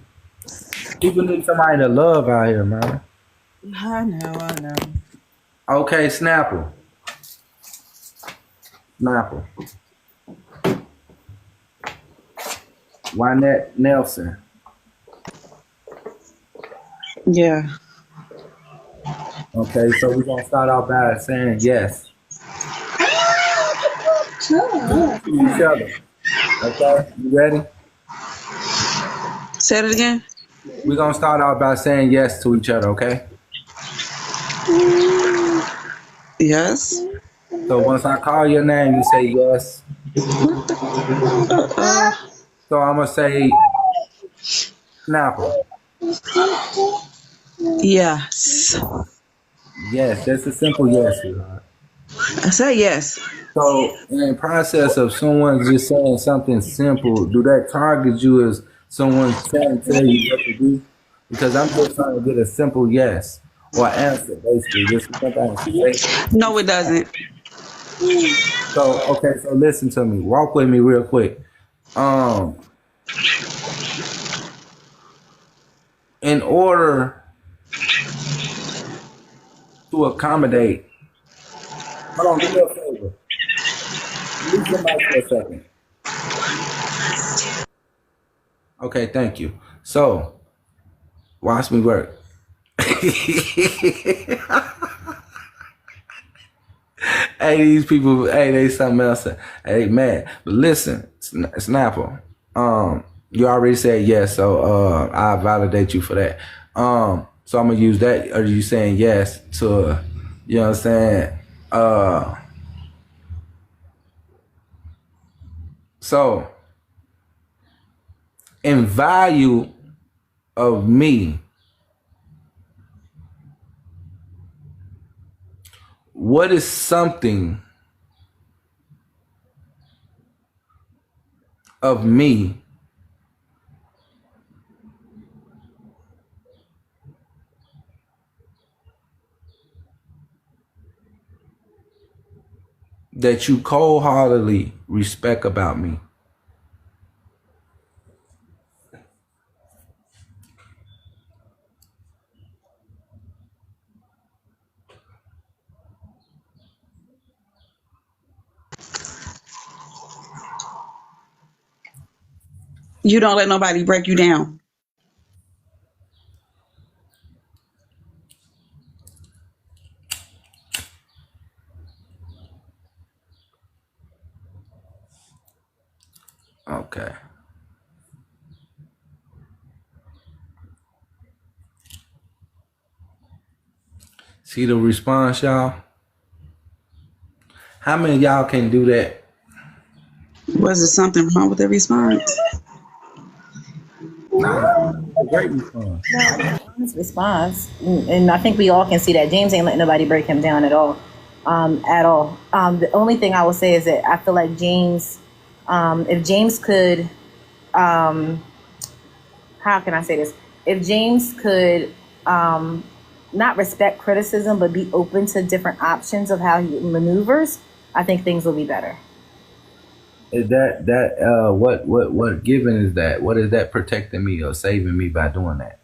people need somebody to love out here, man. I know. I know. Okay, Snapple. Snapple. Wynette Nelson. Yeah. Okay, so we're gonna start off by saying yes to each other. Okay, you ready? Say it again. We're gonna start off by saying yes to each other, okay? Yes. So once I call your name, you say yes. So I'm gonna say Snapple. Yes. Yes, that's a simple yes, sweetheart. I said yes. So in the process of someone just saying something simple, do that target you as someone trying to tell you what to do? Because I'm just trying to get a simple yes or answer, basically, just a simple answer. No, it doesn't. So okay, so listen to me. Walk with me real quick. Um, in order to accommodate, hold on, do me a favor. Leave your mic for a second. Okay, thank you. So watch me work. Hey, these people, hey, they something else. Hey, man, but listen, Snapper, you already said yes, so I validate you for that. So I'm gonna use that. Are you saying yes to, you know what I'm saying? Uh, so in value of me, what is something of me that you cold heartedly respect about me? You don't let nobody break you down. Okay. See the response, y'all? How many of y'all can do that? Was there something wrong with the response? Nah, a great response. No, honest response, and I think we all can see that James ain't letting nobody break him down at all, at all. The only thing I will say is that I feel like James, if James could, how can I say this? If James could, not respect criticism, but be open to different options of how he maneuvers, I think things will be better. Is that what giving is that? What is that protecting me or saving me by doing that?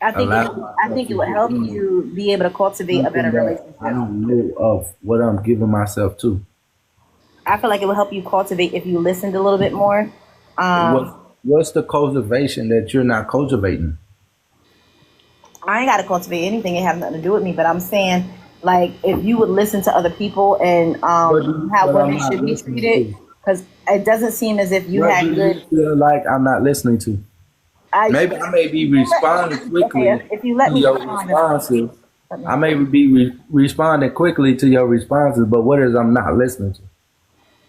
Allow I myself think it to would get help in you be able to cultivate a something better that I relationship. don't know of what I'm giving myself to. I feel like it will help you cultivate if you listened a little bit more. What Um, what's the cultivation that you're not cultivating? I ain't got to cultivate anything; it has nothing to do with me. But I'm saying, like, if you would listen to other people and how What I'm women not should be listening treated, to? because it doesn't seem as if you What do had you good. feel like I'm not listening to? I Maybe I may be responding okay. quickly If you to let me your respond, then responses. let me I respond. may be responding quickly to your responses, but what is I'm not listening to?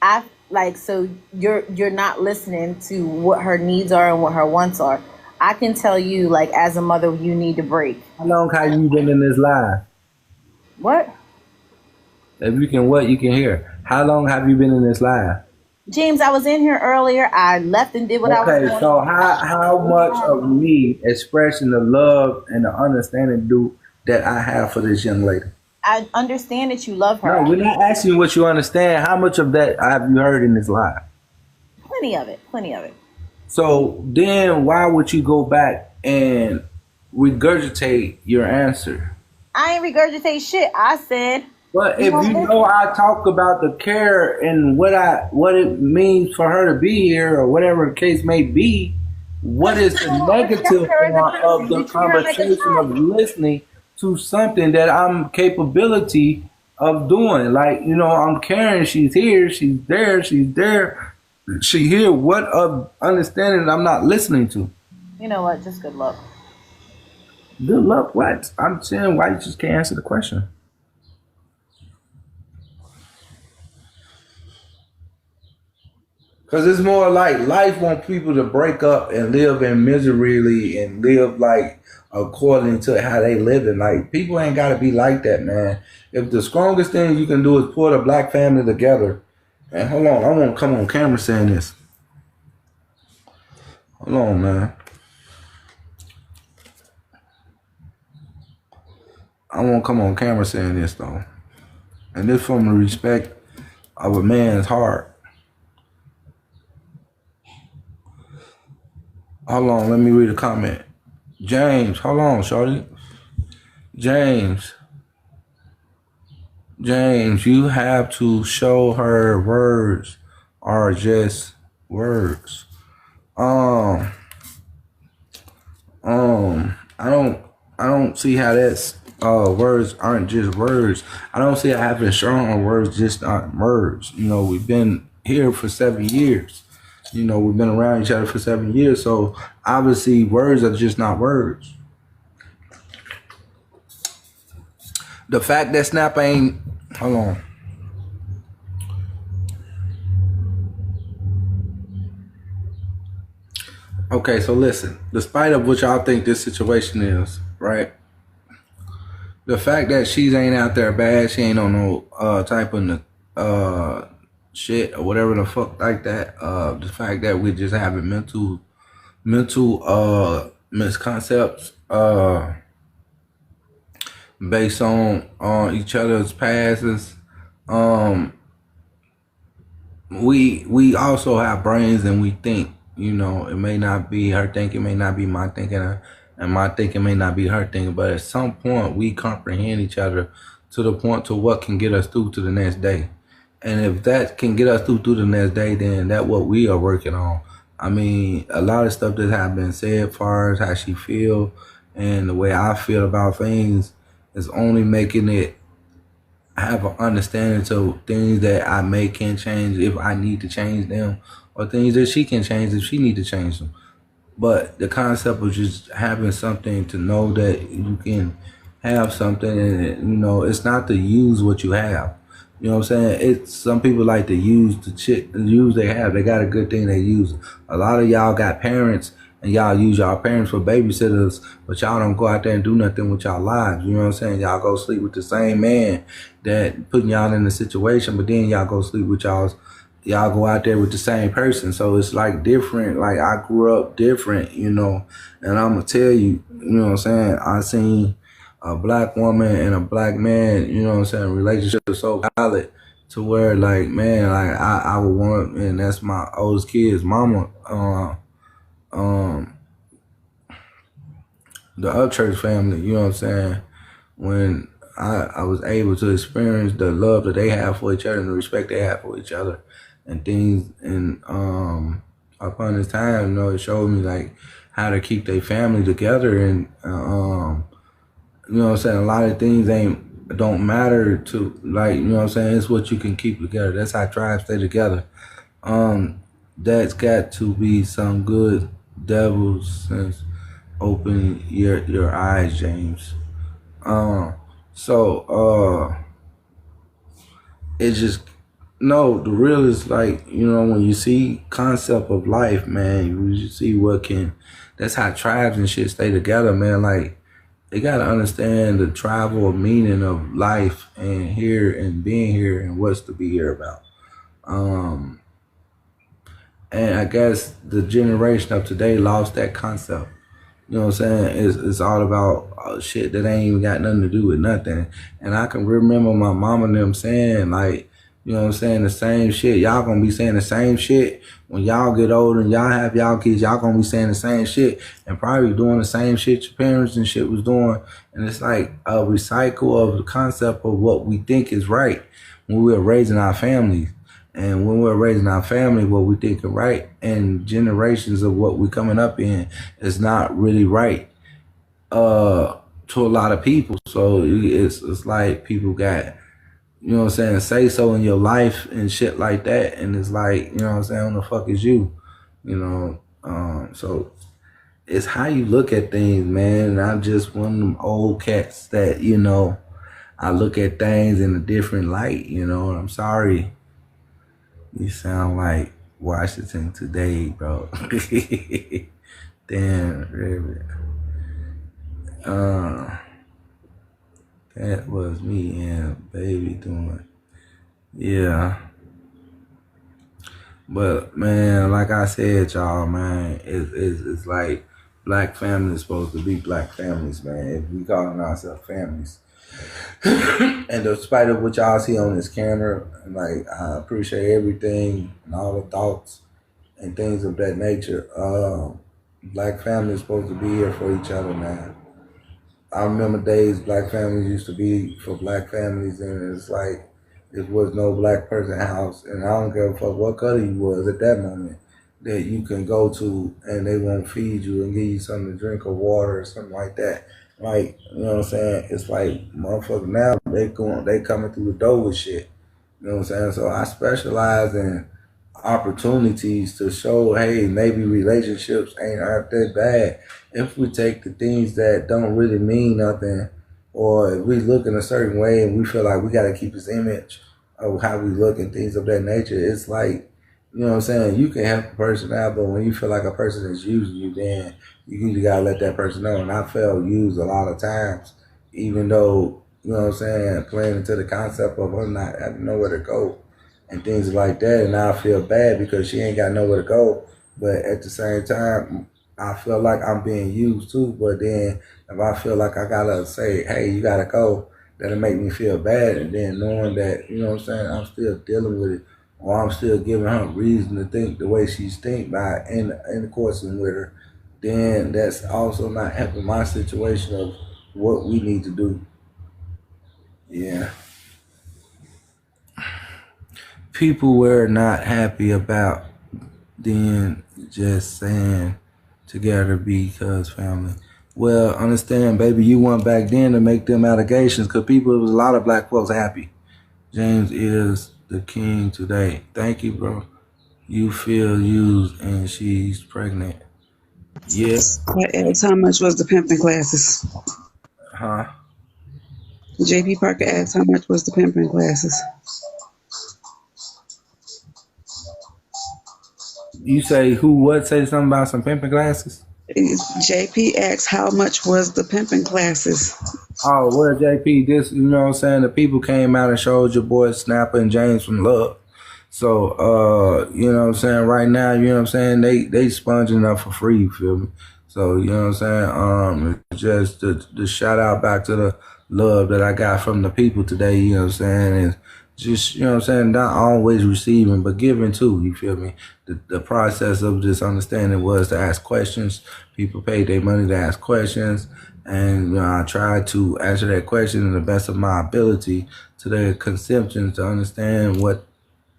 I like so you're not listening to what her needs are and what her wants are. I can tell you, like, as a mother, you need to break. How long have you been in this live? What? If you can what you can hear. How long have you been in this live? James, I was in here earlier. I left and did what I was Okay, doing. so how much of me expressing the love and the understanding do that I have for this young lady? I understand that you love No, her. we're not asking you what you understand. How much of that have you heard in this live? Plenty of it. Plenty of it. So then why would you go back and regurgitate your answer? I ain't regurgitate shit. I said But we if don't you know listen. I talk about the care and what it means for her to be here or whatever the case may be, what Because is you the don't respect negative her as a part of person. the You treat her like a conversation of child. listening to something that I'm capability of doing? Like, I'm caring, she's here, she's there, she here. What of understanding I'm not listening to? You know what? Just good luck. Good luck, what? I'm saying why you just can't answer the question. Cause it's more like life wants people to break up and live in misery and live like according to how they live it. Like people ain't gotta be like that, man. If the strongest thing you can do is put a black family together, and hold on, I won't come on camera saying this. Hold on, man. I won't come on camera saying this though. And this from the respect of a man's heart. Hold on, let me read a comment. James, hold on, shorty. James. James, you have to show her words are just words. Um, I don't see how that's words aren't just words. I don't see how having strong words just aren't words. We've been here for 7 years. We've been around each other for 7 years, so obviously words are just not words. The fact that Snap ain't hold on. Okay, so listen. Despite of what y'all think this situation is, right? The fact that she ain't out there bad, she ain't on no type of uh shit or whatever the fuck like that. The fact that we're just having mental misconcepts based on each other's passes. Um we also have brains and we think. It may not be her thinking, it may not be my thinking, and my thinking may not be her thinking. But at some point, we comprehend each other to the point to what can get us through to the next day. And if that can get us through to the next day, then that's what we are working on. I mean, a lot of stuff that have been said, as far as how she feel and the way I feel about things, is only making it have an understanding to things that I may can change if I need to change them, or things that she can change if she need to change them. But the concept of just having something to know that you can have something, and it's not to use what you have. You know what I'm saying? It's some people like to use use they have. They got a good thing they use. A lot of y'all got parents and y'all use y'all parents for babysitters, but y'all don't go out there and do nothing with y'all lives. You know what I'm saying? Y'all go sleep with the same man that putting y'all in the situation, but then y'all go sleep with y'all go out there with the same person. So it's like different. Like I grew up different, and I'm gonna tell you, you know what I'm saying? I seen a black woman and a black man, you know what I'm saying, relationship is so valid to where like, man, like I would want, and that's my oldest kid's mama, um the Upchurch family, you know what I'm saying? When I was able to experience the love that they have for each other and the respect they have for each other and things, and upon this time, it showed me like how to keep their family together, and you know what I'm saying, a lot of things don't matter to, like, you know what I'm saying, it's what you can keep together. That's how tribes stay together. That's got to be some good devil's sense. Open your eyes, James. So it just no, the real is like, when you see concept of life, man, you see what can, that's how tribes and shit stay together, man. Like they gotta understand the tribal meaning of life and here and being here and what's to be here about. And I guess the generation of today lost that concept. You know what I'm saying? It's all about shit that ain't even got nothing to do with nothing. And I can remember my mom and them saying, like, you know what I'm saying, the same shit. Y'all gonna be saying the same shit when y'all get older and y'all have y'all kids. Y'all gonna be saying the same shit and probably doing the same shit your parents and shit was doing. And it's like a recycle of the concept of what we think is right when we were raising our families. And when we're raising our family, what we think is right, and generations of what we're coming up in is not really right to a lot of people. So it's like people got, you know what I'm saying, say so in your life and shit like that. And it's like, you know what I'm saying, who the fuck is you? So it's how you look at things, man. And I'm just one of them old cats that, I look at things in a different light, and I'm sorry. You sound like Washington today, bro. Damn, really. That was me and baby doing. Yeah. But man, like I said, y'all, man, it's like black families supposed to be black families, man. If we calling ourselves families. And despite of what y'all see on this camera, like I appreciate everything and all the thoughts and things of that nature. Black families supposed to be here for each other, man. I remember days black families used to be for black families, and it's like there was no black person in the house, and I don't give a fuck what color you was at that moment. that you can go to and they won't feed you and give you something to drink or water or something like that. Like, you know what I'm saying? It's like motherfucker now they coming through the door with shit. You know what I'm saying? So I specialize in opportunities to show, hey, maybe relationships aren't that bad if we take the things that don't really mean nothing, or if we look in a certain way and we feel like we got to keep this image of how we look and things of that nature. It's like, you know what I'm saying? You can help a person out, but when you feel like a person is using you, then you gotta let that person know. And I felt used a lot of times, even though, you know what I'm saying, playing into the concept of her not having nowhere to go and things like that. And I feel bad because she ain't got nowhere to go. But at the same time, I feel like I'm being used too. But then if I feel like I gotta say, hey, you gotta go, that'll make me feel bad. And then knowing that, you know what I'm saying, I'm still dealing with it, or I'm still giving her reason to think the way she's think by in coursing with her, then that's also not helping my situation of what we need to do. Yeah. People were not happy about then just saying together because family. Well, understand, baby, you went back then to make them allegations because people, it was a lot of black folks happy. James is the king today. Thank you, bro. You feel used and she's pregnant. Yeah. I asked how much was the pimping classes. Huh? JP Parker asked how much was the pimping classes. You say who what? Say something about some pimping glasses? JP asked how much was the pimping classes. Oh, well, JP, this, you know what I'm saying? The people came out and showed your boy Snapper and James from Love. So, you know what I'm saying? Right now, you know what I'm saying? They sponging up for free, you feel me? So, you know what I'm saying? Just the shout out back to the love that I got from the people today, you know what I'm saying? And just, you know what I'm saying? Not always receiving, but giving too, you feel me? The process of this understanding was to ask questions. People paid their money to ask questions. And you know, I tried to answer that question in the best of my ability to their conceptions to understand what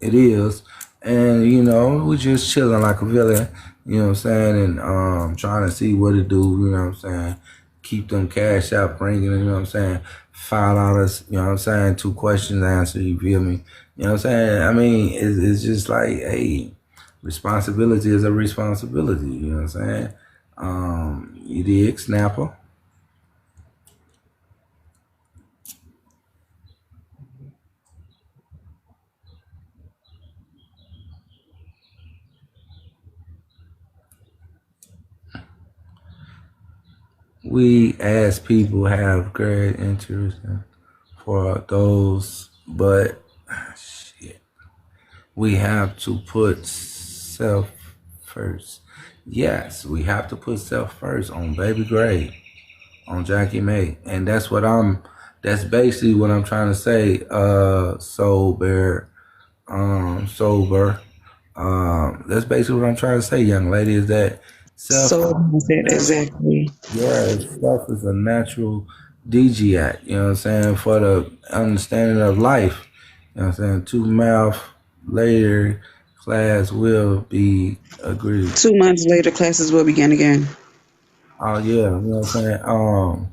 it is. And, you know, we just chilling like a villain, you know what I'm saying, and trying to see what it do, you know what I'm saying, keep them cash out bringing, you know what I'm saying, $5, you know what I'm saying, 2 questions answered, you feel me, you know what I'm saying. I mean, it's just like, hey, responsibility is a responsibility, you know what I'm saying. You dig, Snapper? We as people have great interest for those, but shit, we have to put self first. Yes, we have to put self first on Baby Gray, on Jackie May, and that's basically what I'm trying to say. Sober. That's basically what I'm trying to say, young lady, is that self. So I said exactly. Yeah, self is a natural DG act, you know what I'm saying, for the understanding of life. You know what I'm saying? 2 months later, class will be agreed. 2 months later, classes will begin again. Oh, yeah, you know what I'm saying?